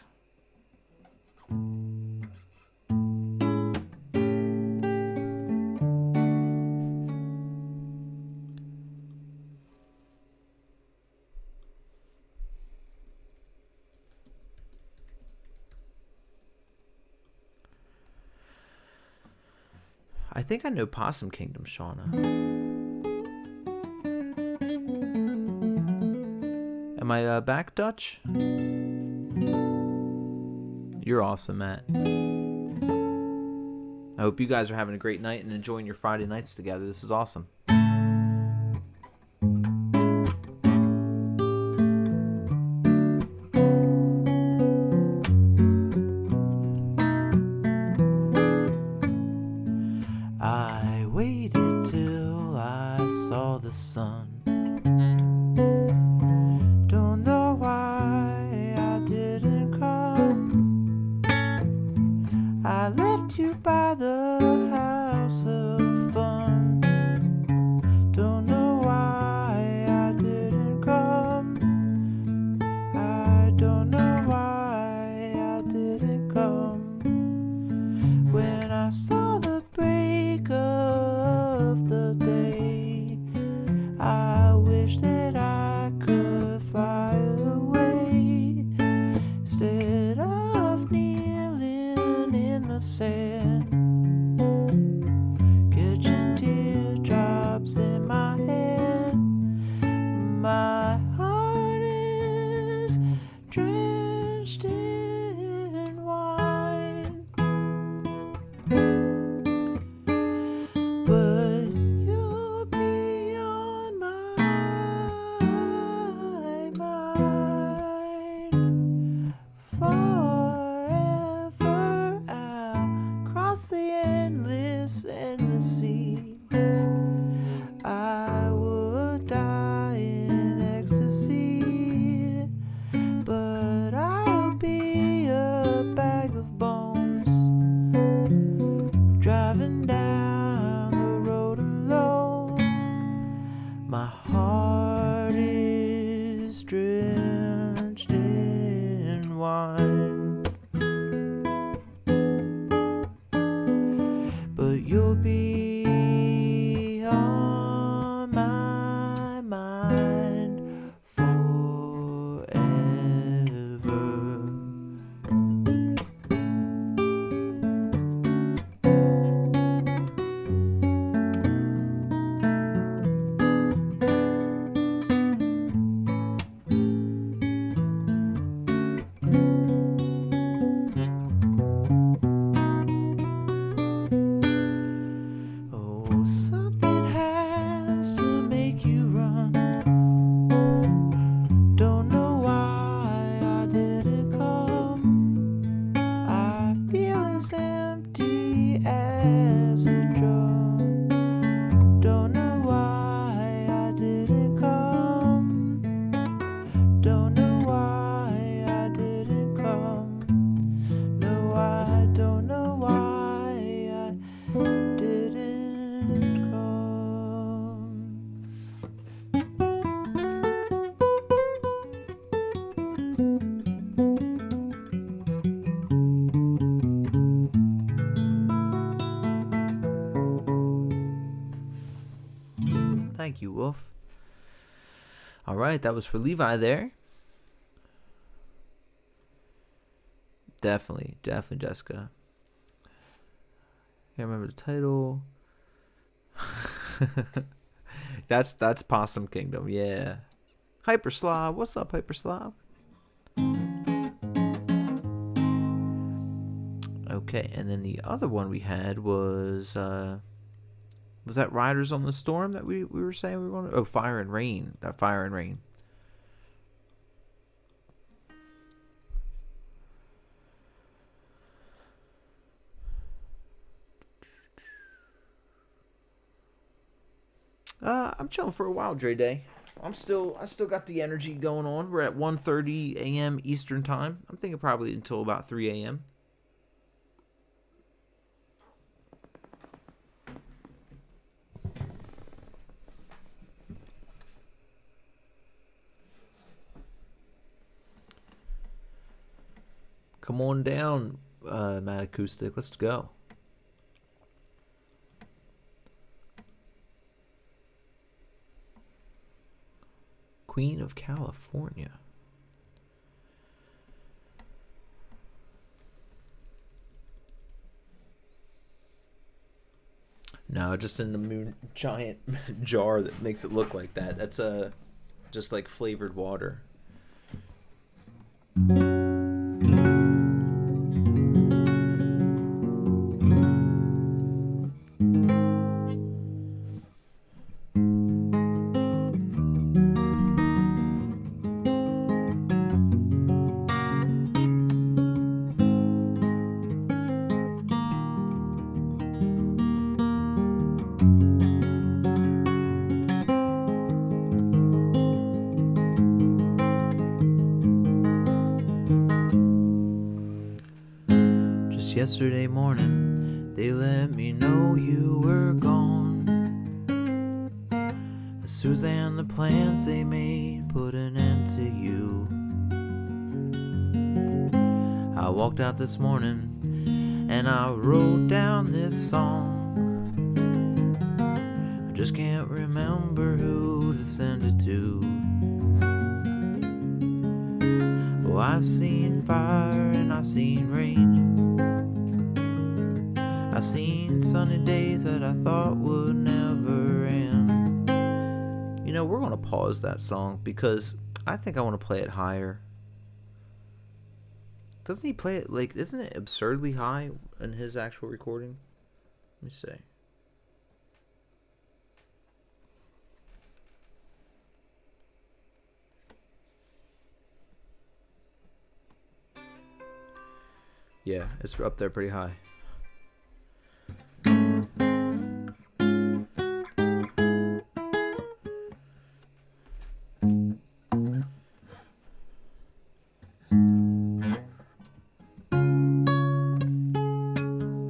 Speaker 1: I think I know Possum Kingdom, Shauna. Am I back, Dutch? You're awesome, Matt. I hope you guys are having a great night and enjoying your Friday nights together. This is awesome. I waited till I saw the sun. Don't know why I didn't come. I left you by the house of fun. Don't know why I didn't come. I don't know why I didn't come. When I saw the break of the day, I wish that I could fly away instead of kneeling in the sand, catching teardrops in my hand. My heart is drenched in wine, but you'll be on my mind forever. I'll cross the endless sea. I would die in woof. All right, that was for Levi there. Definitely, Jessica. Can't remember the title. That's Possum Kingdom, yeah. Hyperslob, what's up, Hyperslob? Okay, and then the other one we had was that Riders on the Storm that we were saying we were going to? Oh, Fire and Rain. That Fire and Rain. I'm chilling for a while, Dre Day. I still got the energy going on. We're at 1:30 a.m. Eastern time. I'm thinking probably until about 3 a.m. Come on down, Matt Acoustic. Let's go. Queen of California. No, just in the giant jar that makes it look like that. That's just like flavored water. Yesterday morning, they let me know you were gone. Suzanne, the plans they made put an end to you. I walked out this morning and I wrote down this song. I just can't remember who to send it to. Oh, I've seen fire and I've seen rain. I've seen sunny days that I thought would never end. You know, we're going to pause that song because I think I want to play it higher. Doesn't he play it, like, isn't it absurdly high in his actual recording? Let me see. Yeah, it's up there pretty high.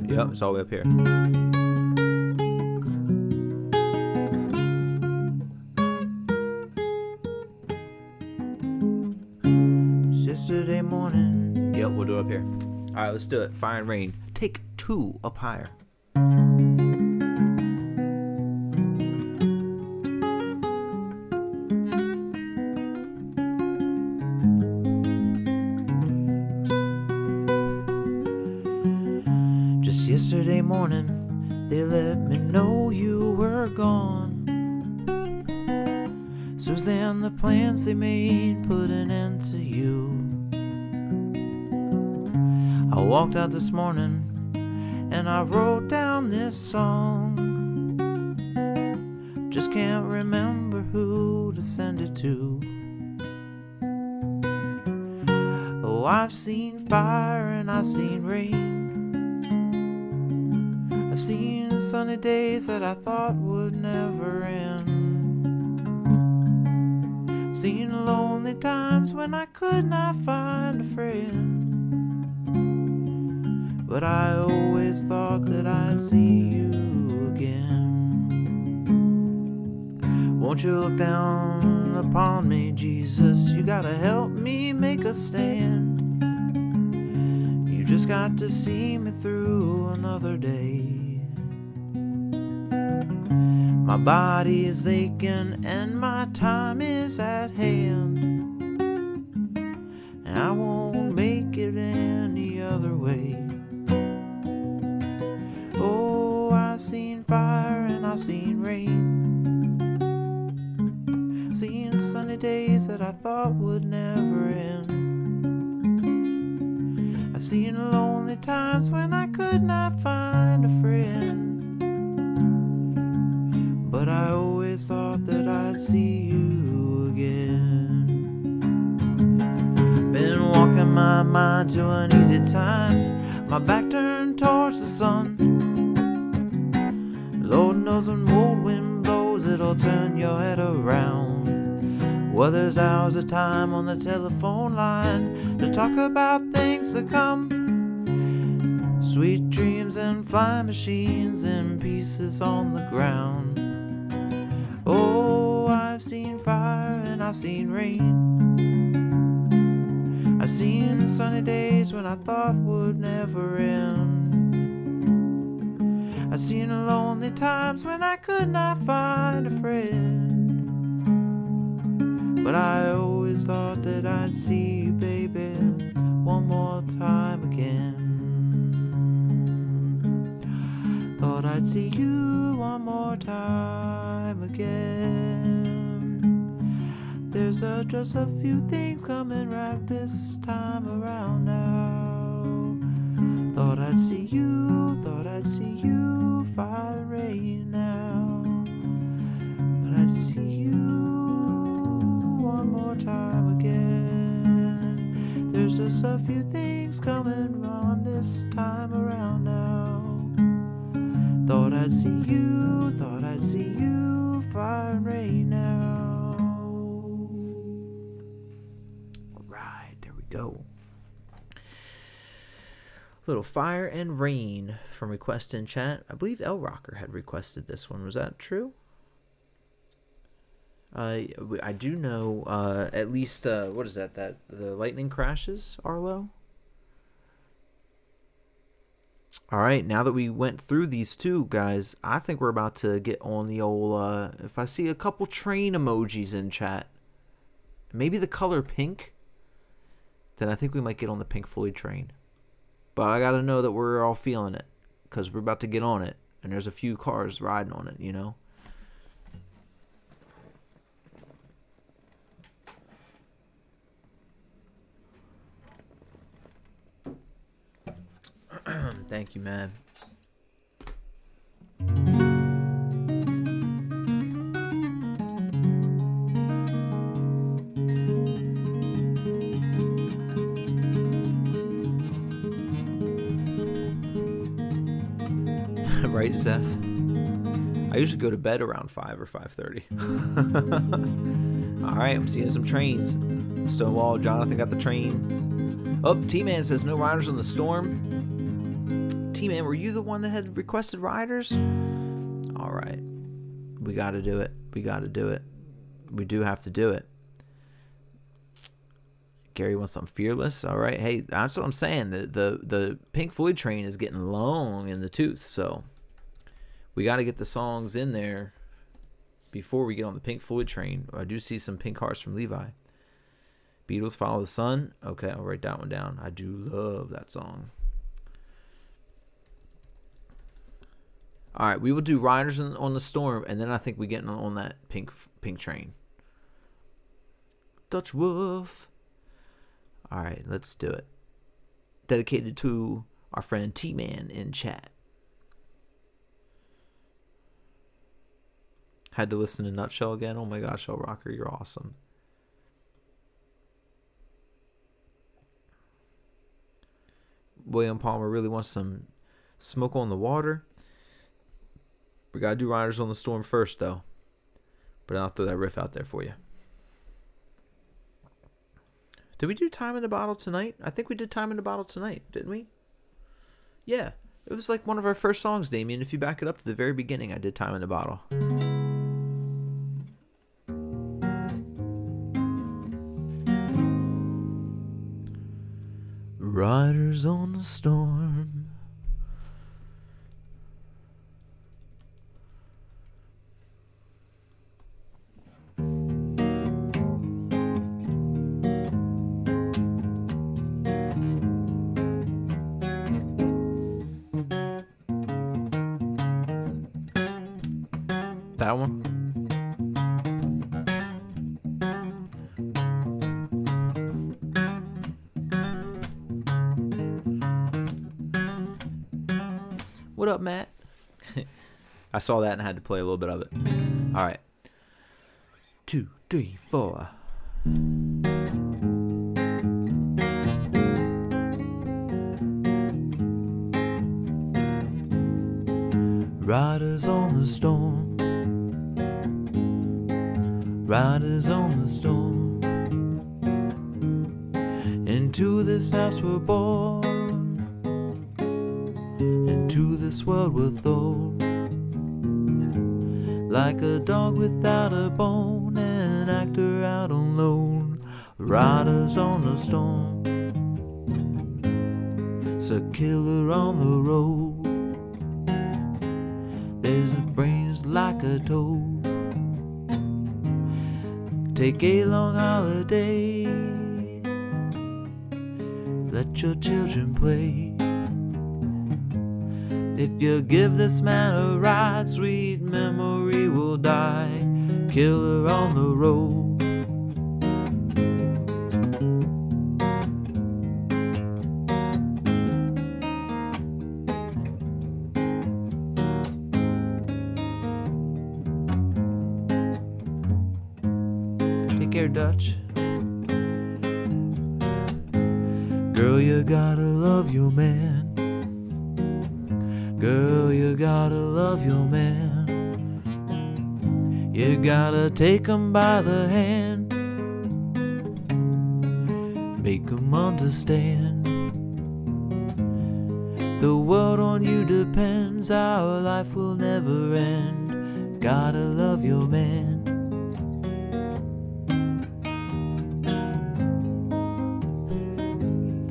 Speaker 1: Yep, it's all the way up here. Yesterday morning. Yep, we'll do it up here. Alright, let's do it. Fire and Rain. Take 2 up higher. Just yesterday morning, they let me know you were gone. Suzanne, the plans they made put an end to you. I walked out this morning and I wrote down this song. Just can't remember who to send it to. Oh, I've seen fire and I've seen rain. I've seen sunny days that I thought would never end. Seen lonely times when I could not find a friend. But I always thought that I'd see you again. Won't you look down upon me, Jesus? You gotta help me make a stand. You just got to see me through another day. My My body is aching and my time is at hand, and I won't make it any other way. Oh, I've seen fire and I've seen rain, seen sunny days that I thought would never end. I've seen lonely times when I could not find a friend, but I always thought that I'd see you again. Been walking my mind to an easy time, my back turned towards the sun. Lord knows when old wind blows, it'll turn your head around. Well, there's hours of time on the telephone line to talk about things to come. Sweet dreams and flying machines and pieces on the ground. Oh, I've seen fire and I've seen rain. I've seen sunny days when I thought would never end. I've seen lonely times when I could not find a friend, but I always thought that I'd see you, baby, one more time again. Thought I'd see you one more time again. There's just a few things coming right this time around now. Thought I'd see you, fire and rain now. Thought I'd see you one more time again. There's just a few things coming on this time around now. Thought I'd see you, fire and rain now. Alright, there we go. Little Fire and Rain from Request in Chat. I believe L Rocker had requested this one. Was that true? I do know at least, what is that? That the lightning crashes, Arlo? All right, now that we went through these two, guys, I think we're about to get on the old, if I see a couple train emojis in chat, maybe the color pink, then I think we might get on the Pink Floyd train. But I got to know that we're all feeling it, because we're about to get on it, and there's a few cars riding on it, you know? Thank you, man. Right, Zeph? I usually go to bed around 5 or 5:30. All right, I'm seeing some trains. Stonewall, Jonathan got the train. Oh, T-Man says no riders on the storm. T-Man, were you the one that had requested riders? All right. We got to do it. We got to do it. We do have to do it. Gary wants something fearless. All right. Hey, that's what I'm saying. The Pink Floyd train is getting long in the tooth, so we got to get the songs in there before we get on the Pink Floyd train. I do see some pink hearts from Levi. Beatles, Follow the Sun. Okay, I'll write that one down. I do love that song. All right, we will do Riders on the Storm, and then I think we get on that pink train. Dutch Wolf. All right, let's do it. Dedicated to our friend T-Man in chat. Had to listen to Nutshell again. Oh my gosh, El Rocker, you're awesome. William Palmer really wants some Smoke on the Water. We gotta do Riders on the Storm first, though. But I'll throw that riff out there for you. Did we do Time in the Bottle tonight? I think we did Time in the Bottle tonight, didn't we? Yeah. It was like one of our first songs, Damien. If you back it up to the very beginning, I did Time in the Bottle. Riders on the Storm. That one? What up, Matt? I saw that and had to play a little bit of it. All right. 2, 3, 4. Riders on the storm, riders on the storm. Into this house we're born, into this world we're thrown. Like a dog without a bone, an actor out on loan. Riders on the storm, it's a killer on the road. There's a brains like a toad. Take a long holiday, let your children play. If you give this man a ride, sweet memory will die. Killer on the road. Take care, Dutch. Girl, you gotta love your man. Girl, you gotta love your man. You gotta take him by the hand, make him understand. The world on you depends, our life will never end. Gotta love your man.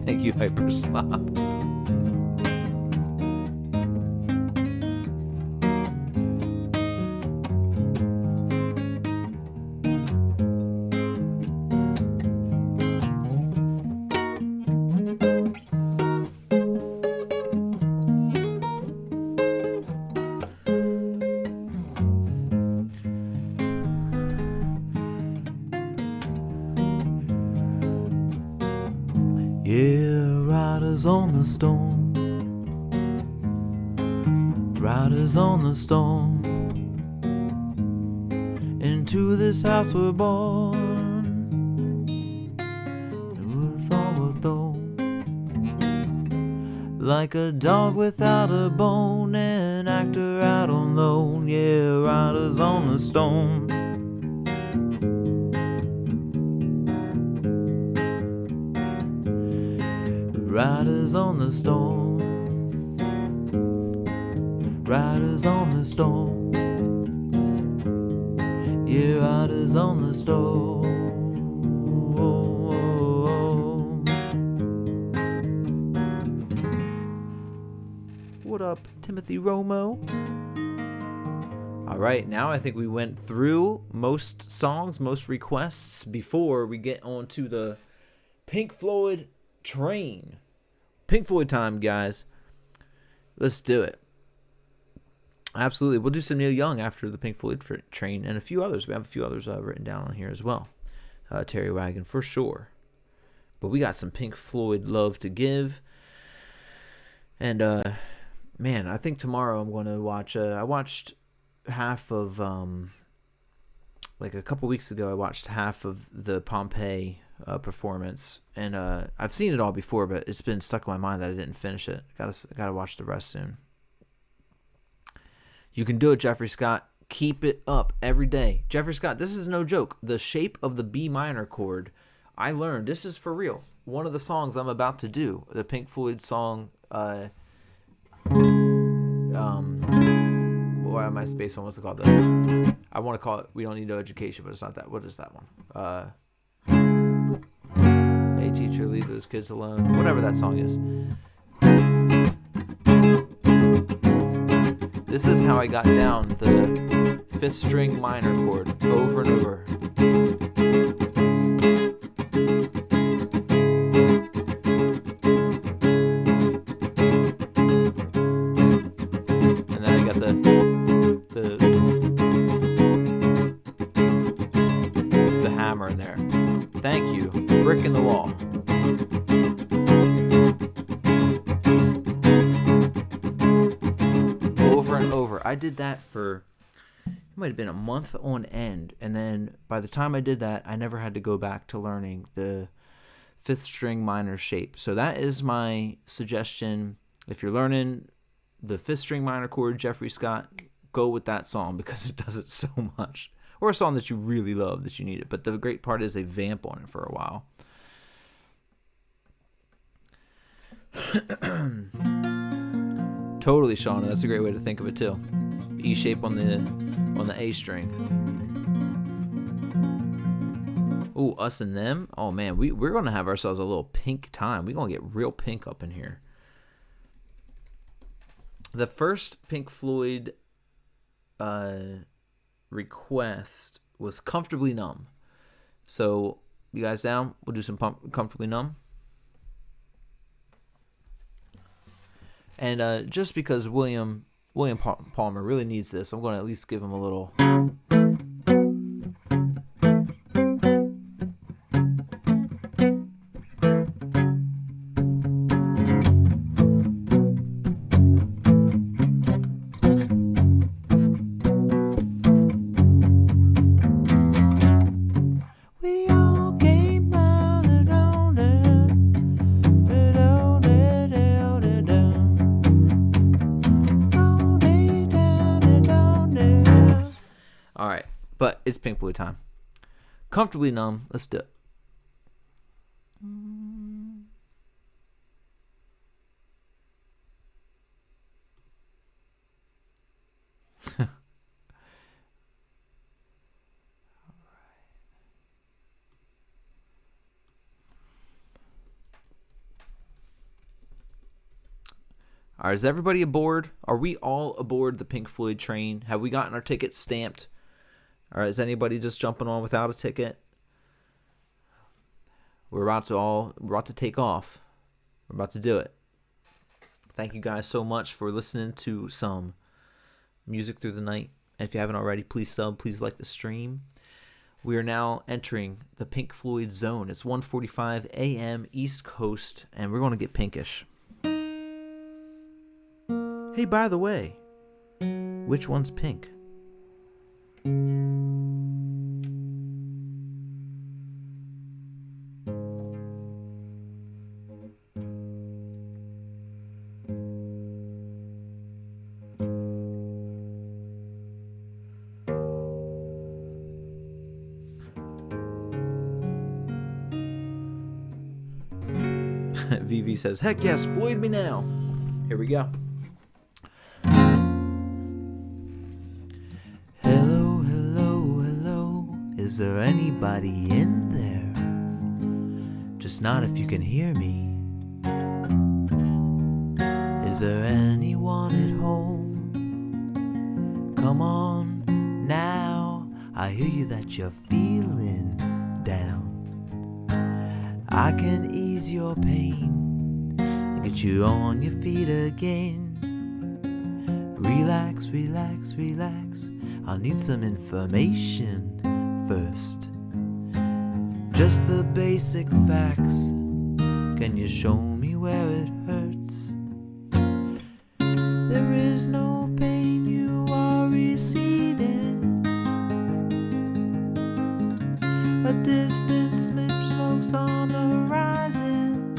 Speaker 1: Thank you, Hyper Slop. Yeah, riders on the storm, riders on the storm. Into this house we're born, and we're from a throne. Like a dog without a bone, an actor out on loan. Yeah, riders on the storm. Riders on the storm, riders on the storm. Yeah, riders on the storm. What up, Timothy Romo? All right, now I think we went through most songs, most requests before we get on to the Pink Floyd train. Pink Floyd time, guys. Let's do it. Absolutely. We'll do some Neil Young after the Pink Floyd train and a few others. We have a few others written down on here as well. Terry Wagon for sure. But we got some Pink Floyd love to give. And, man, I think tomorrow I'm going to watch... I watched half of... like a couple weeks ago, I watched half of the Pompeii performance, and I've seen it all before, but it's been stuck in my mind that I didn't finish it. Gotta watch the rest soon. You can do it, Jeffrey Scott. Keep it up every day. Jeffrey Scott, this is no joke. The shape of the B minor chord, I learned. This is for real. One of the songs I'm about to do, the Pink Floyd song, why am I spacing? What's it called? I want to call it We Don't Need No Education, but it's not that. What is that one? Hey teacher, leave those kids alone. Whatever that song is. This is how I got down the 5th string minor chord over and over. And then I got the hammer in there. Thank you. Brick in the wall. Over and over. I did that for, it might have been a month on end. And then by the time I did that, I never had to go back to learning the 5th string minor shape. So that is my suggestion. If you're learning the 5th string minor chord, Jeffrey Scott, go with that song because it does it so much. Or a song that you really love that you need it. But the great part is they vamp on it for a while. Totally, Shauna. That's a great way to think of it too. E shape on the A string. Ooh, us and them. Oh man, we're gonna have ourselves a little pink time. We're gonna get real pink up in here. The first Pink Floyd request was Comfortably Numb. So, you guys down? We'll do some Comfortably Numb. And just because William Palmer really needs this, I'm going to at least give him a little. But it's Pink Floyd time. Comfortably Numb. Let's do it. All right, is everybody aboard? Are we all aboard the Pink Floyd train? Have we gotten our tickets stamped? All right, is anybody just jumping on without a ticket? We're about to take off. We're about to do it. Thank you guys so much for listening to some music through the night. And if you haven't already, please sub, please like the stream. We are now entering the Pink Floyd zone. It's 1:45 a.m. East Coast, and we're going to get pinkish. Hey, by the way, which one's pink? VV says, heck yes, Floyd me now. Here we go. Hello, hello, hello. Is there anybody in there? Just not if you can hear me. Is there anyone at home? Come on now. I hear you that you're feeling down. I can ease your pain and get you on your feet again. Relax, relax, relax. I'll need some information first. Just the basic facts. Can you show me where it hurts? There is no pain, you are receding. A distant smoke's on the horizon.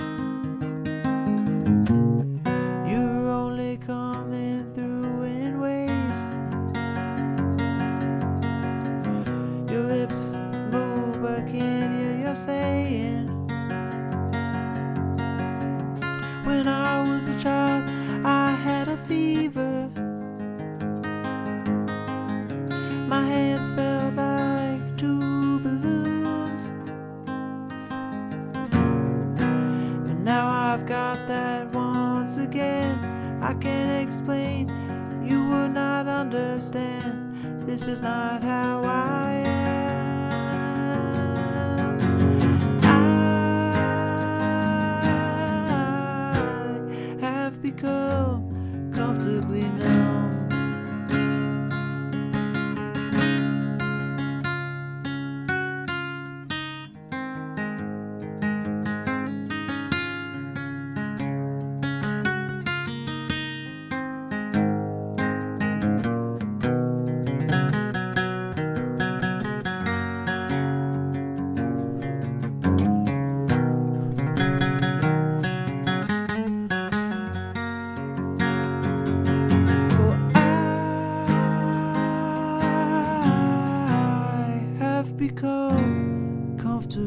Speaker 1: You're only coming through in waves. Your lips move, but I can't hear you saying. When I was a child, I had a fever. My hands felt like two balloons. And now I've got that once again. I can't explain, you would not understand. This is not how I am. I have become comfortably numb.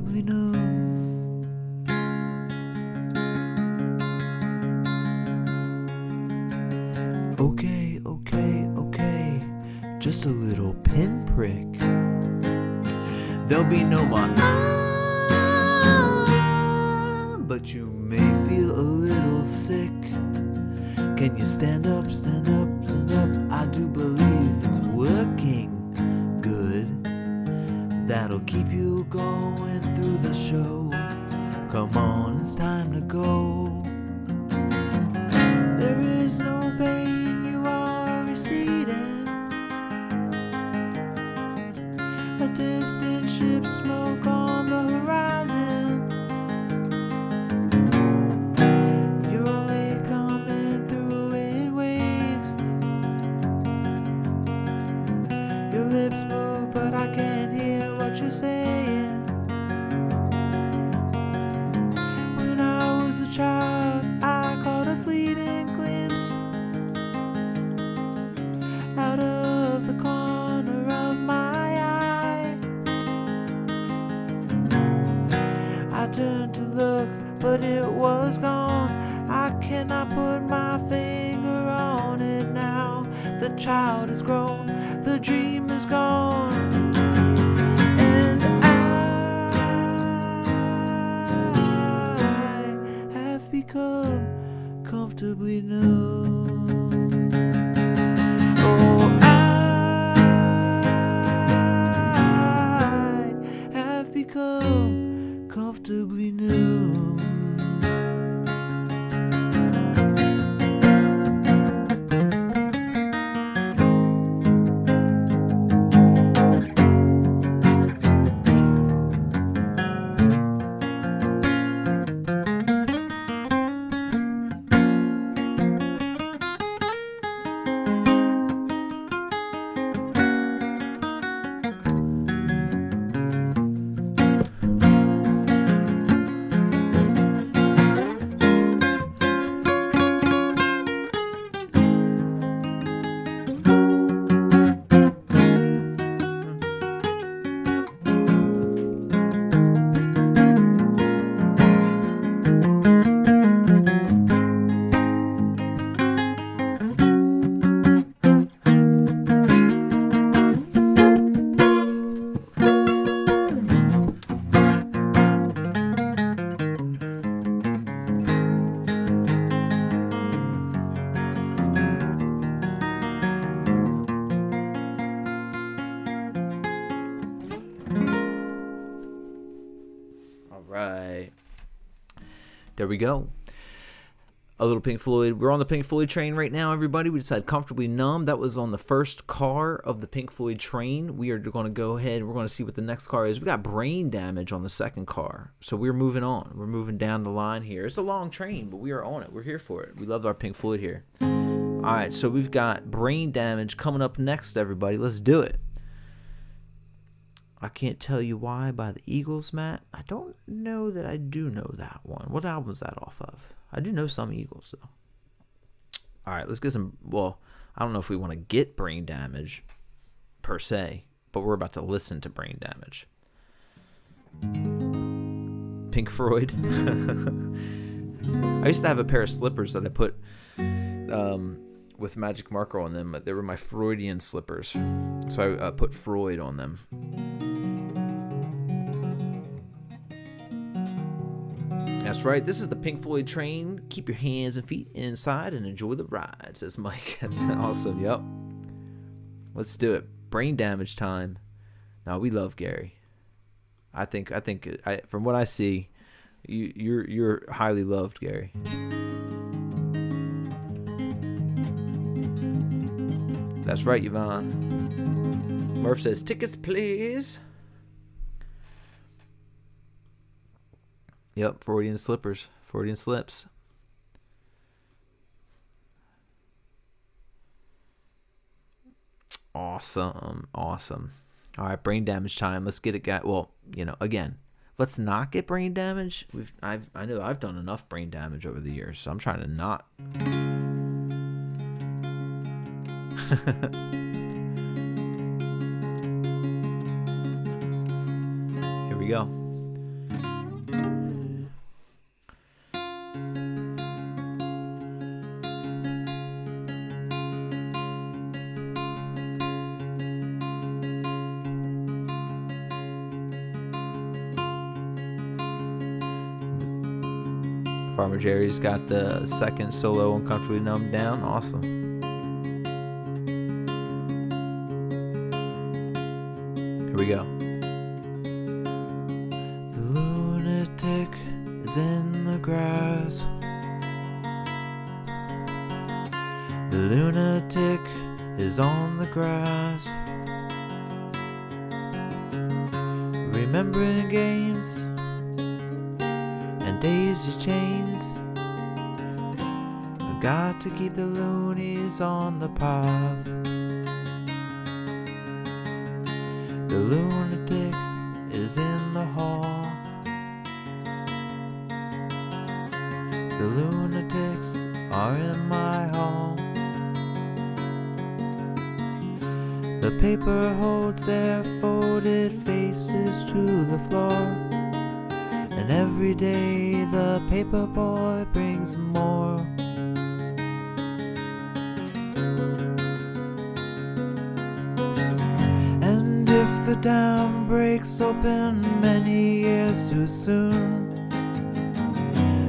Speaker 1: comfortably numb. Okay, okay, okay, just a little pinprick. There'll be no more but you may feel a little sick. Can you stand up, stand up, stand up? I do believe it's working good. That'll keep you going through the show. Come on, it's time to go. There is no pain, you are receding. A distant ship, smoke on the horizon. You're only coming through in waves. Your lips move, but I can't hear what you're saying. When I was a child, I caught a fleeting glimpse out of the corner of my eye. I turned to look, but it was gone. I cannot put my finger on it now. The child is grown, the dream is gone, and I have become comfortably numb. Oh, I have become comfortably numb. Right. There we go. A little Pink Floyd. We're on the Pink Floyd train right now, everybody. We decided Comfortably Numb. That was on the first car of the Pink Floyd train. We are going to go ahead and we're going to see what the next car is. We got Brain Damage on the second car. So we're moving on. We're moving down the line here. It's a long train, but we are on it. We're here for it. We love our Pink Floyd here. All right, so we've got Brain Damage coming up next, everybody. Let's do it. I Can't Tell You Why by the Eagles, Matt. I don't know that I do know that one. What album is that off of? I do know some Eagles, though. All right, let's get some... Well, I don't know if we want to get Brain Damage, per se, but we're about to listen to Brain Damage. Pink Floyd. I used to have a pair of slippers that I put with magic marker on them. They were my Freudian slippers, so I put Freud on them. That's right. This is the Pink Floyd train. Keep your hands and feet inside and enjoy the ride, says Mike. That's awesome. Yep. Let's do it. Brain Damage time. Now, we love Gary. I think from what I see, you're highly loved, Gary. That's right, Yvonne. Murph says, tickets, please. Yep, Freudian slippers. Freudian slips. Awesome. Awesome. All right, Brain Damage time. Let's get it, guy. Well, again, let's not get Brain Damage. I know I've done enough Brain Damage over the years, so I'm trying to not. Here we go. Farmer Jerry's got the second solo Uncomfortably Numb down. Awesome. Here we go. The lunatic is in the grass. The lunatic is on the grass, remembering games and daisy chains. I've got to keep the loonies on the path. The lunatic is in the hall. The lunatics are in my hall. The paper holds their folded faces to the floor, and every day the paper boy brings more. And if the dam breaks open many years too soon,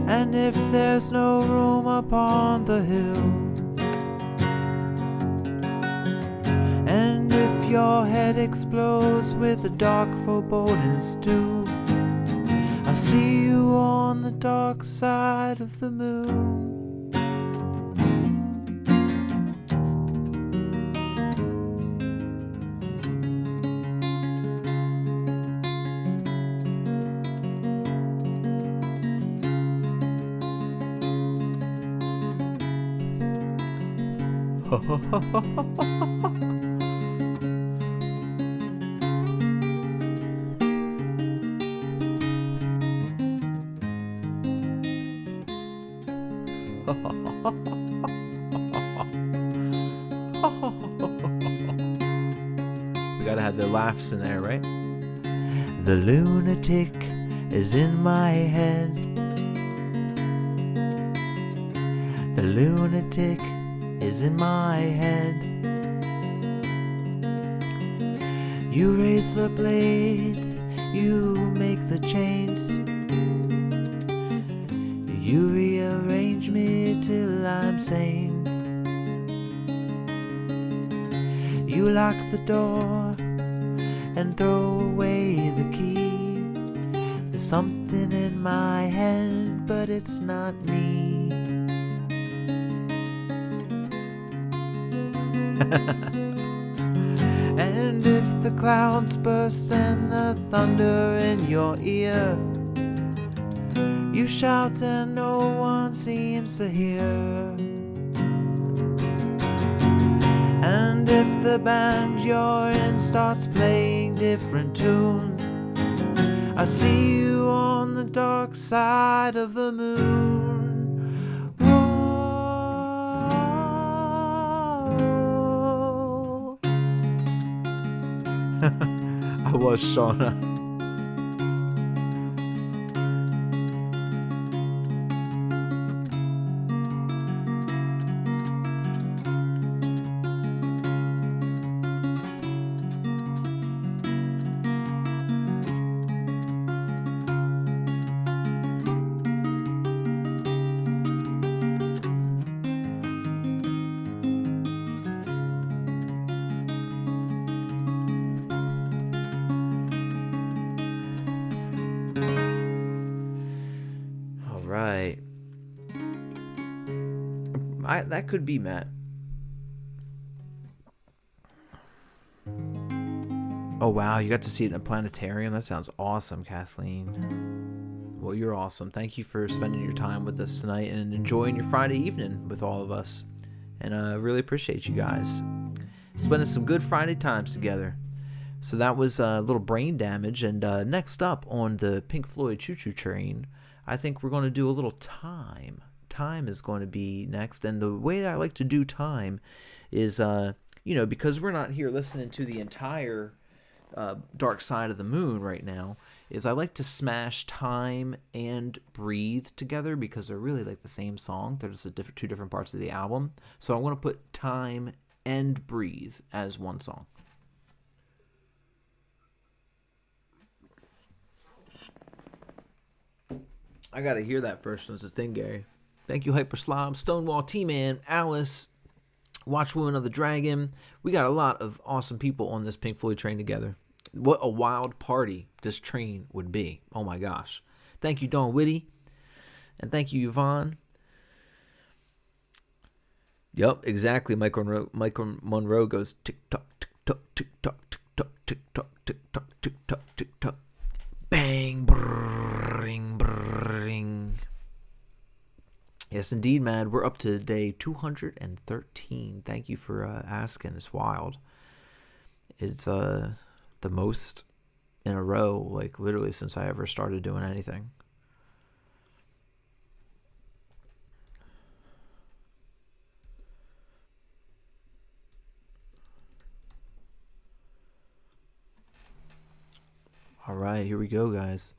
Speaker 1: and if there's no room upon the hill, and if your head explodes with a dark foreboding stew, I'll see you on the dark side of the moon. We gotta have the laughs in there, right? The lunatic is in my head. The lunatic is in my head. You raise the blade, you make the chains, you rearrange me till I'm sane. You lock the door and throw away the key. There's something in my head, but it's not me. And if the clouds burst and the thunder in your ear, you shout and no one seems to hear. And if the band you're in starts playing different tunes, I see you on the dark side of the moon. Whoa. I was Shauna. Right. That could be Matt. Oh wow, you got to see it in a planetarium? That sounds awesome, Kathleen. Well, you're awesome. Thank you for spending your time with us tonight and enjoying your Friday evening with all of us. And I really appreciate you guys spending some good Friday times together. So that was a little brain damage. And next up on the Pink Floyd Choo Choo Train, I think we're going to do a little time. Time is going to be next. And the way that I like to do time is, because we're not here listening to the entire Dark Side of the Moon right now, is I like to smash Time and Breathe together because they're really like the same song. They're just two different parts of the album. So I want to put Time and Breathe as one song. I gotta hear that first one. It's a thing, Gary. Thank you, Hyper Slob, Stonewall, T-Man, Alice, Watchwoman of the Dragon. We got a lot of awesome people on this Pink Floyd train together. What a wild party this train would be. Oh my gosh. Thank you, Dawn Whitty. And thank you, Yvonne. Yep, exactly. Michael Monroe goes tick-tock, tick-tock, tick-tock, tick-tock, tick-tock, tick-tock, tick-tock, tick-tock. Bang, brrring, brrring. Yes, indeed, Mad. We're up to day 213. Thank you for asking. It's wild. It's the most in a row, like literally since I ever started doing anything. All right, here we go, guys.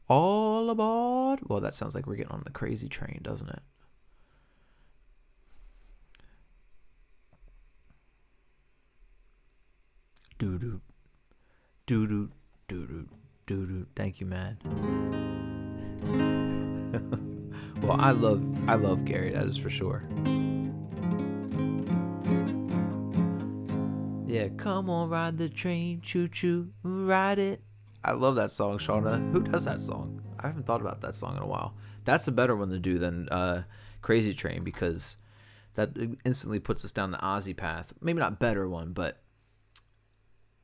Speaker 1: All aboard. Well, that sounds like we're getting on the crazy train, doesn't it? Doo-doo. Doo-doo. Doo-doo. Doo-doo. Thank you, man. Well, I love Gary, that is for sure. Yeah, come on, ride the train, choo-choo, ride it. I love that song, Shauna. Who does that song? I haven't thought about that song in a while. That's a better one to do than Crazy Train, because that instantly puts us down the Ozzy path. Maybe not better one, but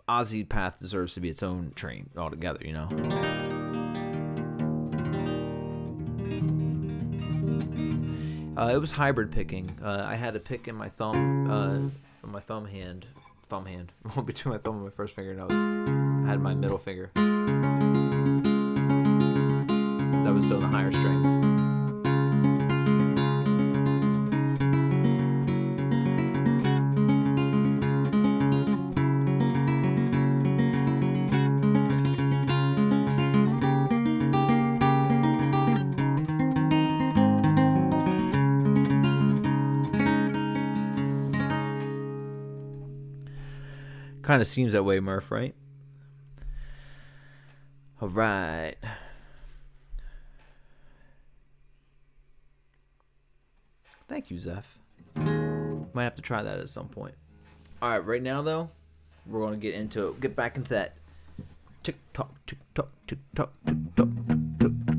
Speaker 1: Ozzy path deserves to be its own train altogether, you know? It was hybrid picking. I had to pick in my thumb hand, between my thumb and my first finger. No, I had my middle finger. That was still in the higher strings. Kind of seems that way, Murph, right? All right. Thank you, Zeph. Might have to try that at some point. All right, right now, though, we're going to get back into that tick-tock, tick-tock, tick-tock, tick-tock, tick-tock.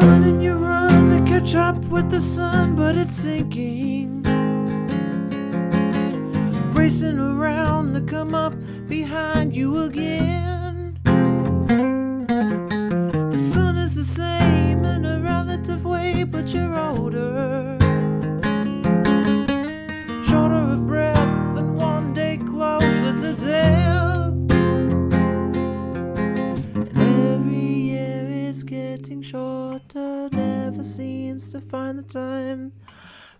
Speaker 1: and you run to catch up with the sun, but it's sinking. Racing around to come up behind you again. The sun is the same in a relative way, but you're older, shorter of breath, and one day closer to death. And every year is getting shorter, never seems to find the time.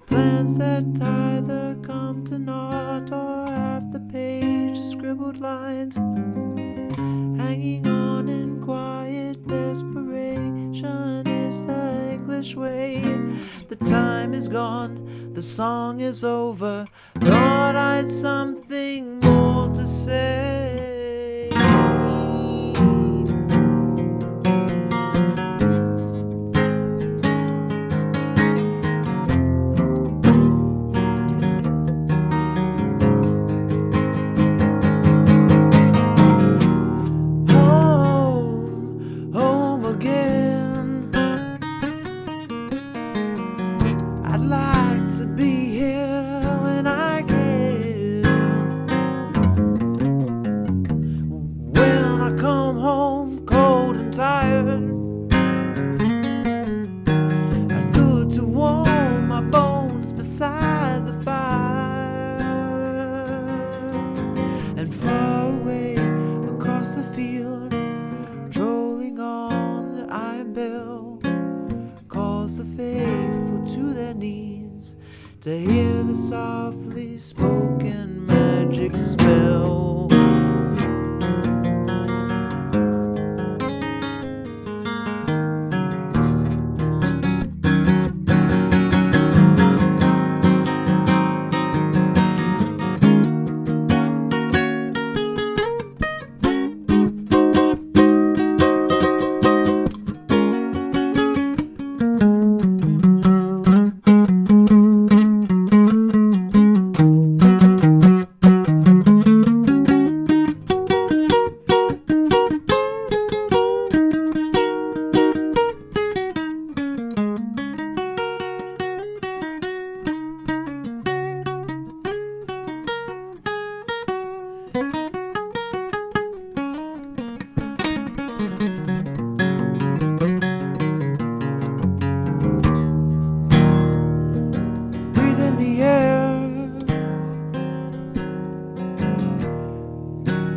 Speaker 1: Plans that either come to naught or half the page of scribbled lines, hanging on in quiet desperation is the English way. The time is gone, the song is over. Thought I'd something more to say. To hear the softly spoken magic spell.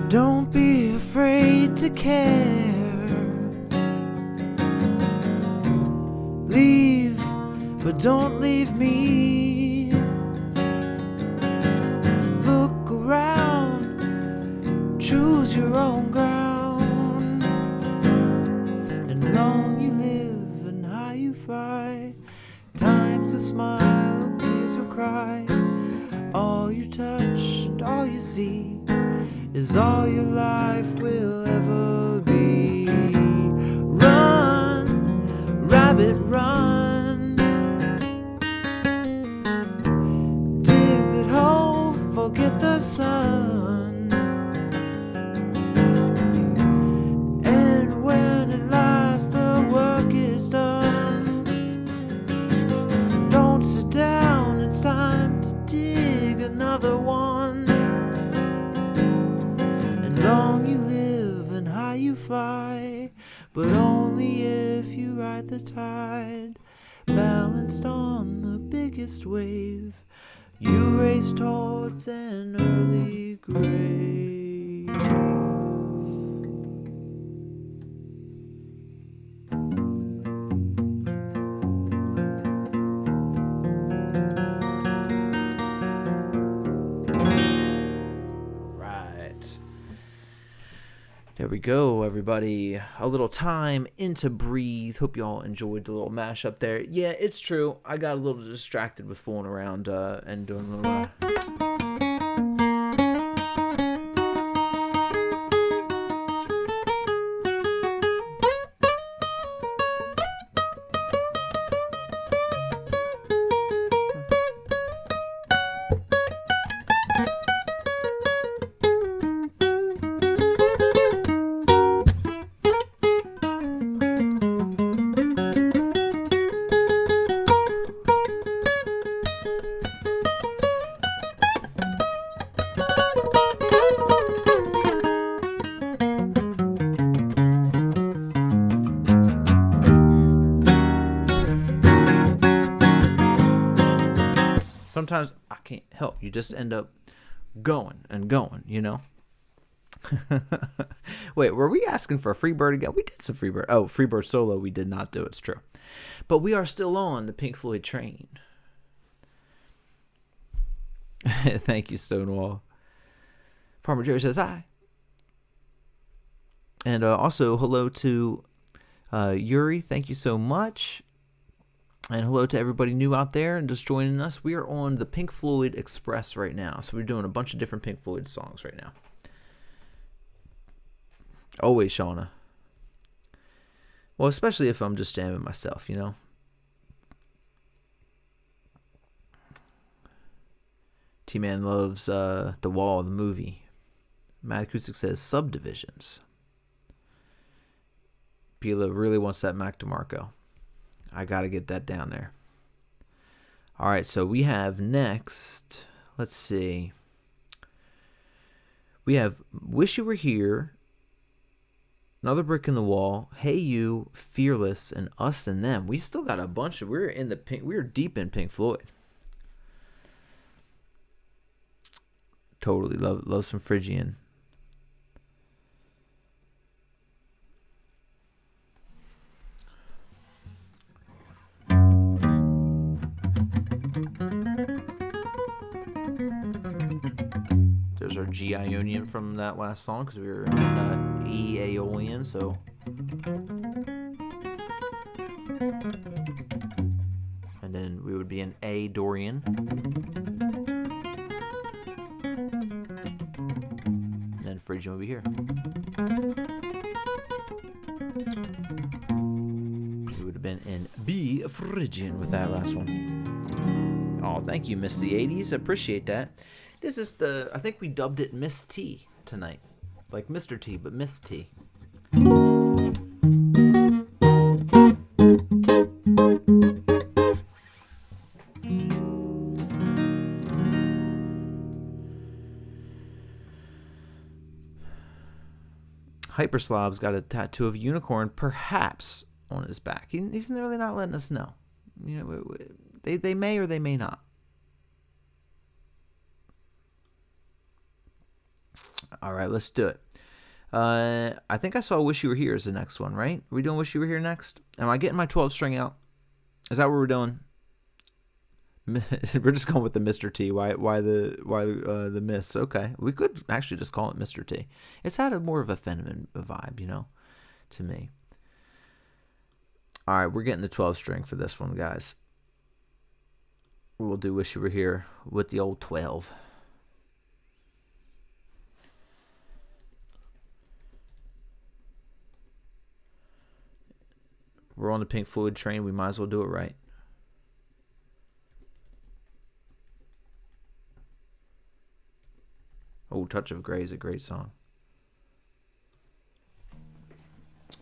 Speaker 1: Don't be afraid to care. Leave, but don't leave me. Look around, choose your own ground. And long you live and high you fly. Times of smile, tears will cry. All you touch and all you see is all your life will ever be. Run, rabbit, run. Dig that hole, forget the sun. And when at last the work is done, don't sit down, it's time to dig another one. Long you live and high you fly, but only if you ride the tide. Balanced on the biggest wave, you race towards an early grave. There we go, everybody. A little time into breathe. Hope you all enjoyed the little mashup there. Yeah, it's true. I got a little distracted with fooling around and doing a little... sometimes I can't help. You just end up going and going, you know? Wait, were we asking for a Freebird again? We did some Freebird. Oh, Freebird solo we did not do. It's true. But we are still on the Pink Floyd train. Thank you, Stonewall. Farmer Jerry says hi. And also, hello to Yuri. Thank you so much. And hello to everybody new out there and just joining us. We are on the Pink Floyd Express right now. So we're doing a bunch of different Pink Floyd songs right now. Always, Shauna. Well, especially if I'm just jamming myself, you know. T-Man loves The Wall, the movie. Mad Acoustic says Subdivisions. Pila really wants that Mac DeMarco. I got to get that down there. All right, so we have next, let's see. We have Wish You Were Here, Another Brick in the Wall, Hey You, Fearless, and Us and Them. We still got a bunch of, we're deep in Pink Floyd. Totally love some Phrygian. There's our G Ionian from that last song because we were in E Aeolian, so. And then we would be in A Dorian. And then Phrygian would be here. We would have been in B Phrygian with that last one. Oh, thank you, Miss the 80s. Appreciate that. This is I think we dubbed it Miss T tonight. Like Mr. T, but Miss T. Hyperslav's got a tattoo of a unicorn, perhaps, on his back. He's really not letting us know. You know, they may or they may not. All right, let's do it. I think I saw Wish You Were Here is the next one, right? Are we doing Wish You Were Here next? Am I getting my 12 string out? Is that what we're doing? We're just going with the Mr. T. Why the Miss? Okay, we could actually just call it Mr. T. It's had more of a feminine vibe, you know, to me. All right, we're getting the 12 string for this one, guys. We'll do Wish You Were Here with the old 12. We're on the Pink Floyd train. We might as well do it right. Oh, Touch of Grey is a great song.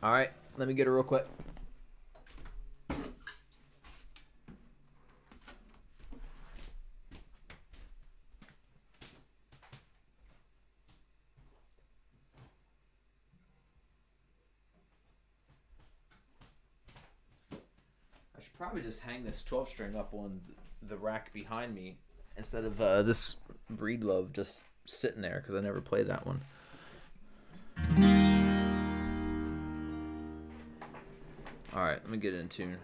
Speaker 1: All right, let me get it real quick. I should probably just hang this 12 string up on the rack behind me instead of this Breedlove just sitting there because I never played that one. All right, let me get it in tune.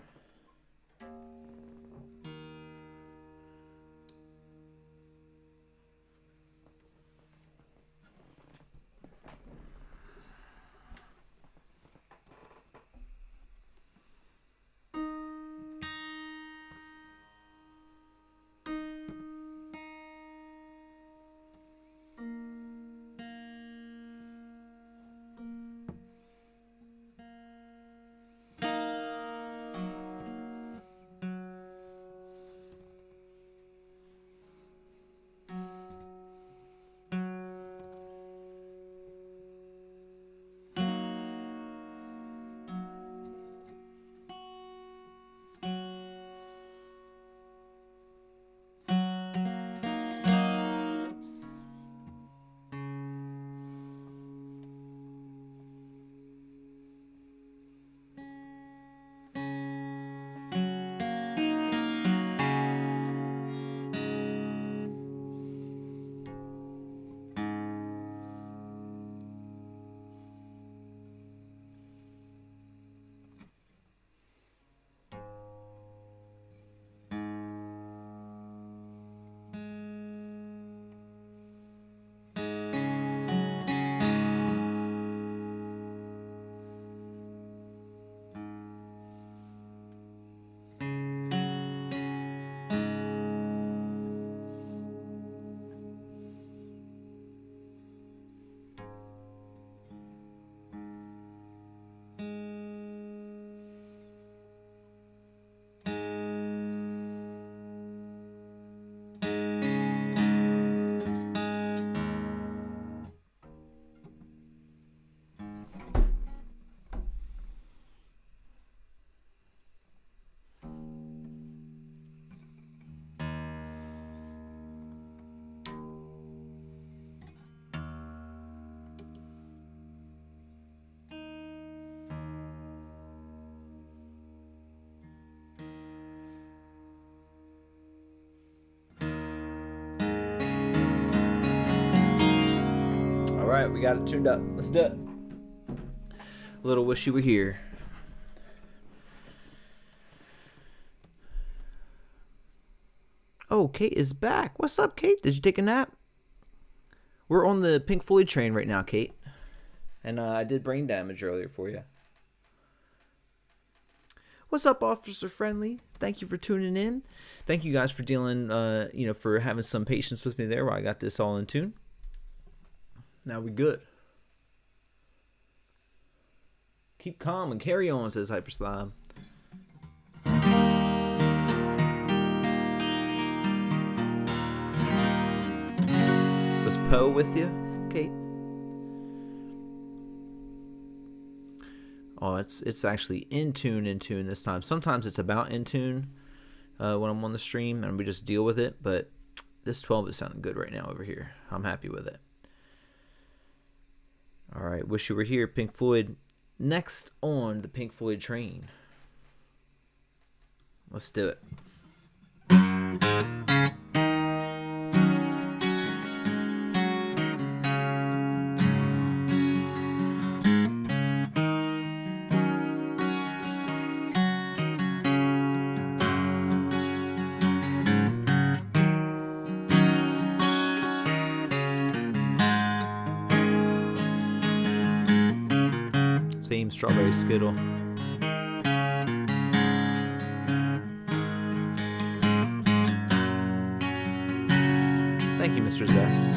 Speaker 1: Alright, we got it tuned up. Let's do it. A little wish you were here. Oh, Kate is back. What's up, Kate? Did you take a nap? We're on the Pink Floyd train right now, Kate. And I did brain damage earlier for you. What's up, Officer Friendly? Thank you for tuning in. Thank you guys for dealing, for having some patience with me there while I got this all in tune. Now we good. Keep calm and carry on, says Hyperslime. Was Poe with you, Kate? Oh, it's actually in tune this time. Sometimes it's about in tune when I'm on the stream and we just deal with it. But this 12 is sounding good right now over here. I'm happy with it. All right, wish you were here, Pink Floyd. Next on the Pink Floyd train. Let's do it. Same strawberry skittle. Thank you, Mr. Zest.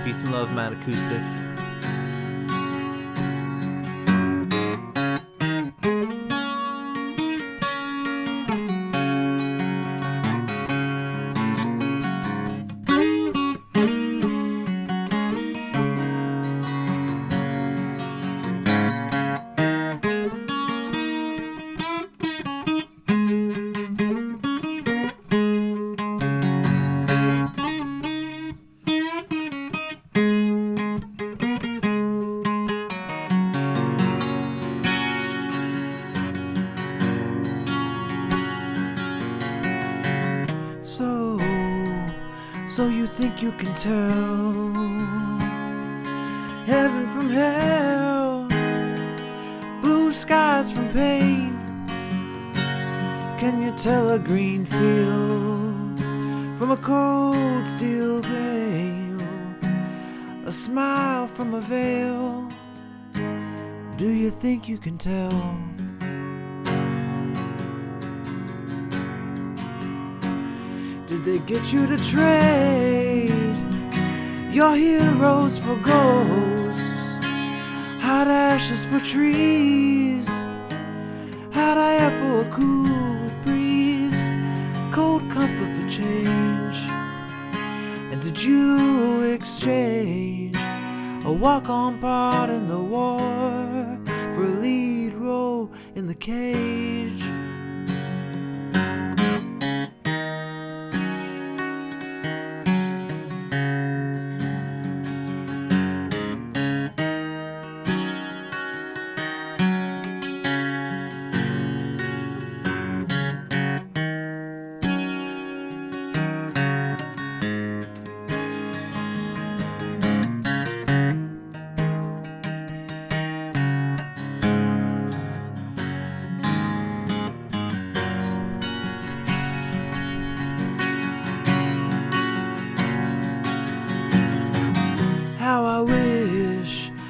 Speaker 1: Peace and love, Matt Acoustic. So you think you can tell heaven from hell, blue skies from pain? Can you tell a green field from a cold steel veil, a smile from a veil? Do you think you can tell? Did they get you to trade your heroes for ghosts, hot ashes for trees, hot air for a cool breeze, cold comfort for change? And did you exchange a walk-on part in the war for a lead role in the cage?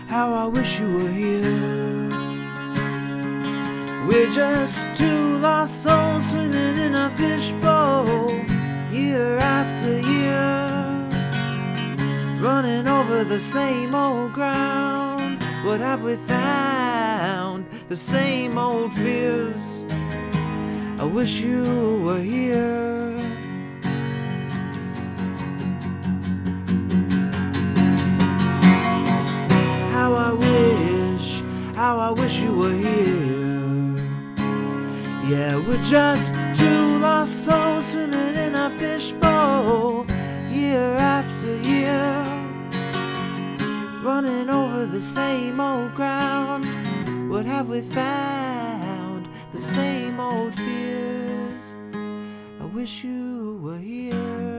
Speaker 1: How I wish you were here. We're just two lost souls swimming in a fishbowl, year after year, running over the same old ground. What have we found? The same old fears. I wish you were here. Yeah, we're just two lost souls swimming in a fishbowl, year after year, running over the same old ground. What have we found? The same old fears. I wish you were here.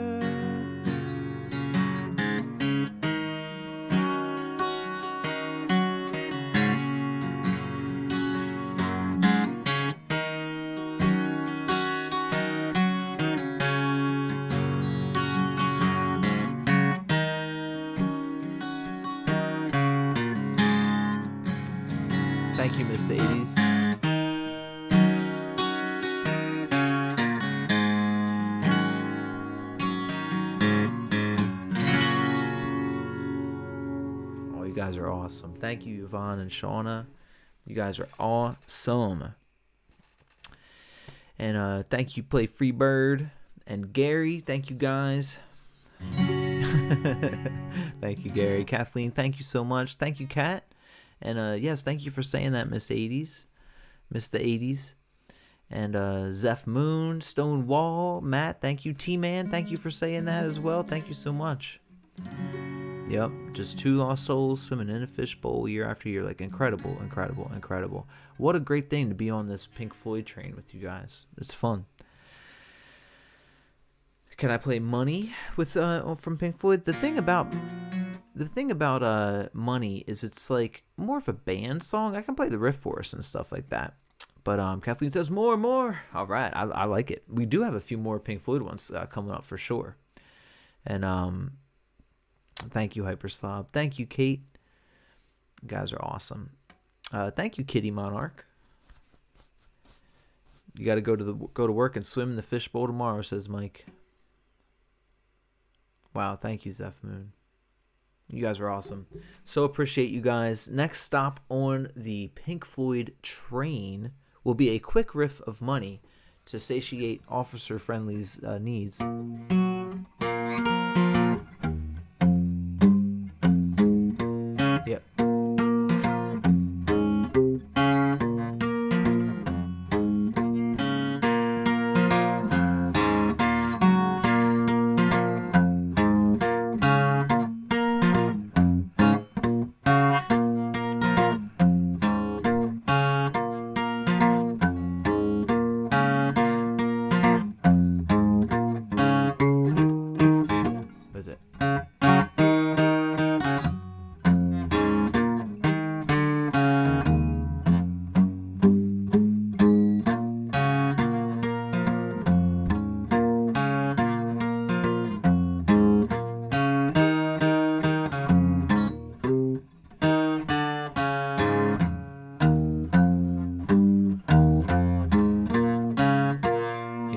Speaker 1: Thank you, Miss 80s. Oh, you guys are awesome. Thank you, Yvonne and Shauna. You guys are awesome. And thank you, Play Free Bird and Gary. Thank you, guys. Thank you, Gary. Kathleen, thank you so much. Thank you, Kat. And yes, thank you for saying that, Miss 80s. Miss the 80s. And Zeph Moon, Stonewall, Matt, thank you. T-Man, thank you for saying that as well. Thank you so much. Yep, just two lost souls swimming in a fishbowl year after year. Like, incredible, incredible, incredible. What a great thing to be on this Pink Floyd train with you guys. It's fun. Can I play Money with from Pink Floyd? The thing about Money is it's like more of a band song. I can play the riff for us and stuff like that. But Kathleen says more. All right, I like it. We do have a few more Pink Floyd ones coming up for sure. And thank you, Hyperslob. Thank you, Kate. You guys are awesome. Thank you, Kitty Monarch. You got to go to work and swim in the fishbowl tomorrow, says Mike. Wow, thank you, Zeph Moon. You guys are awesome. So appreciate you guys. Next stop on the Pink Floyd train will be a quick riff of Money to satiate Officer Friendly's needs. Yep.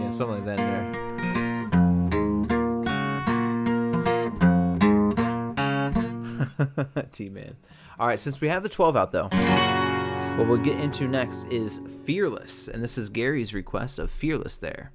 Speaker 1: Something like that in there. T-Man. All right, since we have the 12 out, though, what we'll get into next is Fearless. And this is Gary's request of Fearless there.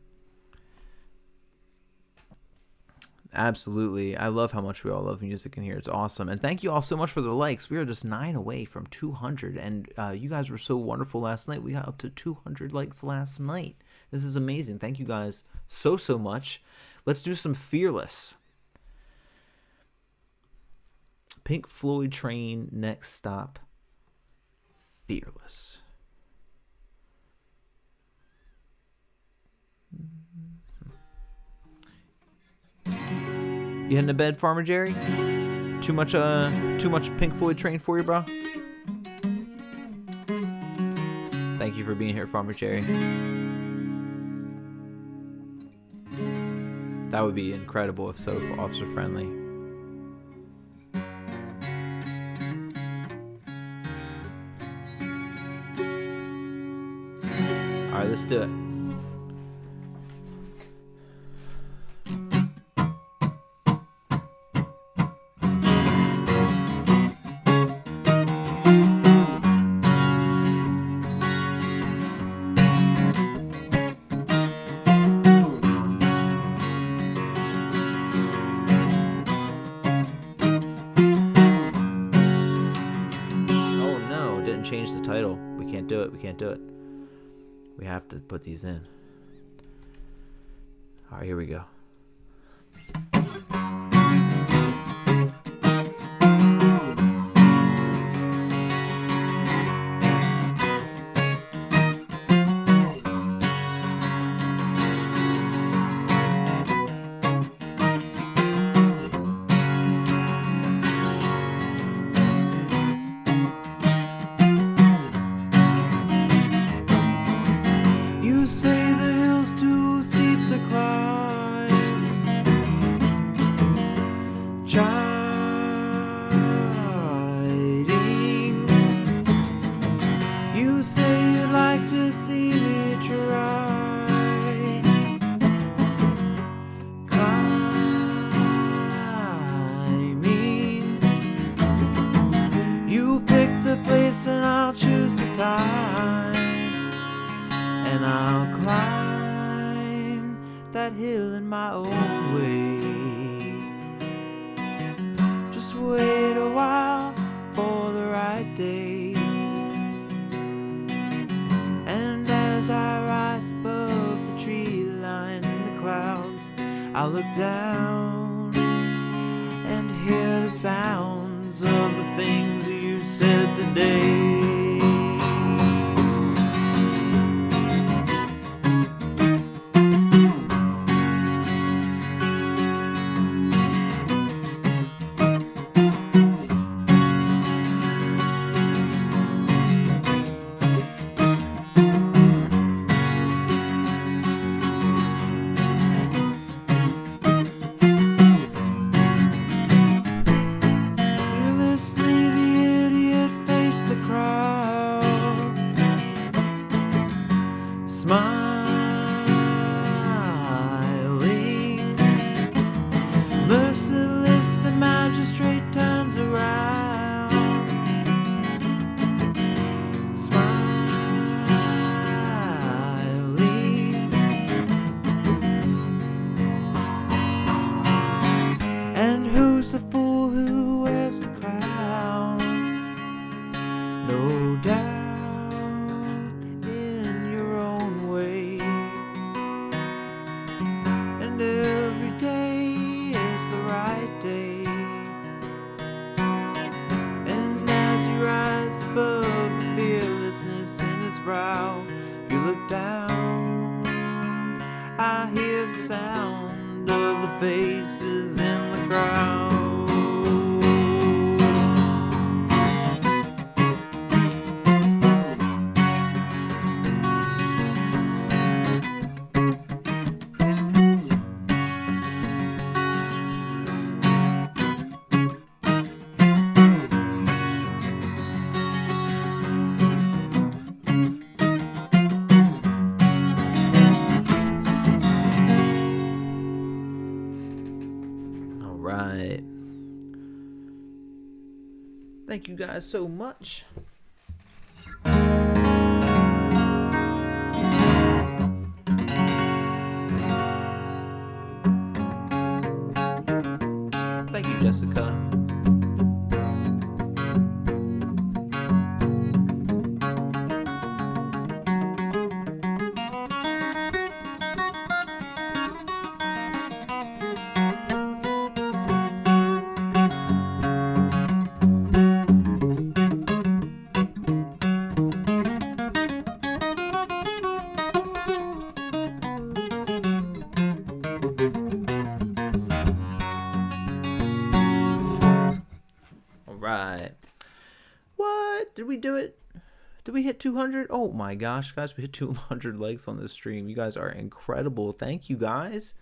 Speaker 1: Absolutely. I love how much we all love music in here. It's awesome. And thank you all so much for the likes. We are just 9 away from 200. And you guys were so wonderful last night. We got up to 200 likes last night. This is amazing. Thank you guys so much. Let's do some Fearless. Pink Floyd train, next stop, Fearless. You heading to bed, Farmer Jerry? Too much Pink Floyd train for you, bro? Thank you for being here, Farmer Jerry. That would be incredible if so for Officer Friendly. Alright, let's do it. Change the title. We can't do it. We have to put these in. All right, here we go. You say the hill's too steep to climb, chiding. You say you'd like to see me try, climbing. You pick the place and I'll choose the time, and I'll climb that hill in my own way. Just wait a while for the right day. And as I rise above the tree line in the clouds, I look down and hear the sounds of the things you said today. Smiling, merciless, the magistrate turns around, smiling. And who's the fool who wears the crown? No doubt. Every day is the right day, and as you rise above the fearlessness in his brow, you look down. I hear the sound of the faces in the crowd. Right. Thank you guys so much. Thank you, Jessica. Right. What? Did we do it? Did we hit 200? Oh my gosh, guys, we hit 200 likes on this stream. You guys are incredible. Thank you, guys.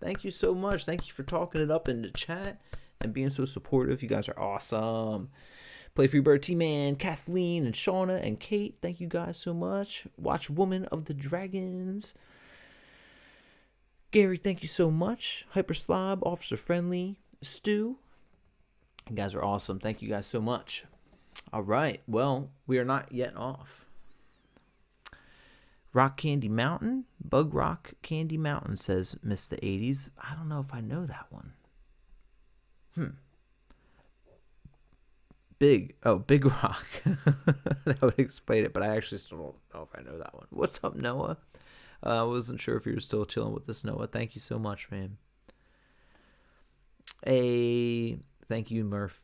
Speaker 1: Thank you so much. Thank you for talking it up in the chat and being so supportive. You guys are awesome. Play Free Bird, T-Man, Kathleen, and Shauna, and Kate. Thank you guys so much. Watch Woman of the Dragons. Gary, thank you so much. Hyper Slob, Officer Friendly, Stu. You guys are awesome. Thank you guys so much. All right. Well, we are not yet off. Rock Candy Mountain. Bug Rock Candy Mountain says miss the 80s. I don't know if I know that one. Big Rock. That would explain it, but I actually still don't know if I know that one. What's up, Noah? I wasn't sure if you were still chilling with us, Noah. Thank you so much, man. Thank you, Murph.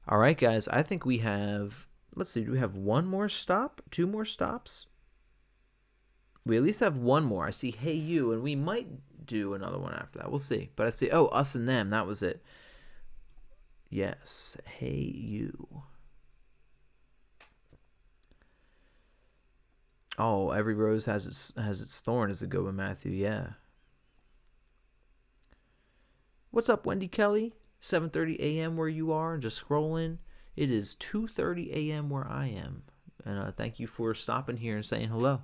Speaker 1: All right, guys. I think we have, let's see, do we have one more stop? 2 more stops? We at least have one more. I see Hey You, and we might do another one after that. We'll see. But I see, Us and Them. That was it. Yes. Hey You. Oh, Every Rose has its thorn is a good one, Matthew. Yeah. What's up, Wendy Kelly? 7:30 a.m. where you are, and just scrolling. It is 2:30 a.m. where I am. And thank you for stopping here and saying hello.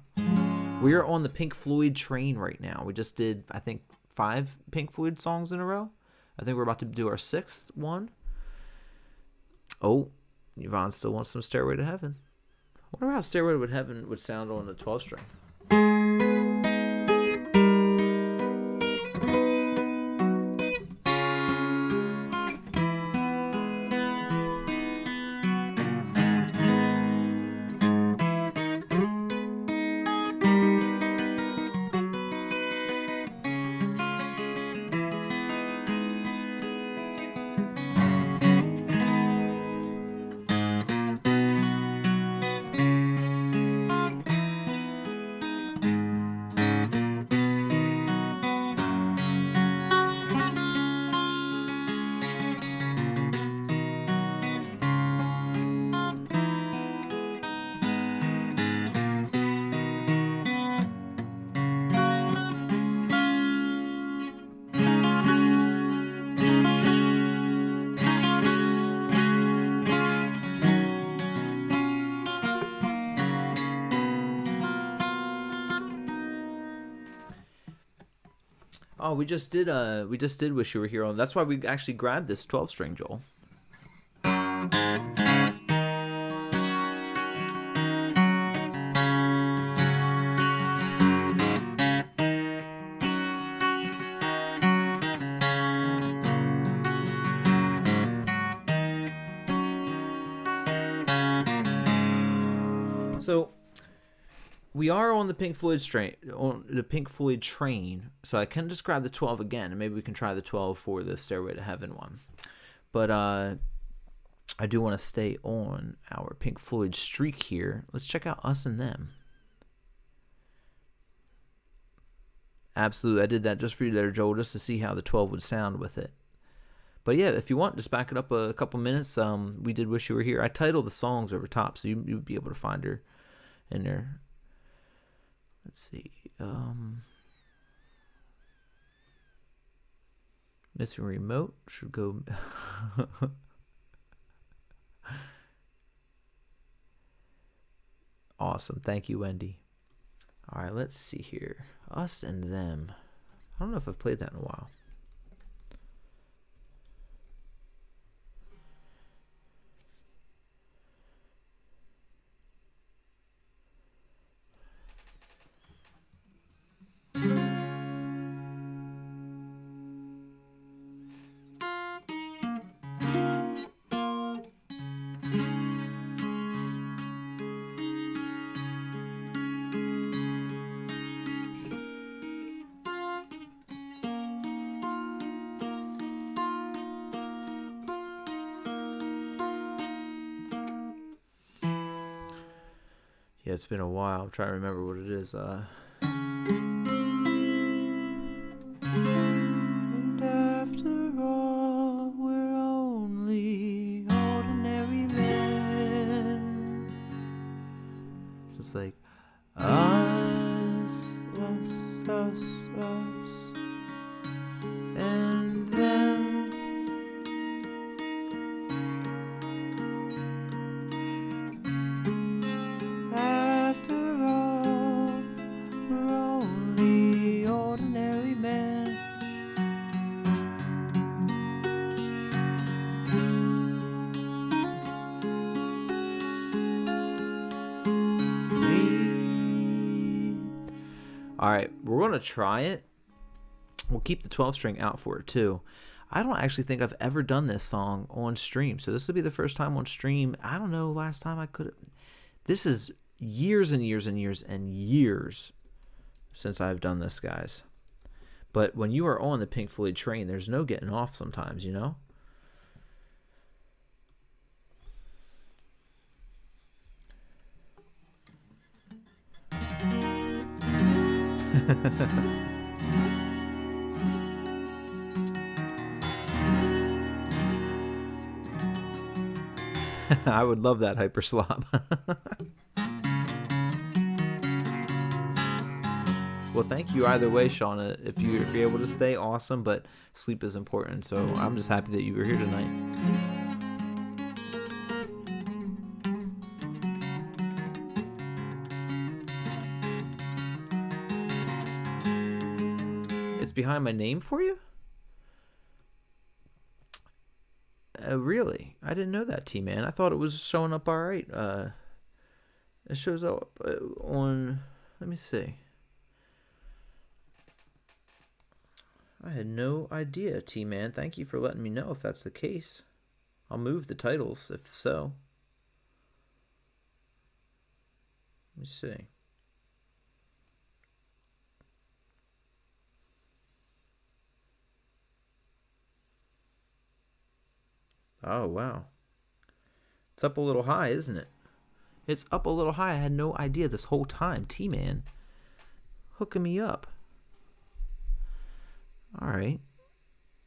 Speaker 1: We are on the Pink Floyd train right now. We just did, I think, 5 Pink Floyd songs in a row. I think we're about to do our 6th one. Oh, Yvonne still wants some Stairway to Heaven. I wonder how Stairway to Heaven would sound on a 12-string. Oh, we just did Wish You Were Here. That's why we actually grabbed this 12-string, Joel. So we are on the Pink Floyd train, so I can just grab the 12 again, and maybe we can try the 12 for the Stairway to Heaven one. But I do want to stay on our Pink Floyd streak here. Let's check out Us and Them. Absolutely, I did that just for you there, Joel, just to see how the 12 would sound with it. But yeah, if you want, just back it up a couple minutes. We did Wish You Were Here. I titled the songs over top, so you'd be able to find her in there. Let's see. Missing remote should go. Awesome. Thank you, Wendy. All right, let's see here. Us and Them. I don't know if I've played that in a while. Yeah, it's been a while. I'm trying to remember what it is. And after all, we're only ordinary men. Just like us, and them. All right, we're going to try it. We'll keep the 12-string out for it, too. I don't actually think I've ever done this song on stream. So this will be the first time on stream. I don't know last time I could have. This is years and years and years and years since I've done this, guys. But when you are on the Pink Floyd train, there's no getting off sometimes, you know? I would love that hyper slop. Well, thank you either way, Shauna. If you're able to stay, awesome. But sleep is important, so I'm just happy that you were here tonight. It's behind my name for you? Really? I didn't know that, T-Man. I thought it was showing up all right. It shows up on... Let me see. I had no idea, T-Man. Thank you for letting me know if that's the case. I'll move the titles if so. Let me see. Oh, wow. It's up a little high, isn't it? It's up a little high. I had no idea this whole time. T-Man. Hooking me up. All right.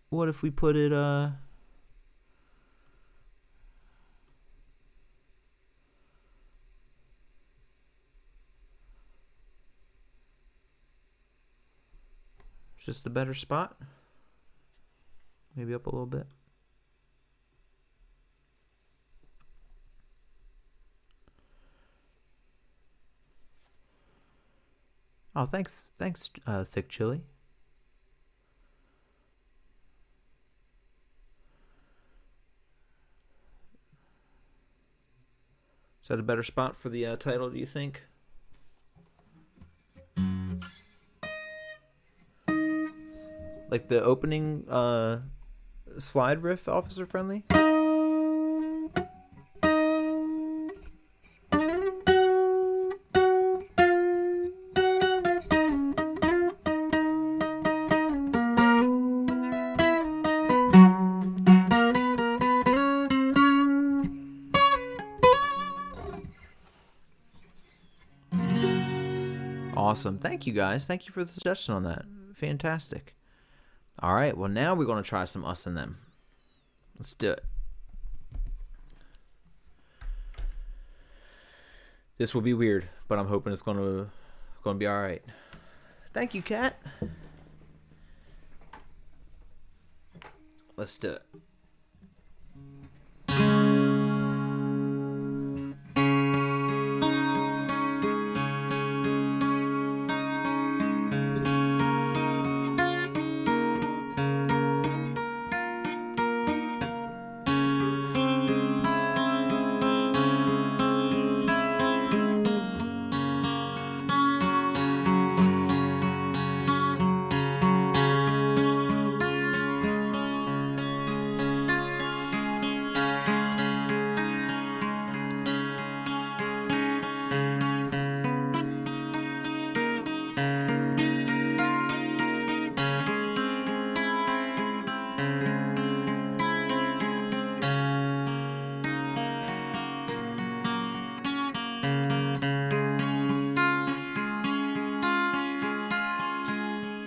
Speaker 1: What if we put it, just a better spot? Maybe up a little bit. Oh, thanks, Thick Chili. Is that a better spot for the title, do you think? Like the opening slide riff, Officer Friendly? Awesome. Thank you, guys. Thank you for the suggestion on that. Fantastic. All right. Well, now we're going to try some Us and Them. Let's do it. This will be weird, but I'm hoping it's going to be all right. Thank you, Kat. Let's do it.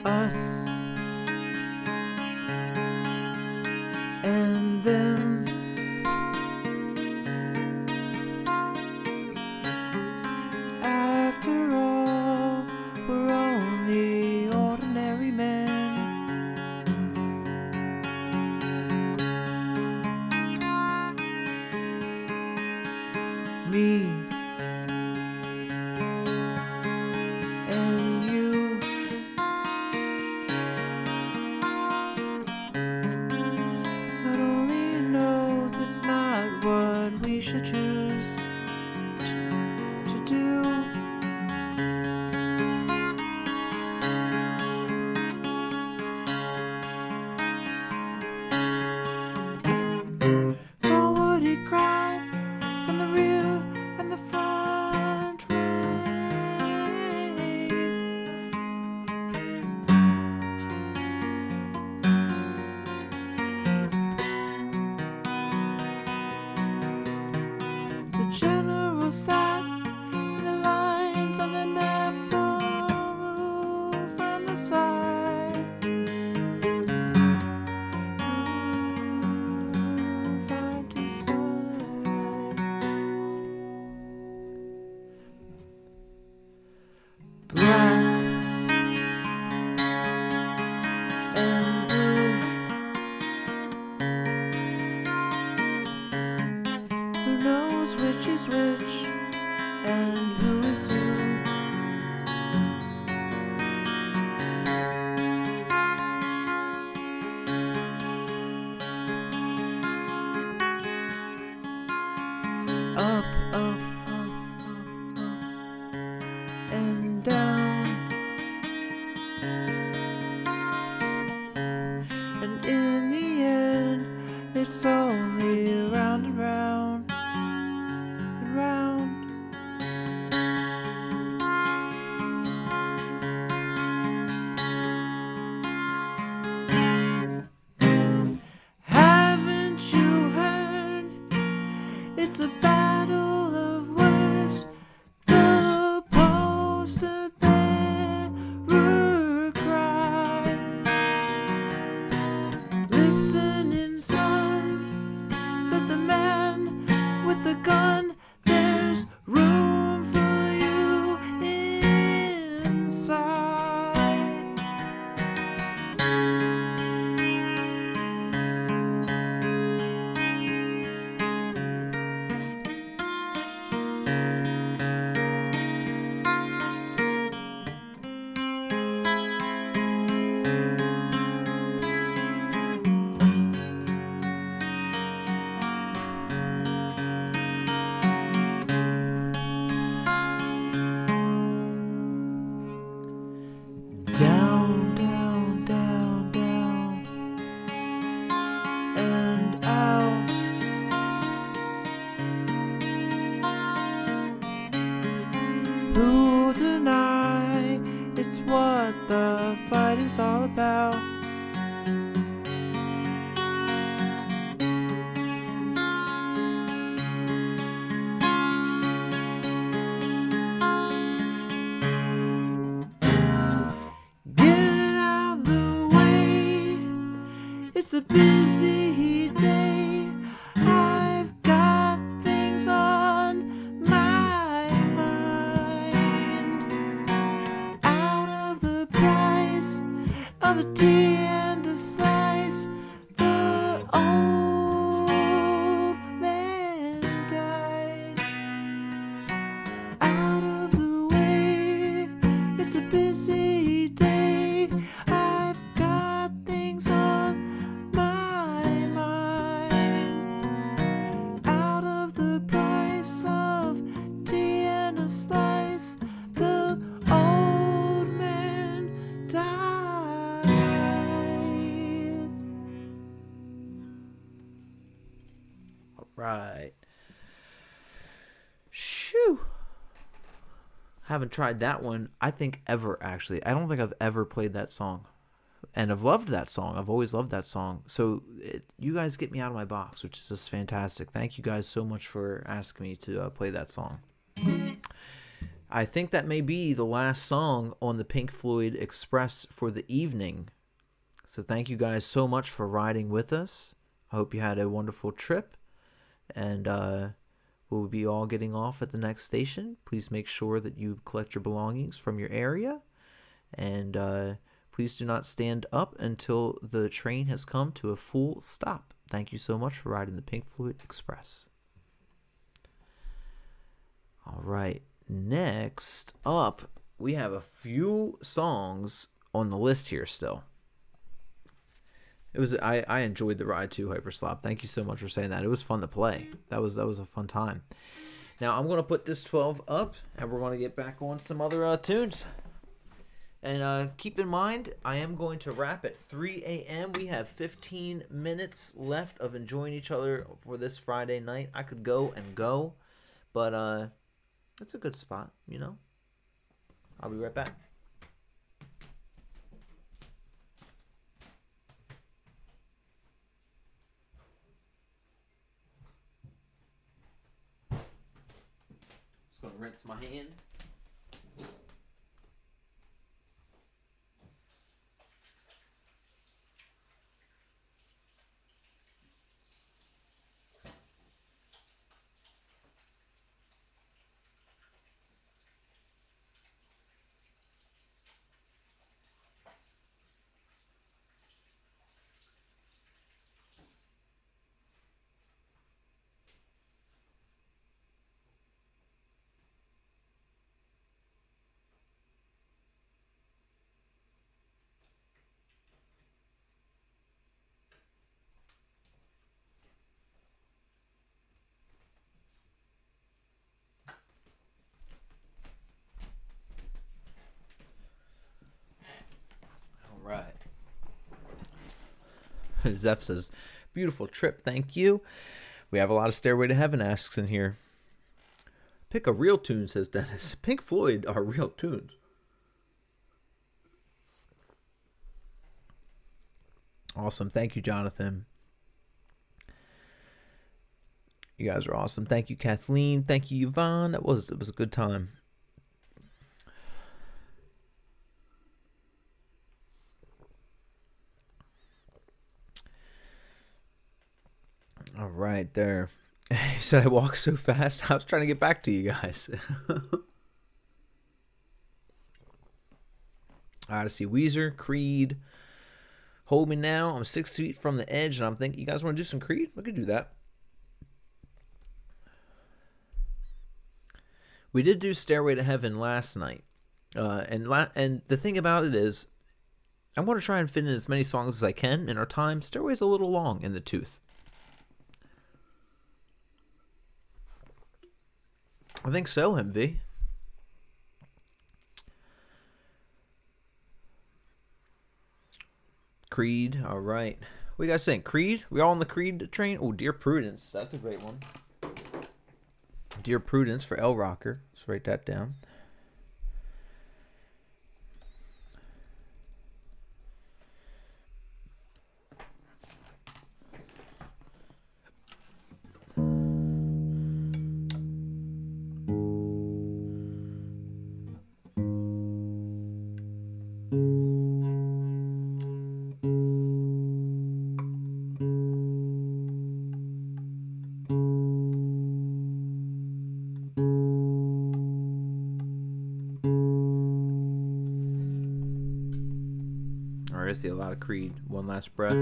Speaker 1: Us and them. After all, we're only ordinary men. Me and you. It's a battle of words. The poster bearer cry. Listening, son, said the man with the gun. There's room for you inside. Down, down, down, down, and out. Who'll deny it's what the fight is all about? Get out the way, it's a busy day. I've got things on my mind. Out of the price of a tea and a slice, the old man died. Out of the way, it's a busy day. I've got things on my mind. Out of the price of tea and a slice, the old man died. All right. Shoo. Haven't tried that one, I think, ever, actually. I don't think I've ever played that song. And I've loved that song. I've always loved that song. So you guys get me out of my box, which is just fantastic. Thank you guys so much for asking me to play that song. I think that may be the last song on the Pink Floyd Express for the evening. So thank you guys so much for riding with us. I hope you had a wonderful trip. And we'll be all getting off at the next station. Please make sure that you collect your belongings from your area. And please do not stand up until the train has come to a full stop. Thank you so much for riding the Pink Floyd Express. All right. Next up, we have a few songs on the list here still. I enjoyed the ride to Hyperslop. Thank you so much for saying that. It was fun to play. That was a fun time. Now I'm gonna put this 12 up, and we're gonna get back on some other tunes. And keep in mind, I am going to wrap at 3 a.m. We have 15 minutes left of enjoying each other for this Friday night. I could go and go, but it's a good spot, you know. I'll be right back. Just gonna rinse my hand. Right. Zeph says, beautiful trip, thank you. We have a lot of Stairway to Heaven asks in here. Pick a real tune, says Dennis. Pink Floyd are real tunes. Awesome, thank you, Jonathan. You guys are awesome. Thank you, Kathleen. Thank you, Yvonne. It was a good time. All right, there. He said I walk so fast. I was trying to get back to you guys. All right, I see Weezer, Creed. Hold Me Now. I'm 6 feet from the edge, and I'm thinking, you guys want to do some Creed? We could do that. We did do Stairway to Heaven last night. And the thing about it is, I want to try and fit in as many songs as I can in our time. Stairway's a little long in the tooth. I think so, MV. Creed, all right. What do you guys think? Creed? We all on the Creed train? Oh, Dear Prudence. That's a great one. Dear Prudence for L Rocker. Let's write that down. I see a lot of Creed. One Last Breath.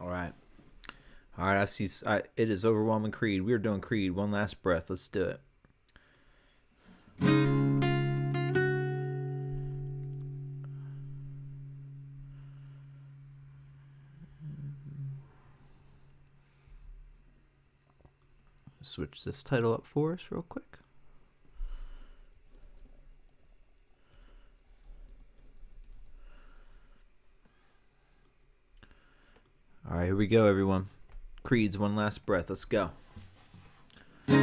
Speaker 1: All right. All right, I see. It is overwhelming Creed. We are doing Creed. One Last Breath. Let's do it. Switch this title up for us real quick. All right, here we go, everyone. Creed's One Last Breath. Let's go. So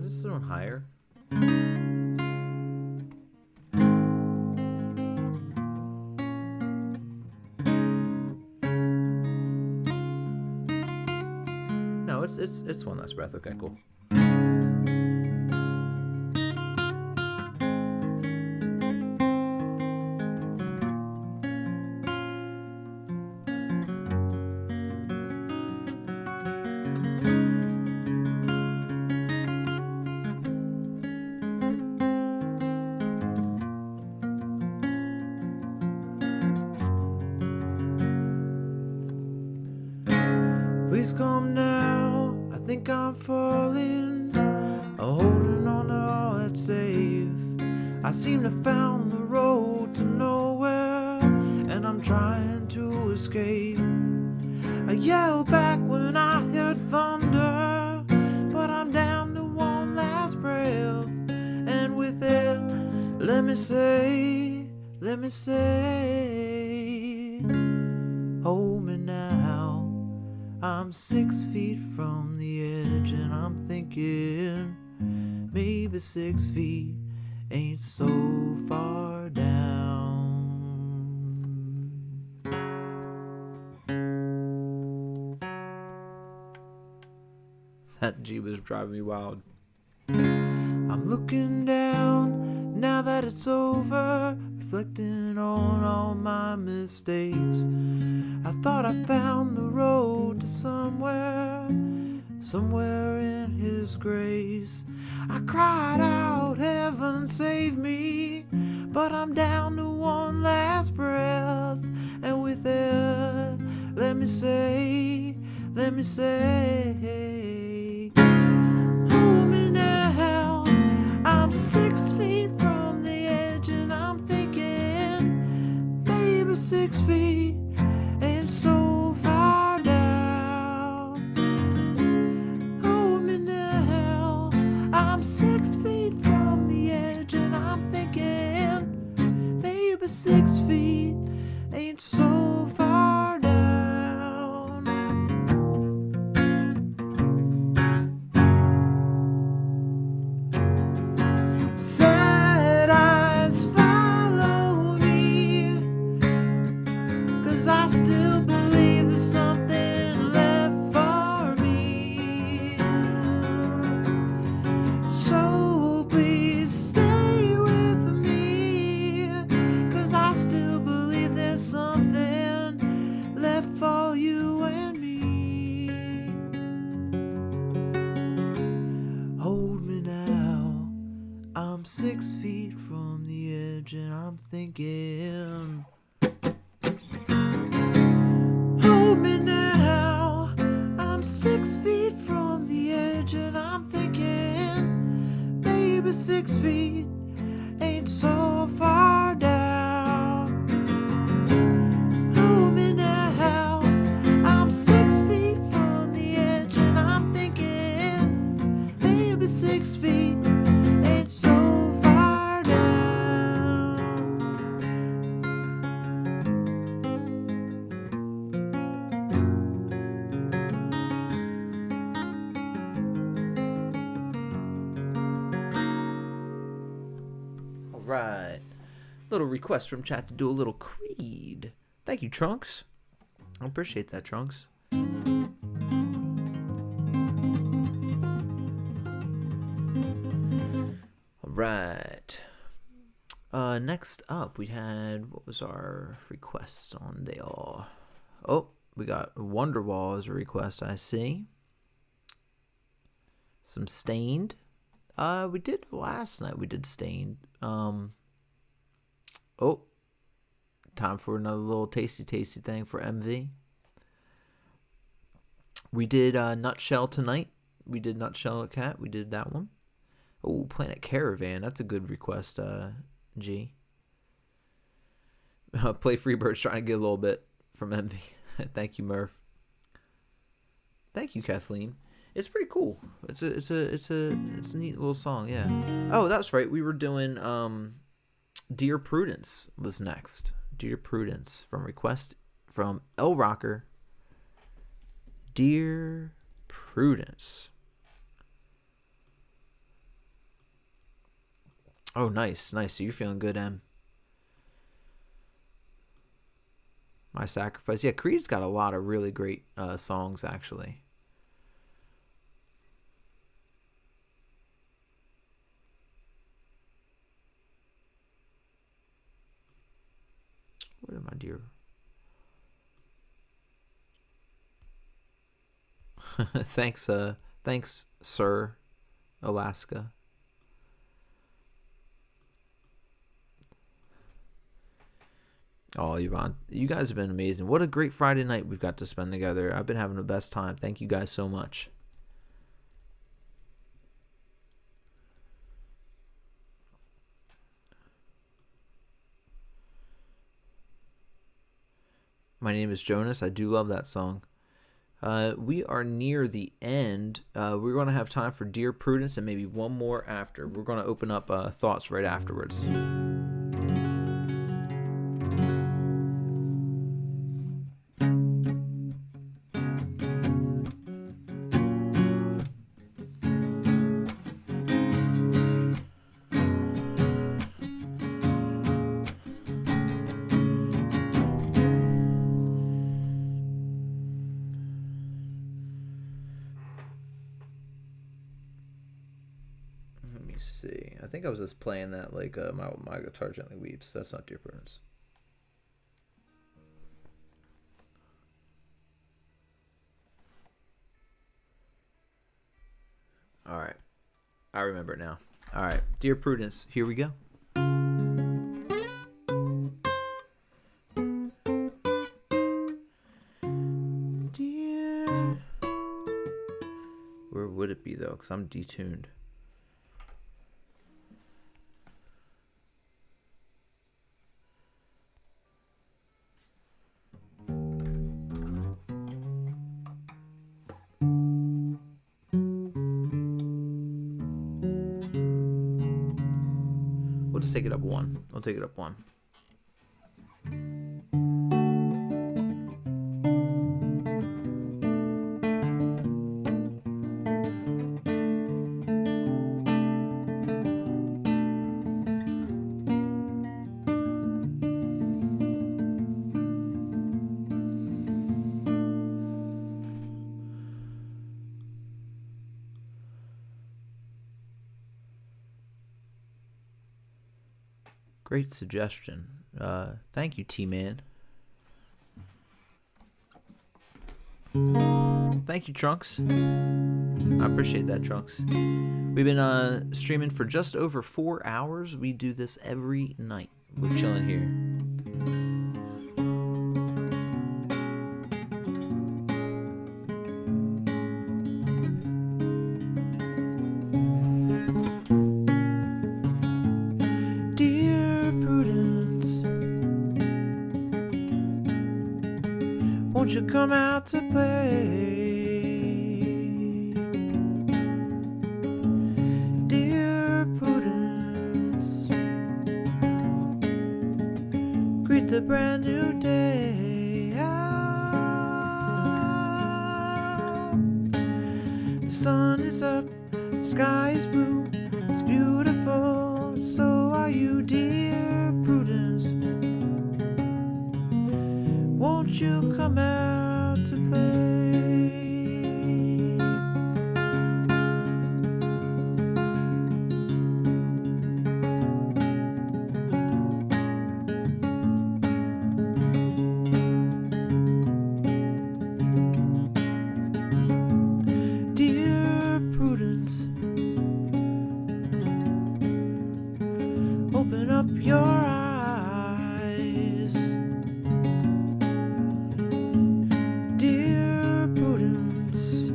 Speaker 1: this is on higher. No, it's One Last Breath. Okay, cool. Please come now, I think I'm falling, holding on to all that's safe. I seem to found the road to nowhere, and I'm trying to escape. I yell back when I hear thunder, but I'm down to one last breath, and with it, let me say, hold me now. I'm 6 feet from the edge, and I'm thinking maybe 6 feet ain't so far down. That G was driving me wild. I'm looking down now that it's over, reflecting on all my mistakes. I thought I found the road to somewhere in His grace. I cried out, heaven save me, but I'm down to one last breath, and with it, let me say, hold me now. I'm 6 feet from the 6 feet ain't so far down. Hold me now, I'm 6 feet from the edge, and I'm thinking maybe 6 feet ain't so far down. Sad eyes follow me, 'cause I still believe there's something left for me. So please stay with me, 'cause I still believe there's something left for you and me. Hold me now, I'm 6 feet from the edge, and I'm thinking. Hold me now, I'm 6 feet from the edge, and I'm thinking maybe 6 feet ain't so far down. Hold me now, I'm 6 feet from the edge, and I'm thinking maybe 6 feet ain't so far down. All right. Little request from chat to do a little Creed. Thank you, Trunks. I appreciate that, Trunks. All right. Next up, we had, what was our request on there? Oh, we got Wonderwall as a request, I see. Some Stained. We did last night. We did Stained. Oh, time for another little tasty thing for MV. We did Nutshell tonight. We did Nutshell Cat. We did that one. Oh, Planet Caravan. That's a good request, G. Play Freebirds, trying to get a little bit from MV. Thank you, Murph. Thank you, Kathleen. It's pretty cool. It's a neat little song, yeah. Oh, that's right. We were doing Dear Prudence was next. Dear Prudence from request from L Rocker. Dear Prudence. Oh, nice. So you're feeling good, Em. My Sacrifice. Yeah, Creed's got a lot of really great songs, actually. Where am I, dear? Thanks, Sir Alaska. Oh, Yvonne, you guys have been amazing. What a great Friday night we've got to spend together. I've been having the best time. Thank you guys so much. My name is Jonas. I do love that song. We are near the end. We're going to have time for Dear Prudence and maybe one more after. We're going to open up thoughts right afterwards. I think I was just playing that like my guitar gently weeps. That's not Dear Prudence. All right, I remember it now. All right, Dear Prudence, here we go. Dear, where would it be though? Because I'm detuned. We'll just take it up one. I'll take it up one. Great suggestion. Thank you, T-Man. Thank you, Trunks. I appreciate that, Trunks. We've been streaming for just over 4 hours. We do this every night. We're chilling here. Won't you come out to play? Dear Prudence, greet the brand new day. The sun is up, the sky is blue, it's beautiful, so are you, dear Prudence. Won't you come out to play? Dear Prudence, open up your eyes. Dear Prudence,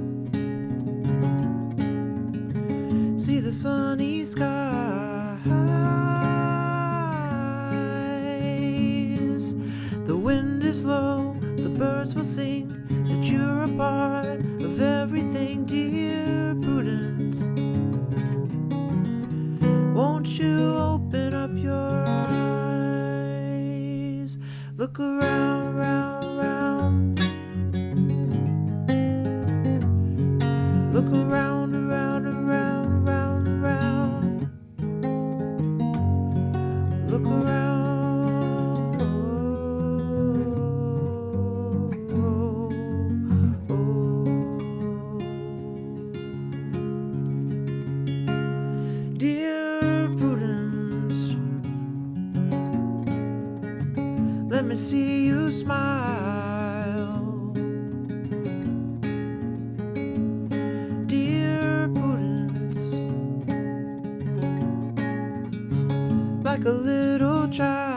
Speaker 1: see the sunny skies. The wind is low, the birds will sing that you're a part of everything, dear Prudence. Won't you open up your eyes? Look around, round, round. Look around, around, around, around, around. Look around. Dear Prudence, let me see you smile. Dear Prudence, like a little child.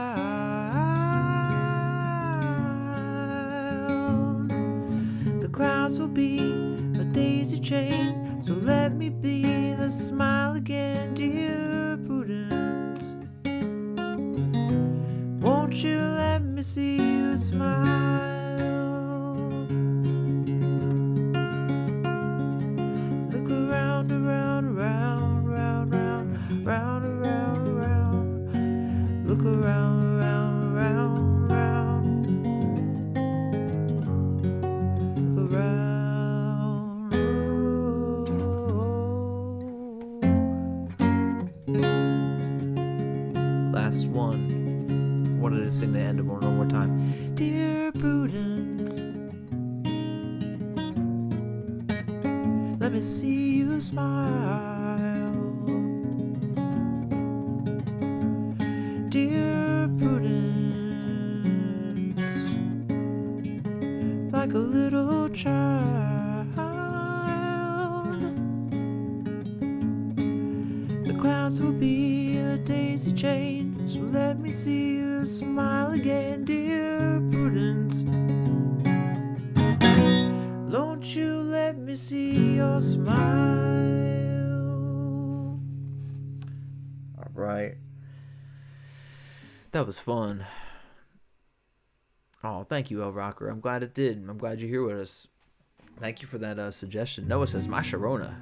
Speaker 1: The clouds will be a daisy chain, so let me be the smile again, dear Prudence. Won't you let me see you smile? Look around, around, around, round, round, round, around, around. Look around, around, around, round. Look around. Last one. Wanted to sing the end of it one more time. Dear Prudence, let me see you smile. Dear Prudence, like a little child. The clouds will be a daisy chain, so let me see you smile again, dear Prudence. Won't you let me see your smile? All right. That was fun. Oh, thank you, El Rocker. I'm glad it did. I'm glad you're here with us. Thank you for that suggestion. Noah says, my Sharona.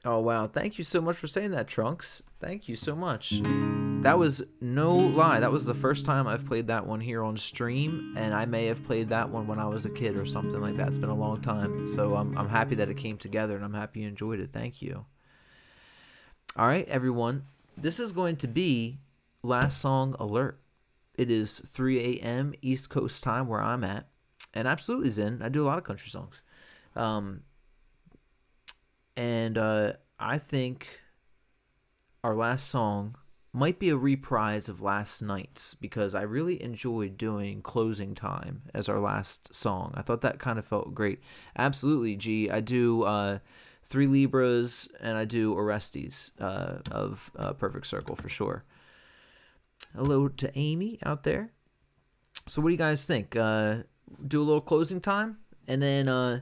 Speaker 1: Oh, wow. Thank you so much for saying that, Trunks. Thank you so much. That was no lie. That was the first time I've played that one here on stream, and I may have played that one when I was a kid or something like that. It's been a long time. So I'm happy that it came together, and I'm happy you enjoyed it. Thank you. All right, everyone. This is going to be Last Song Alert. It is 3 a.m. East Coast time where I'm at, and absolutely Zen. I do a lot of country songs. And I think our last song might be a reprise of last night's, because I really enjoyed doing Closing Time as our last song. I thought that kind of felt great. Absolutely, G. I do Three Libras, and I do Orestes of Perfect Circle for sure. Hello to Amy out there. So what do you guys think? Do a little Closing Time, and then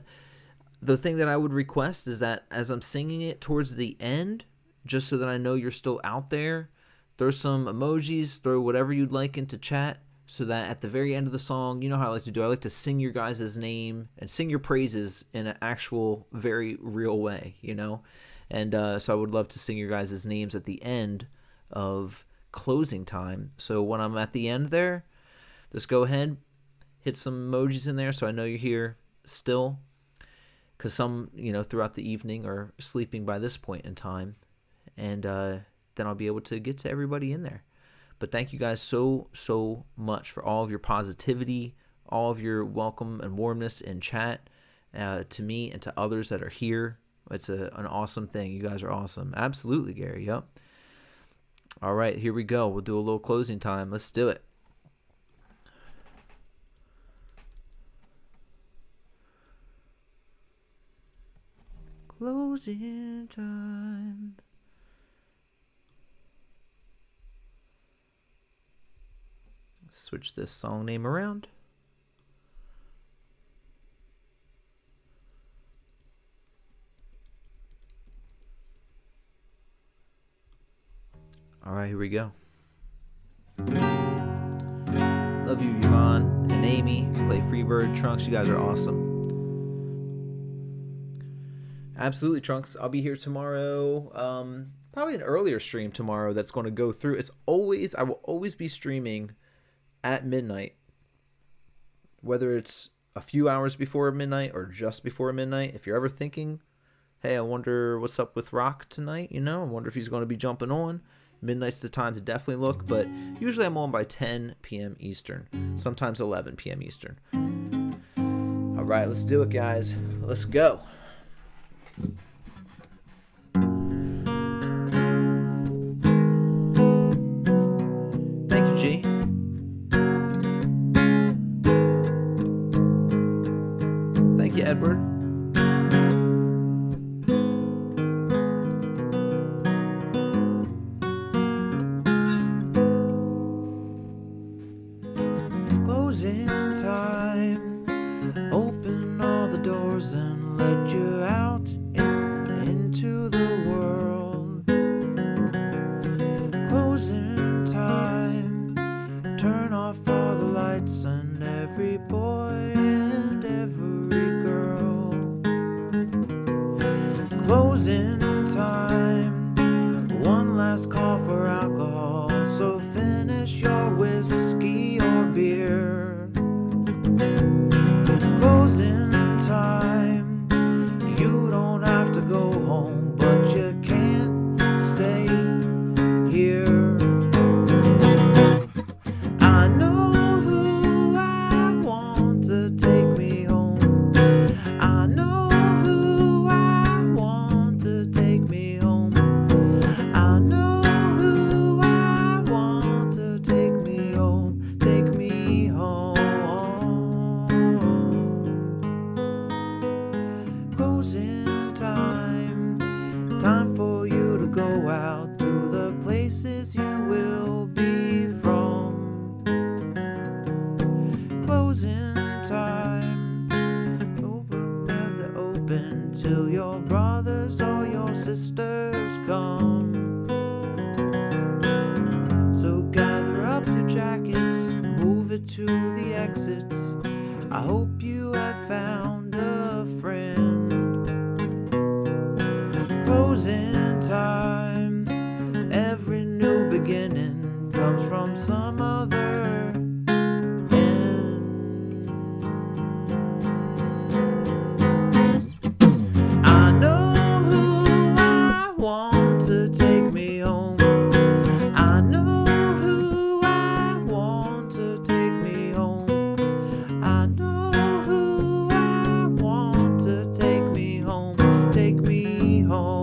Speaker 1: the thing that I would request is that as I'm singing it towards the end, just so that I know you're still out there, throw some emojis, throw whatever you'd like into chat, so that at the very end of the song, you know how I like to do, I like to sing your guys' name and sing your praises in an actual, very real way, you know? And so I would love to sing your guys' names at the end of Closing Time. So when I'm at the end there, just go ahead, hit some emojis in there so I know you're here still. Because some, throughout the evening are sleeping by this point in time. And then I'll be able to get to everybody in there. But thank you guys so, so much for all of your positivity, all of your welcome and warmness in chat to me and to others that are here. It's an awesome thing. You guys are awesome. Absolutely, Gary. Yep. All right, here we go. We'll do a little Closing Time. Let's do it. Closing time. Switch this song name around. All right, here we go. Love you, Yvonne and Amy. Play Freebird. Trunks, you guys are awesome. Absolutely, Trunks. I'll be here tomorrow. Probably an earlier stream tomorrow that's going to go through. I will always be streaming at midnight. Whether it's a few hours before midnight or just before midnight. If you're ever thinking, hey, I wonder what's up with Rock tonight, I wonder if he's going to be jumping on. Midnight's the time to definitely look, but usually I'm on by 10 p.m. Eastern. Sometimes 11 p.m. Eastern. All right, let's do it, guys. Let's go. Thank you, G. Thank you, Edward. Closing time. Open all the doors and let you out into the world. Closing time. Turn off all the lights and every boy and every girl. Closing time. One last call for alcohol, so finish your whiskey or beer. Closing time. You don't have to go home, but you can't stay here. I know who I want to take me home. I know who I want to take me home. I know who I want to take me home. Take me home. Closing time. Time for you to go out to the places you will be from. Closing time. Open and open till your brothers or your sisters come. So gather up your jackets, move it to the exits. I hope you have found a friend. Closing time. Every new beginning comes from some other end. I know who I want to take me home. I know who I want to take me home. I know who I want to take me home. Take me home.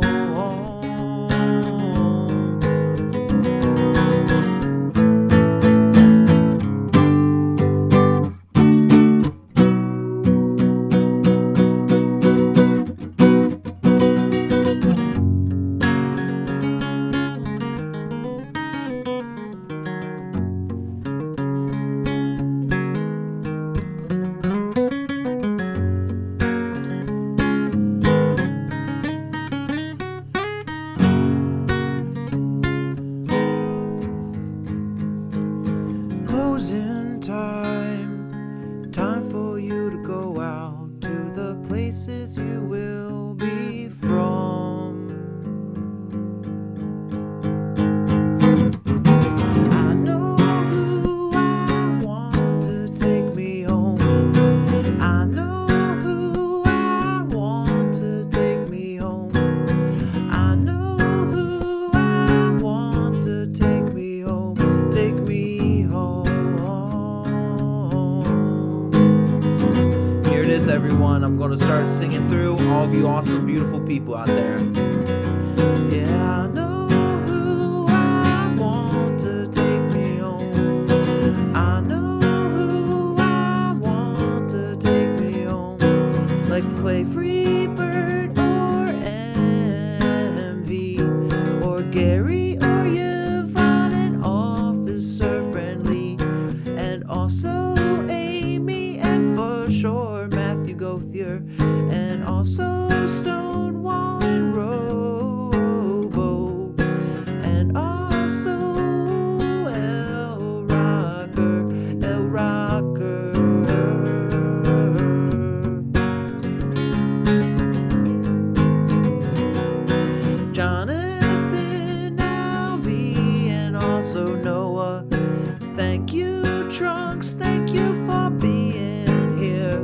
Speaker 1: Closing time. Time for you to go out to the places you will be from. I know who I want to take me home. I know who I want to take me home. I know who I want to take me home. Take me home. Here it is, everyone. I'm going to start singing through all of you awesome, beautiful people out there. Yeah, I know who I want to take me home. I know who I want to take me home. Like play Free Bird or Envy or Gary or Yvonne and Officer Friendly and also Amy and for sure Matthew Gauthier and also Stonewall and Robo and also El Rocker. Jonathan, Alvy, and also Noah. Thank you, Trunks. Thank you for being here.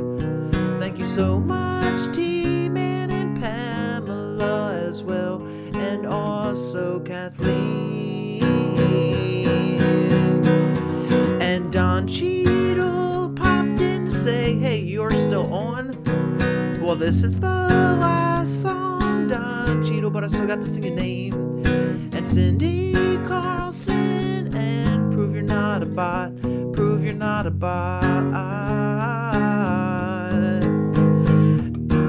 Speaker 1: Thank you so much, T-Man and Pamela as well, and also Kathleen. And Don Cheadle popped in to say, hey, you're still on? Well, this is the last song, Don Cheadle, but I still got to sing your name. And Cindy Carlson, and prove you're not a bot. Prove you're not a bot.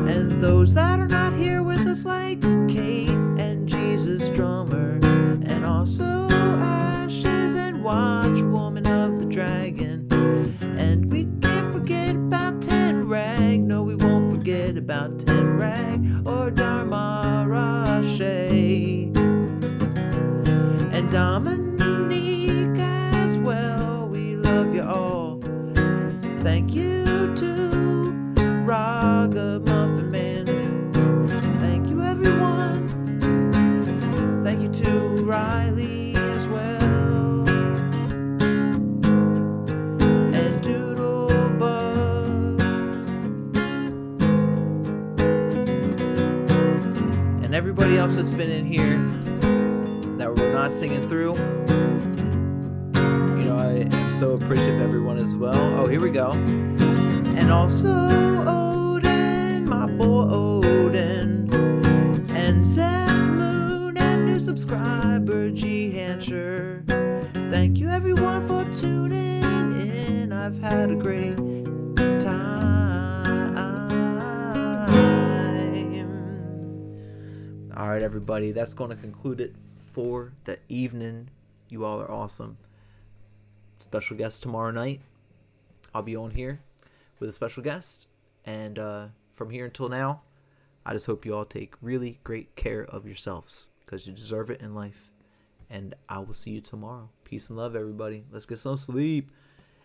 Speaker 1: And those that are not here with us, like Kate and Jesus Drummer, and also Ashes and Watchwoman of the Dragon. And we can't forget about Ten Rag. No, we won't forget about Ten Rag or Dharma Rashe. And Dominique as well. We love you all. Thank you to Raga Muffin Man. Thank you, everyone. Thank you to Riley as well. And Doodlebug. And everybody else that's been in here that we're not singing through. You know, I am so appreciative of everyone as well. Oh, here we go. And also Odin, my boy Odin, and Zeph Moon, and new subscriber G Hancher. Thank you everyone for tuning in. I've had a great time. All right, everybody, that's going to conclude it for the evening. You all are awesome. Special guest tomorrow night. I'll be on here with a special guest. And from here until now, I just hope you all take really great care of yourselves, because you deserve it in life. And I will see you tomorrow. Peace and love, everybody. Let's get some sleep.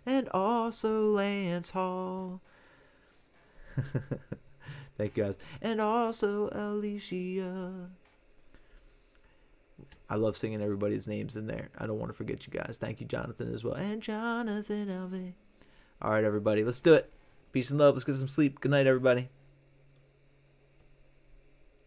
Speaker 1: And also Lance Hall. Thank you guys. And also Alicia. I love singing everybody's names in there. I don't want to forget you guys. Thank you, Jonathan, as well. And Jonathan Alve. All right, everybody. Let's do it. Peace and love. Let's get some sleep. Good night, everybody.